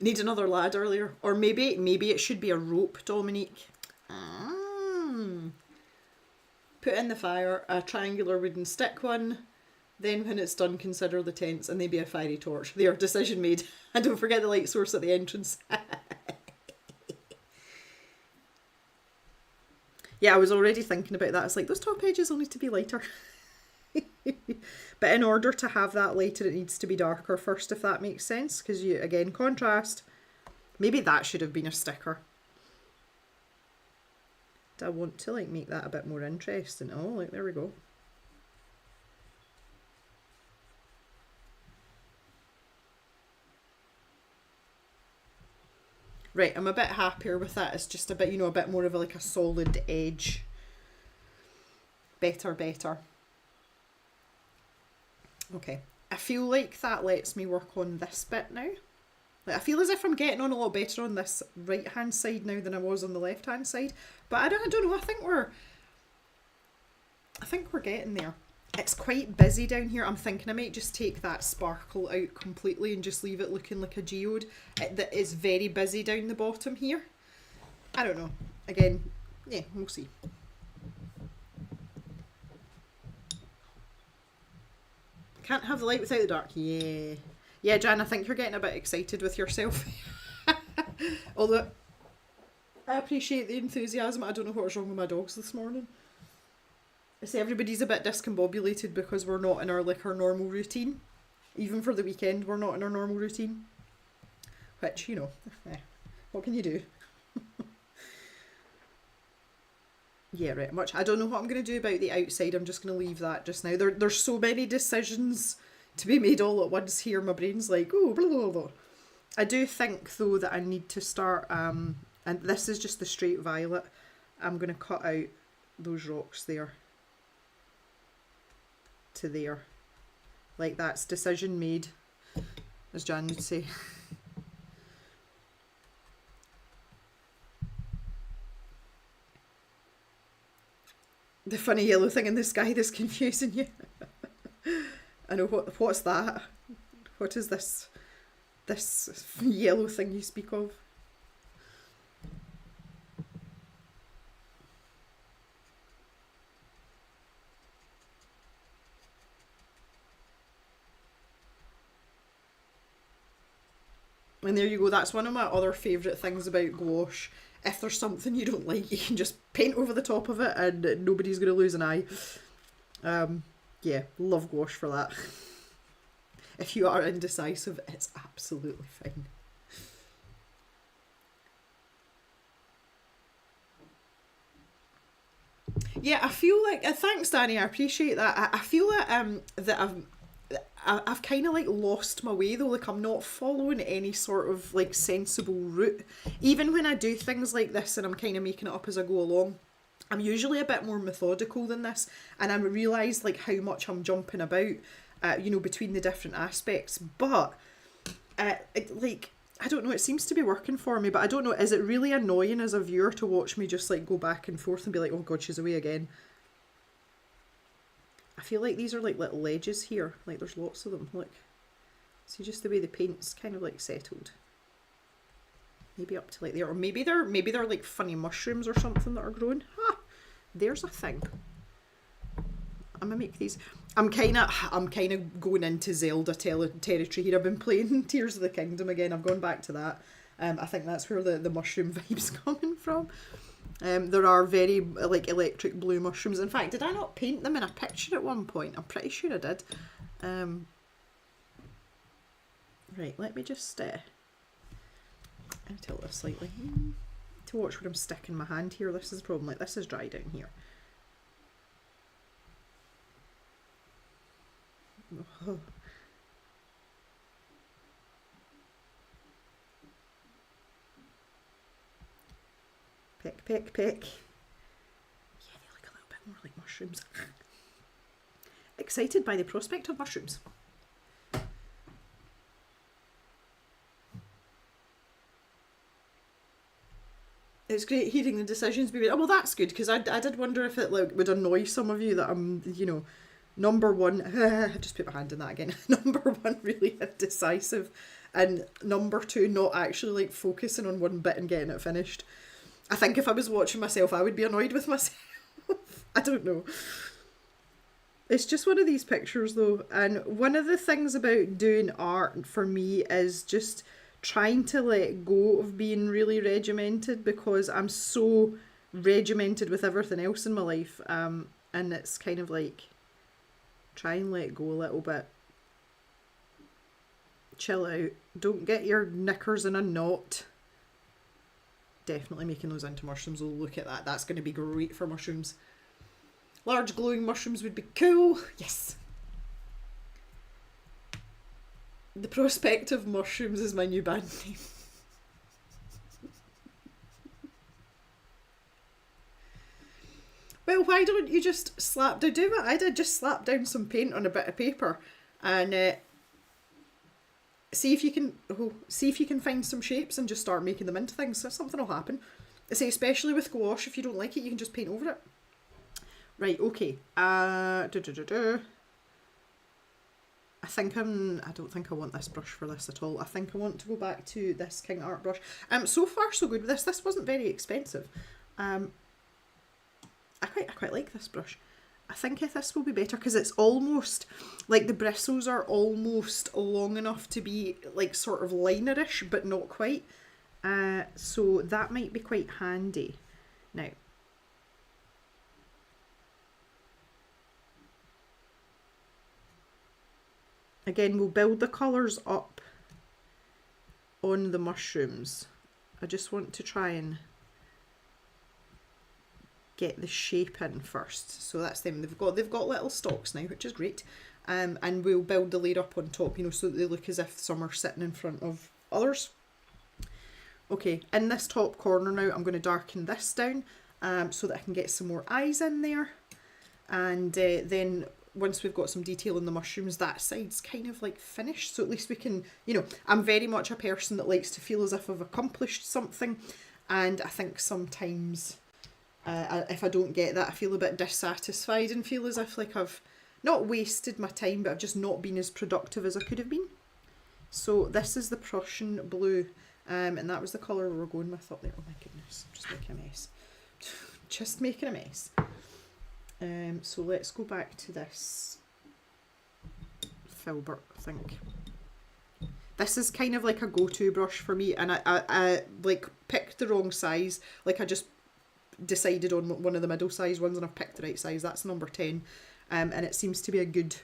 Need another lad earlier. Or maybe it should be a rope, Dominique. Put in the fire a triangular wooden stick one. Then when it's done, consider the tents and maybe a fiery torch. There, decision made. And don't forget the light source at the entrance. Yeah, I was already thinking about that. It's like, those top edges will need to be lighter. But in order to have that lighter, it needs to be darker first, if that makes sense. Because you, again, contrast. Maybe that should have been a sticker. Do I want to like make that a bit more interesting? Oh, like there we go. Right, I'm a bit happier with that. It's just a bit, you know, a bit more of like a solid edge. Better. Okay, I feel like that lets me work on this bit now. Like, I feel as if I'm getting on a lot better on this right hand side now than I was on the left hand side. But I don't know, I think we're getting there. It's quite busy down here. I'm thinking I might just take that sparkle out completely and just leave it looking like a geode. That is very busy down the bottom here. I don't know. Again, yeah, we'll see. Can't have the light without the dark. Yeah. Yeah, Jan, I think you're getting a bit excited with yourself. Although, I appreciate the enthusiasm. I don't know what's wrong with my dogs this morning. I say everybody's a bit discombobulated because we're not in our normal routine. Even for the weekend, we're not in our normal routine. Which, you know, what can you do? Yeah, right, much. I don't know what I'm going to do about the outside. I'm just going to leave that just now. There's so many decisions to be made all at once here. My brain's like, oh, blah, blah, blah. I do think, though, that I need to start, and this is just the straight violet. I'm going to cut out those rocks there to there. Like, that's decision made, as Jan would say. The funny yellow thing in the sky that's confusing you. I know, what's that? What is this yellow thing you speak of? And there you go, that's one of my other favourite things about gouache. If there's something you don't like, you can just paint over the top of it and nobody's going to lose an eye. Yeah, love gouache for that. If you are indecisive, it's absolutely fine. Yeah, I feel like, thanks Danny, I appreciate that. I feel that I've kind of like lost my way though, like I'm not following any sort of like sensible route. Even when I do things like this and I'm kind of making it up as I go along, I'm usually a bit more methodical than this, and I realise like how much I'm jumping about, you know, between the different aspects. But like, I don't know, it seems to be working for me, but I don't know, is it really annoying as a viewer to watch me just like go back and forth and be like, oh god, she's away again? I feel like these are like little ledges here, like there's lots of them, look. See, just the way the paint's kind of like settled. Maybe up to like there, or maybe they're like funny mushrooms or something that are growing. Ah, there's a thing. I'm gonna make these. I'm kind of going into Zelda territory here. I've been playing Tears of the Kingdom again. I've gone back to that. I think that's where the mushroom vibe's coming from. There are very like electric blue mushrooms. In fact, did I not paint them in a picture at one point? I'm pretty sure I did. Right, let me just I'll tilt this slightly to watch where I'm sticking my hand here. This is the problem. Like this is dry down here. Oh. Pick, pick, pick. Yeah, they look a little bit more like mushrooms. Excited by the prospect of mushrooms. It's great hearing the decisions be made. Oh, well, that's good, because I did wonder if it like would annoy some of you that I'm, you know, number one, I just put my hand in that again, number one really indecisive, and number two not actually like focusing on one bit and getting it finished. I think if I was watching myself I would be annoyed with myself. I don't know. It's just one of these pictures though, and one of the things about doing art for me is just trying to let go of being really regimented, because I'm so regimented with everything else in my life, and it's kind of like try and let go a little bit, chill out, don't get your knickers in a knot. Definitely making those into mushrooms. Oh, look at that, that's going to be great for mushrooms. Large glowing mushrooms would be cool. Yes. The prospect of mushrooms is my new band name. Well, why don't you just do what I did, just slap down some paint on a bit of paper and see if you can find some shapes and just start making them into things. So something will happen. I say, especially with gouache, if you don't like it, you can just paint over it. Right, okay. I don't think I want this brush for this at all. I think I want to go back to this King Art brush. So far so good with this. This wasn't very expensive. I quite like this brush. I think this will be better because it's almost like the bristles are almost long enough to be like sort of linerish, but not quite. So that might be quite handy. Now, again, we'll build the colours up on the mushrooms. I just want to try and get the shape in first. So that's them. They've got little stalks now, which is great. And we'll build the layer up on top, you know, so that they look as if some are sitting in front of others. Okay, in this top corner now, I'm going to darken this down so that I can get some more eyes in there. And then once we've got some detail in the mushrooms, that side's kind of like finished. So at least we can, you know, I'm very much a person that likes to feel as if I've accomplished something. And I think sometimes if I don't get that, I feel a bit dissatisfied and feel as if like I've not wasted my time, but I've just not been as productive as I could have been. So this is the Prussian blue, and that was the colour we were going with up there. Oh my goodness, I'm just making a mess. Just making a mess. So let's go back to this Filbert, I think. This is kind of like a go-to brush for me, and I like picked the wrong size. Like I just decided on one of the middle size ones and I've picked the right size. That's number 10, and it seems to be a good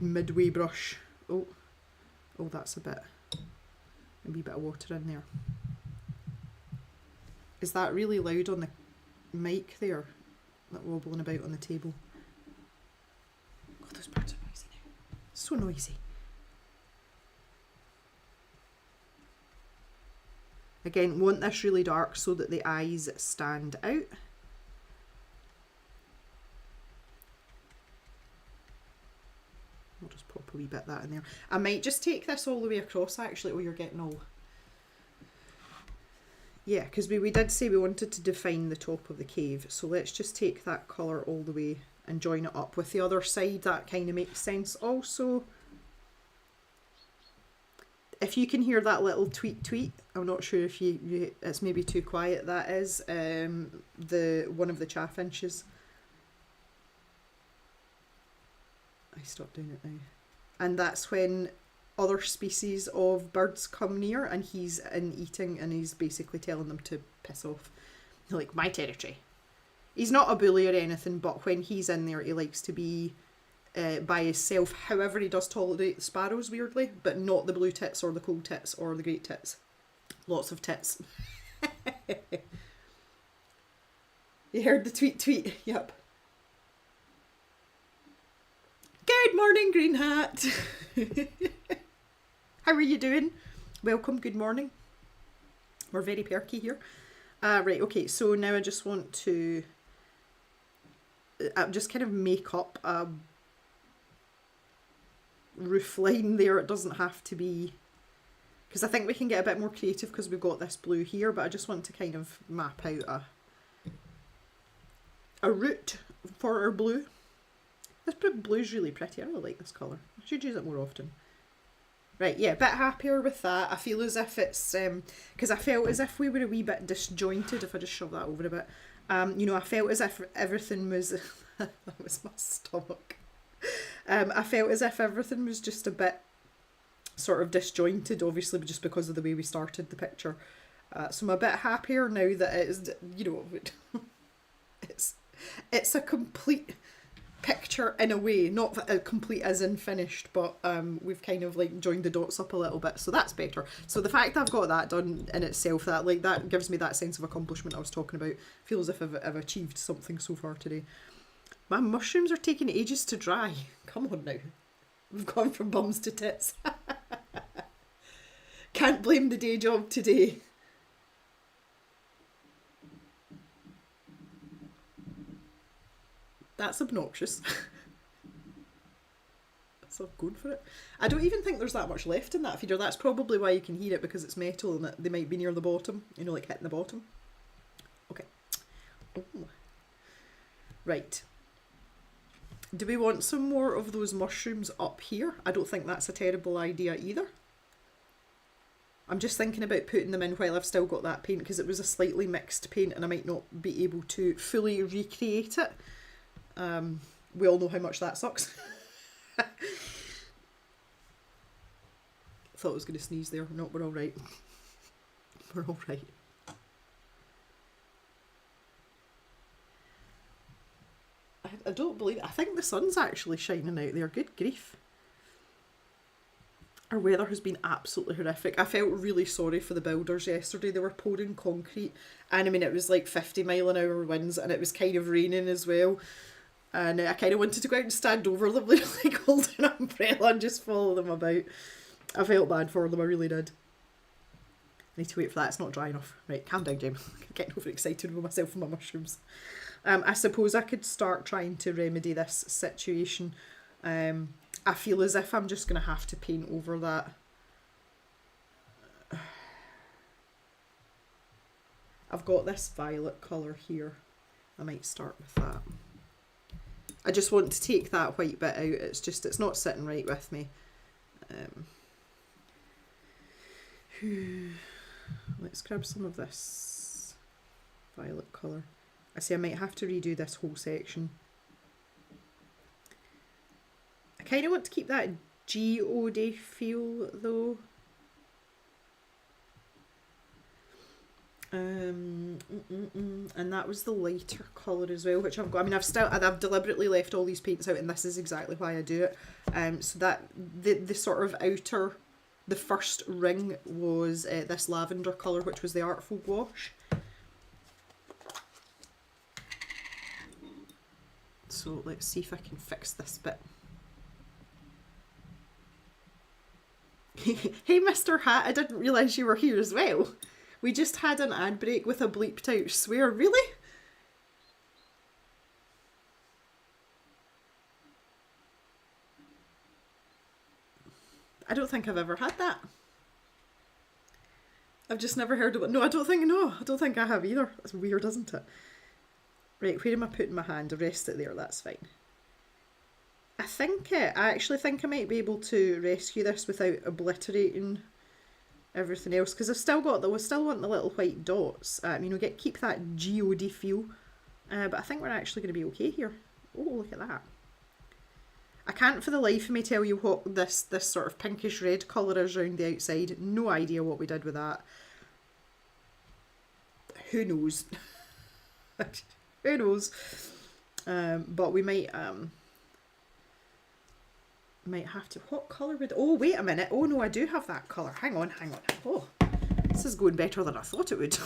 midway brush. Oh, that's a wee bit of water in there. Is that really loud on the mic there? That wobbling about on the table. Oh, those birds are noisy now. So noisy. Again, want this really dark so that the eyes stand out. I'll just pop a wee bit of that in there. I might just take this all the way across actually. Oh, you're getting all... Yeah, because we did say we wanted to define the top of the cave. So let's just take that colour all the way and join it up with the other side. That kind of makes sense. Also, if you can hear that little tweet tweet, I'm not sure if it's maybe too quiet. That is one of the chaffinches. I stopped doing it now. And that's when other species of birds come near and he's in eating and he's basically telling them to piss off. Like, my territory. He's not a bully or anything, but when he's in there, he likes to be by himself. However, he does tolerate the sparrows, weirdly, but not the blue tits or the coal tits or the great tits. Lots of tits. You heard the tweet tweet? Yep. Good morning, Green Hat. How are you doing? Welcome, good morning. We're very perky here. Right, okay, so now I just want to just kind of make up a roof line there. It doesn't have to be, because I think we can get a bit more creative because we've got this blue here, but I just want to kind of map out a route for our blue. This blue's really pretty. I really like this colour. I should use it more often. Right, yeah, a bit happier with that. I feel as if it's, because I felt as if we were a wee bit disjointed, if I just shove that over a bit. You know, I felt as if everything was, that was my stomach. I felt as if everything was just a bit sort of disjointed, obviously, just because of the way we started the picture. So I'm a bit happier now that it is, you know, it's a complete picture in a way, not complete as in finished, but we've kind of like joined the dots up a little bit, so that's better. So the fact that I've got that done in itself, that gives me that sense of accomplishment I was talking about. Feels as if I've achieved something so far today. My mushrooms are taking ages to dry. Come on now, we've gone from bums to tits. Can't blame the day job today. That's obnoxious. So I'm going for it. I don't even think there's that much left in that feeder. That's probably why you can hear it, because it's metal and they might be near the bottom. You know, like hitting the bottom. Okay. Oh. Right. Do we want some more of those mushrooms up here? I don't think that's a terrible idea either. I'm just thinking about putting them in while I've still got that paint, because it was a slightly mixed paint and I might not be able to fully recreate it. We all know how much that sucks. Thought I was going to sneeze there. No, we're all right. We're all right. I don't believe it. I think the sun's actually shining out there. Good grief. Our weather has been absolutely horrific. I felt really sorry for the builders yesterday. They were pouring concrete, and I mean, it was like 50-mile-an-hour winds, and it was kind of raining as well. And I kind of wanted to go out and stand over them, like hold an umbrella and just follow them about. I felt bad for them, I really did. I need to wait for that, it's not dry enough. Right, calm down, James. I'm getting overexcited with myself and my mushrooms. I suppose I could start trying to remedy this situation. I feel as if I'm just going to have to paint over that. I've got this violet colour here. I might start with that. I just want to take that white bit out. It's not sitting right with me. Let's grab some of this violet colour. I see I might have to redo this whole section. I kind of want to keep that geode feel though. And that was the lighter colour as well, which I've got. I mean, I've deliberately left all these paints out, and this is exactly why I do it. So that the sort of outer, the first ring was this lavender colour, which was the Artful Gouache. So let's see if I can fix this bit. Hey, Mr. Hat, I didn't realise you were here as well. We just had an ad break with a bleeped out swear. Really? I don't think I've ever had that. I've just never heard of it. No, I don't think I have either. That's weird, isn't it? Right, where am I putting my hand? I'll rest it there, that's fine. I actually think I might be able to rescue this without obliterating everything else, because we still want the little white dots. Keep that geode feel. But I think we're actually going to be okay here. Oh, look at that. I can't for the life of me tell you what this sort of pinkish red colour is around the outside. No idea what we did with that. Who knows? Who knows? But we might have to... What colour would... Oh, wait a minute. Oh, no, I do have that colour. Hang on. Oh, this is going better than I thought it would.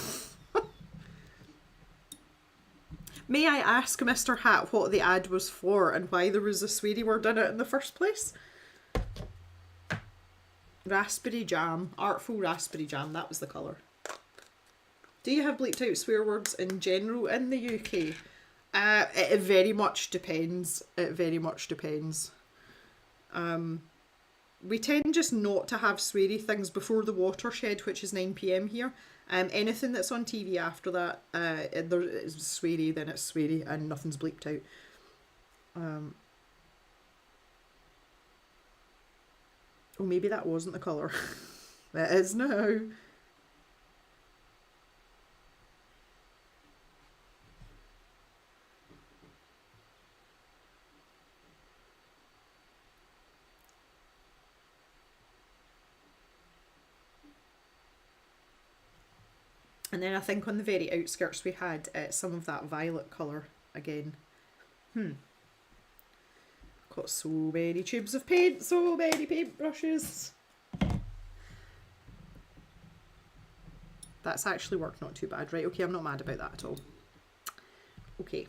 May I ask Mr. Hat what the ad was for and why there was a sweary word in it in the first place? Raspberry jam. Artful raspberry jam. That was the colour. Do you have bleeped out swear words in general in the UK? It very much depends. It very much depends. We tend just not to have sweary things before the watershed, which is 9 PM here. Anything that's on TV after that, there is sweary, then it's sweary, and nothing's bleeped out. Oh, maybe that wasn't the colour. It is now. And then I think on the very outskirts we had some of that violet colour again. Got so many tubes of paint, so many paintbrushes. That's actually worked not too bad. Right, okay, I'm not mad about that at all. Okay.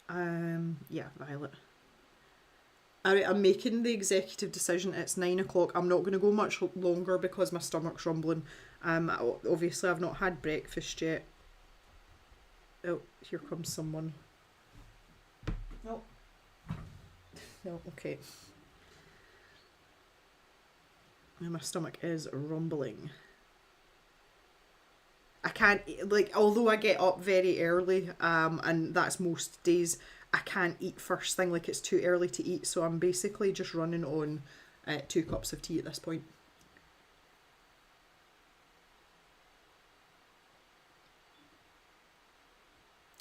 Yeah, violet. Alright, I'm making the executive decision. It's 9 o'clock. I'm not going to go much longer because my stomach's rumbling. Obviously I've not had breakfast yet. Oh, here comes someone. No. No, okay. And my stomach is rumbling. I can't, although I get up very early, and that's most days, I can't eat first thing, it's too early to eat, so I'm basically just running on 2 cups of tea at this point.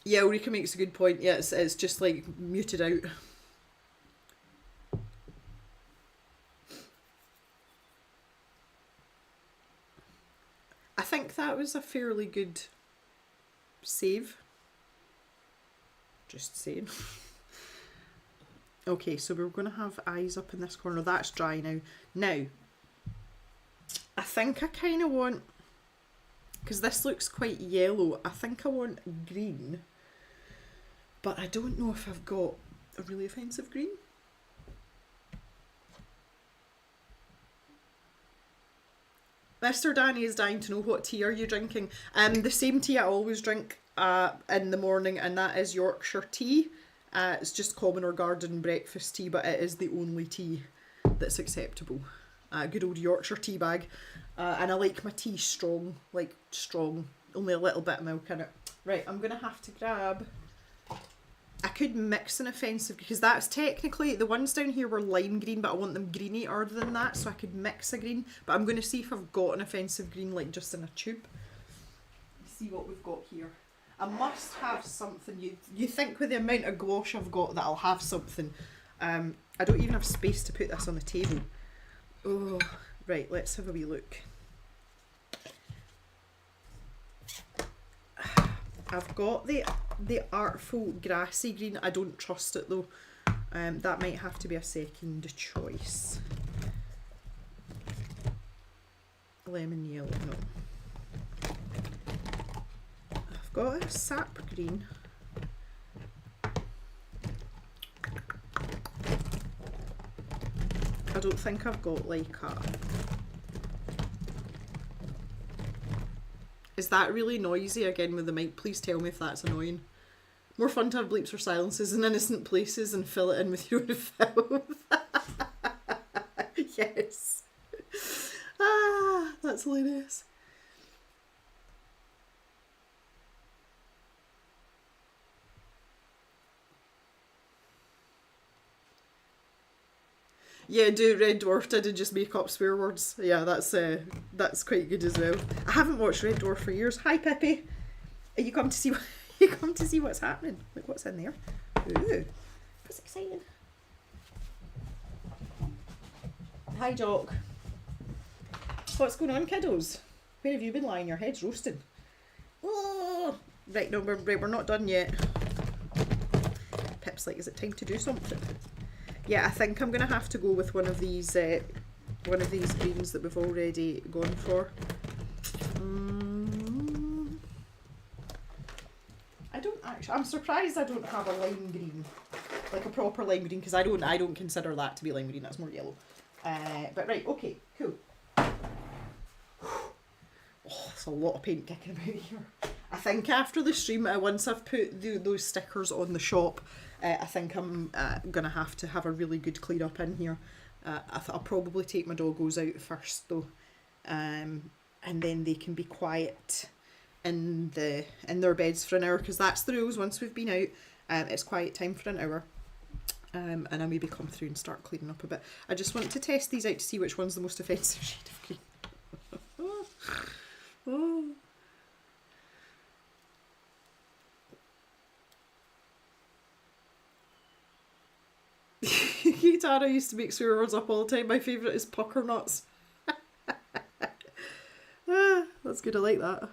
Yeah, Ulrika makes a good point. Yeah, it's just muted out. I think that was a fairly good save. Just saying. Okay, so we're going to have eyes up in this corner. That's dry now. Now, I think I kind of want, because this looks quite yellow, I think I want green. But I don't know if I've got a really offensive green. Mr. Danny is dying to know, what tea are you drinking? The same tea I always drink in the morning, and that is Yorkshire tea. It's just common or garden breakfast tea, but it is the only tea that's acceptable. Good old Yorkshire tea bag. And I like my tea strong, strong, only a little bit of milk in it. Right, I'm going to have to grab... I could mix an offensive, because that's technically, the ones down here were lime green, but I want them greenier than that, so I could mix a green. But I'm going to see if I've got an offensive green, just in a tube. See what we've got here. I must have something. You think with the amount of gouache I've got that I'll have something. I don't even have space to put this on the table. Oh, right, let's have a wee look. I've got the artful grassy green. I don't trust it though. That might have to be a second choice. Lemon yellow, no. I've got a sap green. I don't think I've got a... Is that really noisy again with the mic? Please tell me if that's annoying. More fun to have bleeps or silences in innocent places and fill it in with your own filth. Yes. Ah, that's hilarious. Yeah, do Red Dwarf did and just make up swear words. Yeah, that's quite good as well. I haven't watched Red Dwarf for years. Hi, Pippi. Are you come to see? You come to see what's happening? Like what's in there? Ooh, that's exciting. Hi, Jock. What's going on, kiddos? Where have you been lying? Your head's roasting. Oh, right. No, we're not done yet. Pip's like, is it time to do something? Yeah, I think I'm gonna have to go with one of these greens that we've already gone for. I don't actually. I'm surprised I don't have a lime green, like a proper lime green, because I don't consider that to be lime green. That's more yellow. But right, okay, cool. Oh, there's a lot of paint kicking about here. I think after the stream, once I've put those stickers on the shop, I think I'm going to have a really good clean up in here. I'll probably take my doggos out first though, and then they can be quiet in their beds for an hour, because that's the rules. Once we've been out, it's quiet time for an hour. And I'll maybe come through and start cleaning up a bit. I just want to test these out to see which one's the most offensive shade of green. Oh. Tara used to make swear words up all the time. My favourite is pucker nuts. That's good, I like that.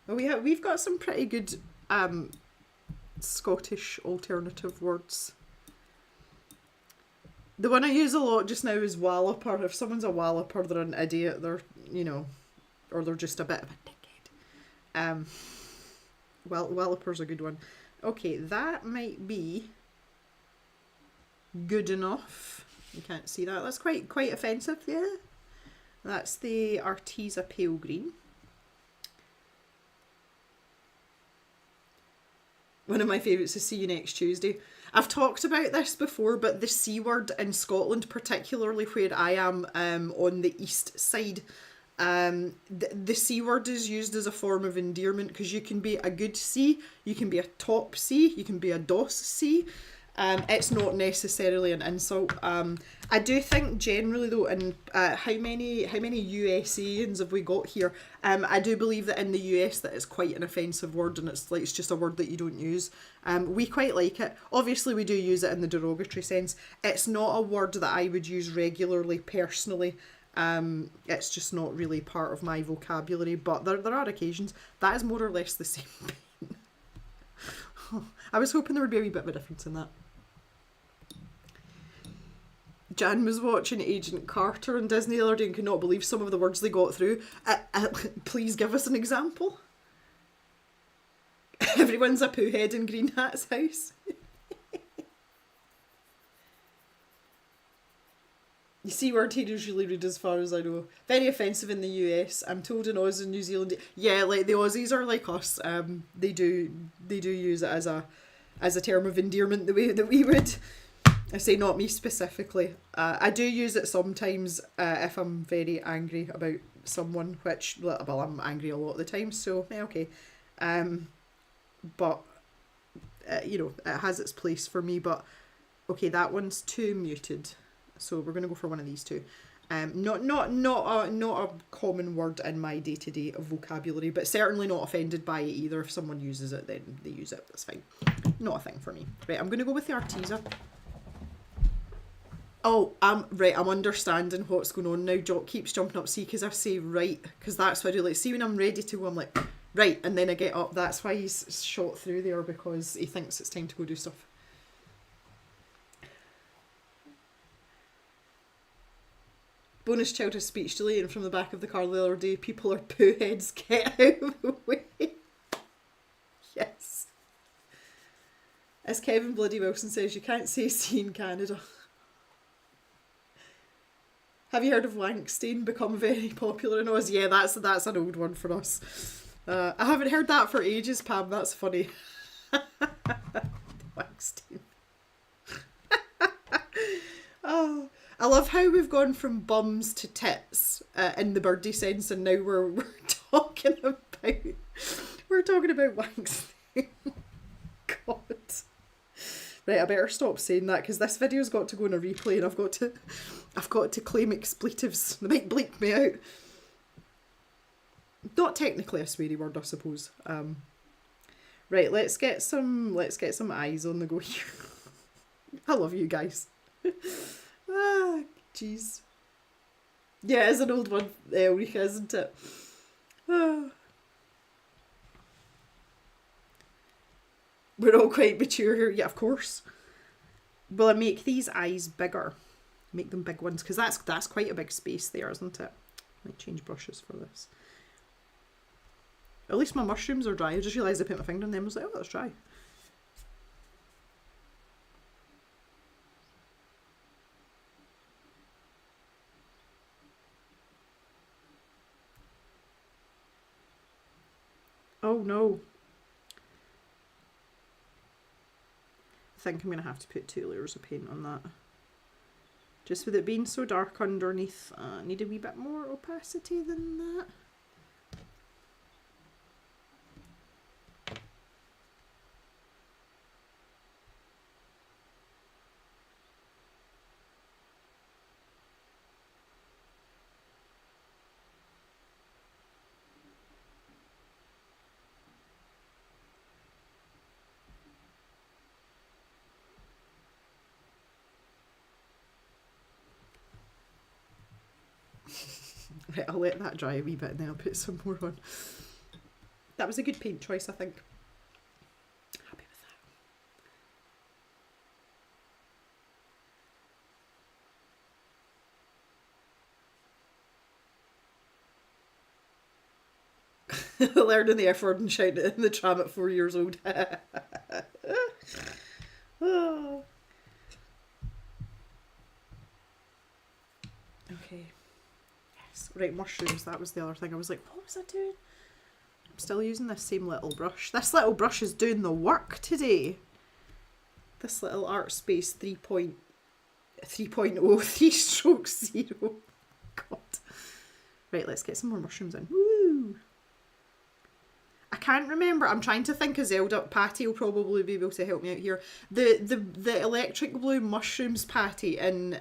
Well, we've got some pretty good Scottish alternative words. The one I use a lot just now is walloper. If someone's a walloper, they're an idiot. They're, or they're just a bit of a dickhead. Walloper's a good one. Okay, that might be good enough. You can't see that. That's quite offensive, yeah. That's the Arteza Pale Green. One of my favourites is See You Next Tuesday. I've talked about this before, but the C word in Scotland, particularly where I am on the east side, the C word is used as a form of endearment, because you can be a good C, you can be a top C, you can be a DOS C. It's not necessarily an insult. I do think generally though, and how many USians have we got here? I do believe that in the US that it's quite an offensive word, and it's just a word that you don't use. We quite like it. Obviously we do use it in the derogatory sense. It's not a word that I would use regularly personally. It's just not really part of my vocabulary, but there are occasions. That is more or less the same thing. I was hoping there would be a wee bit of a difference in that. Jan was watching Agent Carter on Disney the other day and could not believe some of the words they got through. Please give us an example. Everyone's a poo head in Green Hat's house. The C word here is really rude as far as I know. Very offensive in the US. I'm told in Oz and New Zealand. Yeah, like the Aussies are like us. They do use it as a term of endearment the way that we would. I say not me specifically. I do use it sometimes if I'm very angry about someone, which, well, I'm angry a lot of the time, so yeah, okay. But it has its place for me. But okay, that one's too muted, so we're gonna go for one of these two. Not a common word in my day-to-day vocabulary, but certainly not offended by it either. If someone uses it, then they use it. That's fine. Not a thing for me. Right, I'm gonna go with the Arteza. Oh, right, I'm understanding what's going on now. Jock keeps jumping up, see, because I say right, because that's what I do. Like, see, when I'm ready to go, I'm like, right, and then I get up. That's why he's shot through there, because he thinks it's time to go do stuff. Bonus child has speech delay, and from the back of the car the other day, people are poo heads, get out of the way. Yes. As Kevin Bloody Wilson says, you can't say C in Canada. Have you heard of Wankstein become very popular in Oz? Yeah, that's an old one for us. I haven't heard that for ages, Pam. That's funny. Wankstein. Oh, I love how we've gone from bums to tits in the birdie sense, and now we're talking about wanks. God. Right, I better stop saying that because this video's got to go in a replay, and I've got to claim expletives. They might bleep me out. Not technically a sweary word, I suppose. Right, let's get some eyes on the go here. I love you guys. Ah, jeez. Yeah, it's an old one, Ulrika, isn't it? Ah. We're all quite mature here. Yeah, of course. Will I make these eyes bigger? Make them big ones, because that's quite a big space there, isn't it? I might change brushes for this. At least my mushrooms are dry. I just realised I put my finger on them and was like, oh, that's dry. Oh no. I think I'm going to have to put 2 layers of paint on that. Just with it being so dark underneath, I need a wee bit more opacity than that. Right, I'll let that dry a wee bit and then I'll put some more on. That was a good paint choice, I think. Happy with that. Learning the F word and shouting it in the tram at 4 years old. Oh. Okay. Right, mushrooms, that was the other thing. I was like, what was I doing? I'm still using this same little brush. This little brush is doing the work today. This little Art Space 3.0, 3-stroke 0. God. Right, let's get some more mushrooms in. Woo! I can't remember. I'm trying to think of Zelda. Patty will probably be able to help me out here. The electric blue mushrooms, Patty, in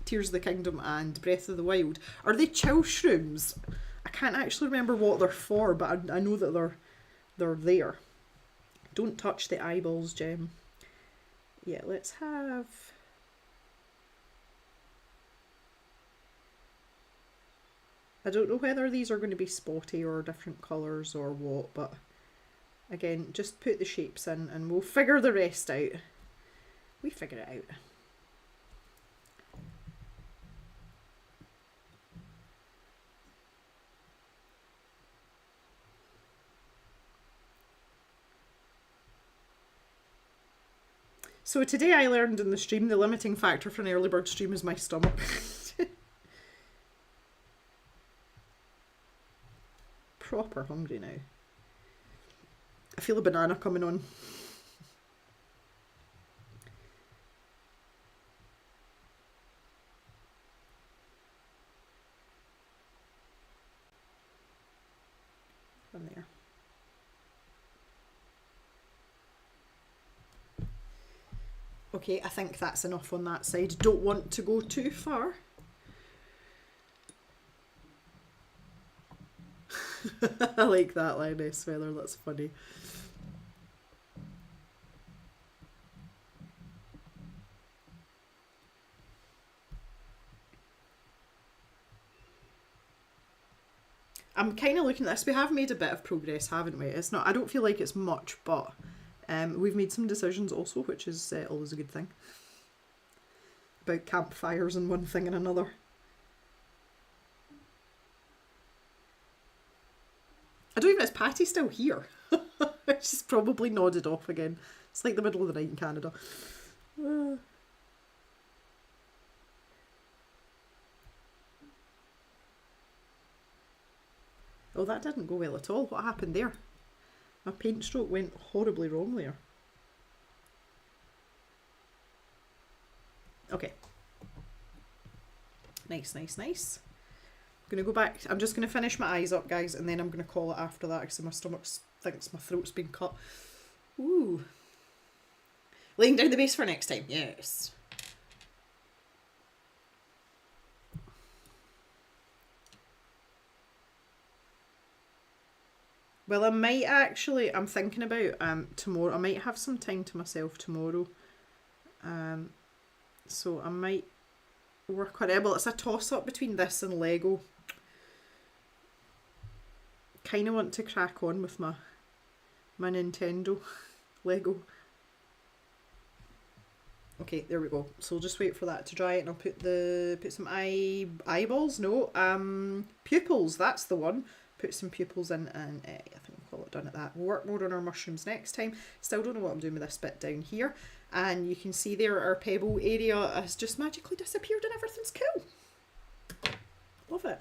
Tears of the Kingdom and Breath of the Wild, are they chill shrooms? I can't actually remember what they're for, but I know that they're there. Don't touch the eyeballs, Gem. Yeah, let's have... I don't know whether these are going to be spotty or different colours or what, but again, just put the shapes in and we'll figure the rest out. We figure it out. So today I learned in the stream the limiting factor for an early bird stream is my stomach. Proper hungry now. I feel a banana coming on. From there. Okay, I think that's enough on that side. Don't want to go too far. I like that lioness feather, that's funny. I'm kind of looking at this. We have made a bit of progress, haven't we? It's not. I don't feel like it's much, but we've made some decisions also, which is always a good thing. About campfires and one thing and another. I don't even know, is Patty still here? She's probably nodded off again. It's like the middle of the night in Canada. Oh, that didn't go well at all. What happened there? My paint stroke went horribly wrong there. Okay. Nice, nice, nice. I'm going to go back. I'm just going to finish my eyes up, guys, and then I'm going to call it after that because my stomach thinks my throat's been cut. Ooh. Laying down the base for next time. Yes. Well, I might actually, I'm thinking about tomorrow. I might have some time to myself tomorrow. So I might work on it. Well, it's a toss-up between this and Lego. Kind of want to crack on with my Nintendo Lego. Okay, there we go. So we'll just wait for that to dry, and I'll put some eyeballs. No, pupils. That's the one. Put some pupils in, and I think we'll call it done at that. We'll work more on our mushrooms next time. Still don't know what I'm doing with this bit down here. And you can see there our pebble area has just magically disappeared and everything's cool. Love it.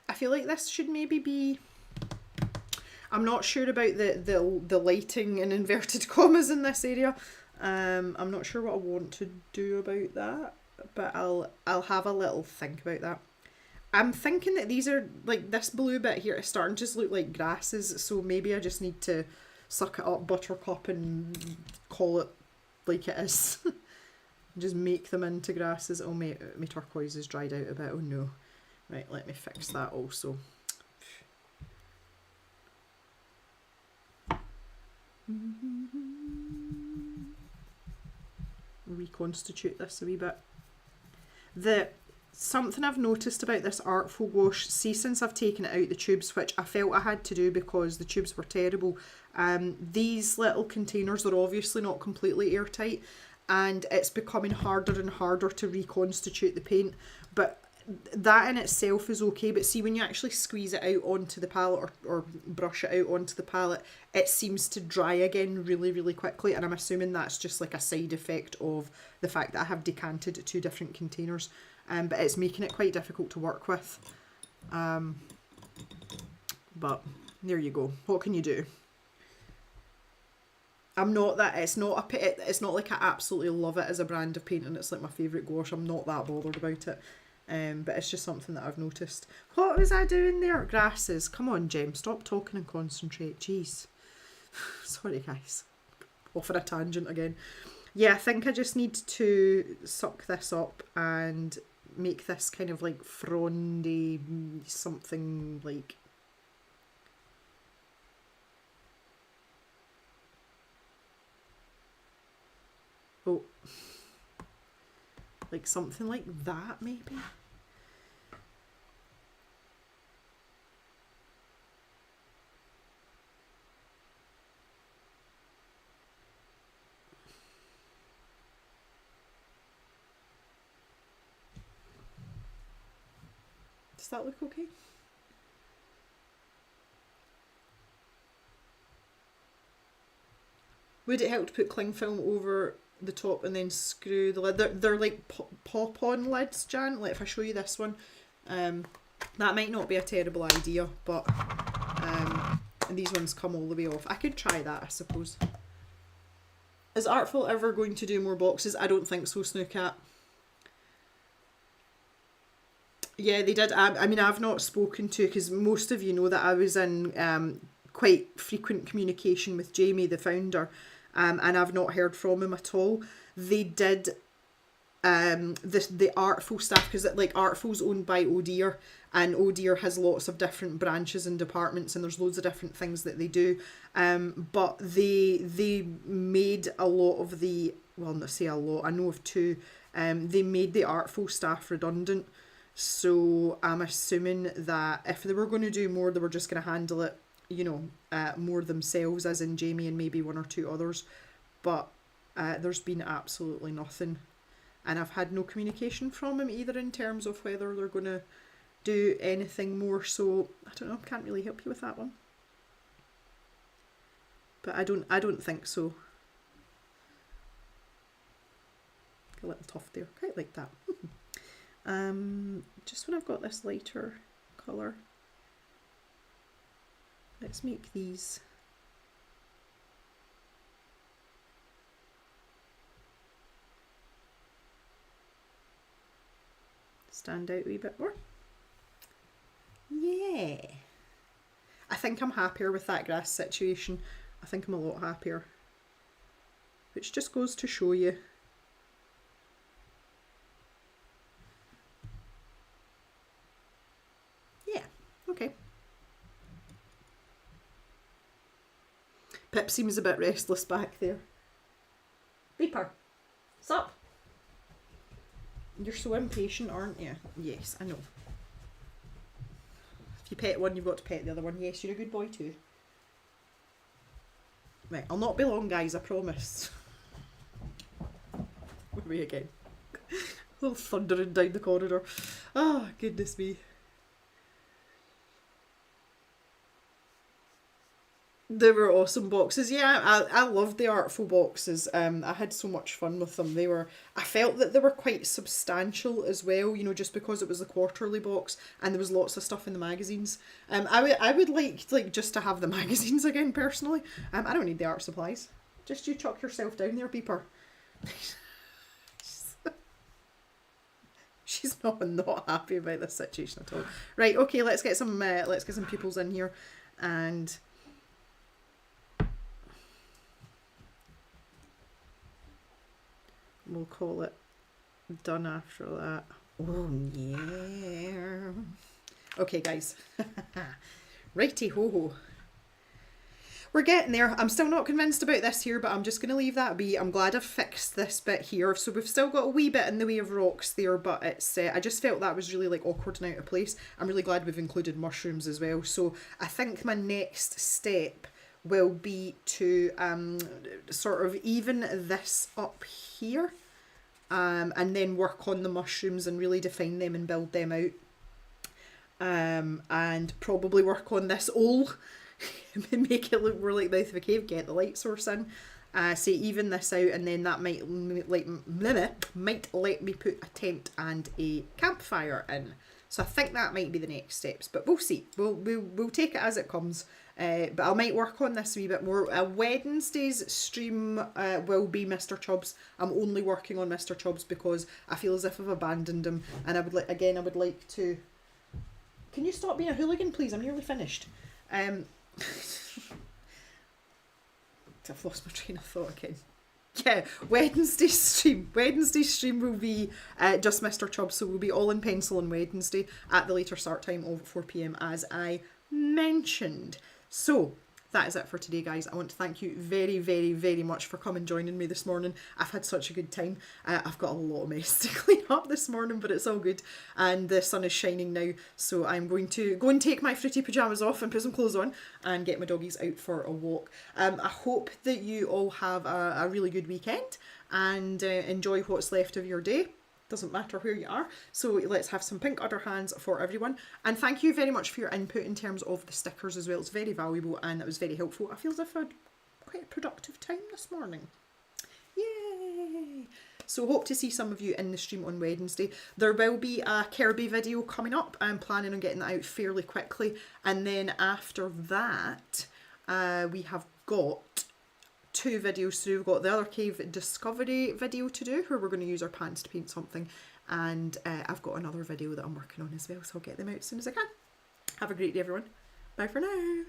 I feel like this should maybe be... I'm not sure about the lighting in inverted commas in this area. I'm not sure what I want to do about that, but I'll have a little think about that. I'm thinking that these are, like, this blue bit here is starting to just look like grasses, so maybe I just need to suck it up, buttercup, and call it like it is. Just make them into grasses. Oh, my turquoise is dried out a bit. Oh no. Right, let me fix that also. Reconstitute this a wee bit. Something I've noticed about this Artful gouache, see, since I've taken it out the tubes, which I felt I had to do because the tubes were terrible, these little containers are obviously not completely airtight, and it's becoming harder and harder to reconstitute the paint. But that in itself is okay, but see, when you actually squeeze it out onto the palette or brush it out onto the palette, it seems to dry again really, really quickly, and I'm assuming that's just like a side effect of the fact that I have decanted two different containers. But it's making it quite difficult to work with. But there you go. What can you do? I'm not that, it's not like I absolutely love it as a brand of paint and it's like my favourite gouache. I'm not that bothered about it. But it's just something that I've noticed. What was I doing there? Grasses. Come on, Jem. Stop talking and concentrate. Jeez. Sorry, guys. Off on a tangent again. Yeah, I think I just need to suck this up and make this kind of like frondy something, like... Oh. Like something like that, maybe? Does that look okay? Would it help to put cling film over the top and then screw the lid? They're like pop-on lids, Jan. Like if I show you this one, that might not be a terrible idea, but and these ones come all the way off. I could try that, I suppose. Is Artful ever going to do more boxes? I don't think so, Snookat. Yeah, they did. I mean, I've not spoken to, because most of you know that I was in quite frequent communication with Jamie, the founder, and I've not heard from him at all. They did the Artful staff, because like Artful's owned by Oh Dear, and Oh Dear has lots of different branches and departments, and there's loads of different things that they do. But they made a lot of the, well, not say a lot, I know of two. They made the Artful staff redundant. So I'm assuming that if they were going to do more, they were just going to handle it, you know, more themselves, as in Jamie and maybe one or two others. But there's been absolutely nothing. And I've had no communication from him either in terms of whether they're going to do anything more. So I don't know, can't really help you with that one. But I don't think so. A little tuft there, quite like that. Just when I've got this lighter colour, let's make these. stand out a wee bit more. Yeah. I think I'm happier with that grass situation. I think I'm a lot happier. Which just goes to show you. Yeah, okay. Pip seems a bit restless back there. Beeper, sup? You're so impatient, aren't you? Yes, I know. If you pet one, you've got to pet the other one. Yes, you're a good boy too. Right, I'll not be long, guys, I promise. Where are we again? A little thundering down the corridor. Oh, goodness me. They were awesome boxes. Yeah, I loved the artful boxes. I had so much fun with them. I felt that they were quite substantial as well, you know, just because it was the quarterly box and there was lots of stuff in the magazines. I would like just to have the magazines again personally. I don't need the art supplies. Just you chuck yourself down there, Beeper. She's not happy about this situation at all. Right, okay, let's get some pupils in here, and we'll call it done after that. Oh yeah. Okay, guys. Righty ho ho. We're getting there. I'm still not convinced about this here, but I'm just going to leave that be. I'm glad I've fixed this bit here. So we've still got a wee bit in the way of rocks there, but it's I just felt that was really like awkward and out of place. I'm really glad we've included mushrooms as well. So I think my next step will be to sort of even this up here, and then work on the mushrooms and really define them and build them out, and probably work on this all. Make it look more like Mouth of a Cave, get the light source in, say even this out, and then that might let me put a tent and a campfire in. So I think that might be the next steps, but we'll see. We'll take it as it comes. But I might work on this a wee bit more. Wednesday's stream will be Mr. Chubbs. I'm only working on Mr. Chubbs because I feel as if I've abandoned him, and I would like to. Can you stop being a hooligan, please? I'm nearly finished. I've lost my train of thought again. Yeah, Wednesday's stream will be just Mr. Chubbs, so we'll be all in pencil on Wednesday at the later start time of 4 PM as I mentioned. So that is it for today, guys. I want to thank you very, very, very much for coming joining me this morning. I've had such a good time. I've got a lot of mess to clean up this morning, but it's all good. And the sun is shining now, so I'm going to go and take my fruity pyjamas off and put some clothes on and get my doggies out for a walk. I hope that you all have a really good weekend and enjoy what's left of your day. Doesn't matter where you are. So let's have some pink other hands for everyone. And thank you very much for your input in terms of the stickers as well. It's very valuable and it was very helpful. I feel as if I had quite a productive time this morning. Yay! So hope to see some of you in the stream on Wednesday. There will be a Kirby video coming up. I'm planning on getting that out fairly quickly. And then after that, we have got 2 videos to do. We've got the other cave discovery video to do where we're going to use our pans to paint something, and I've got another video that I'm working on as well, so I'll get them out as soon as I can. Have a great day, everyone. Bye for now.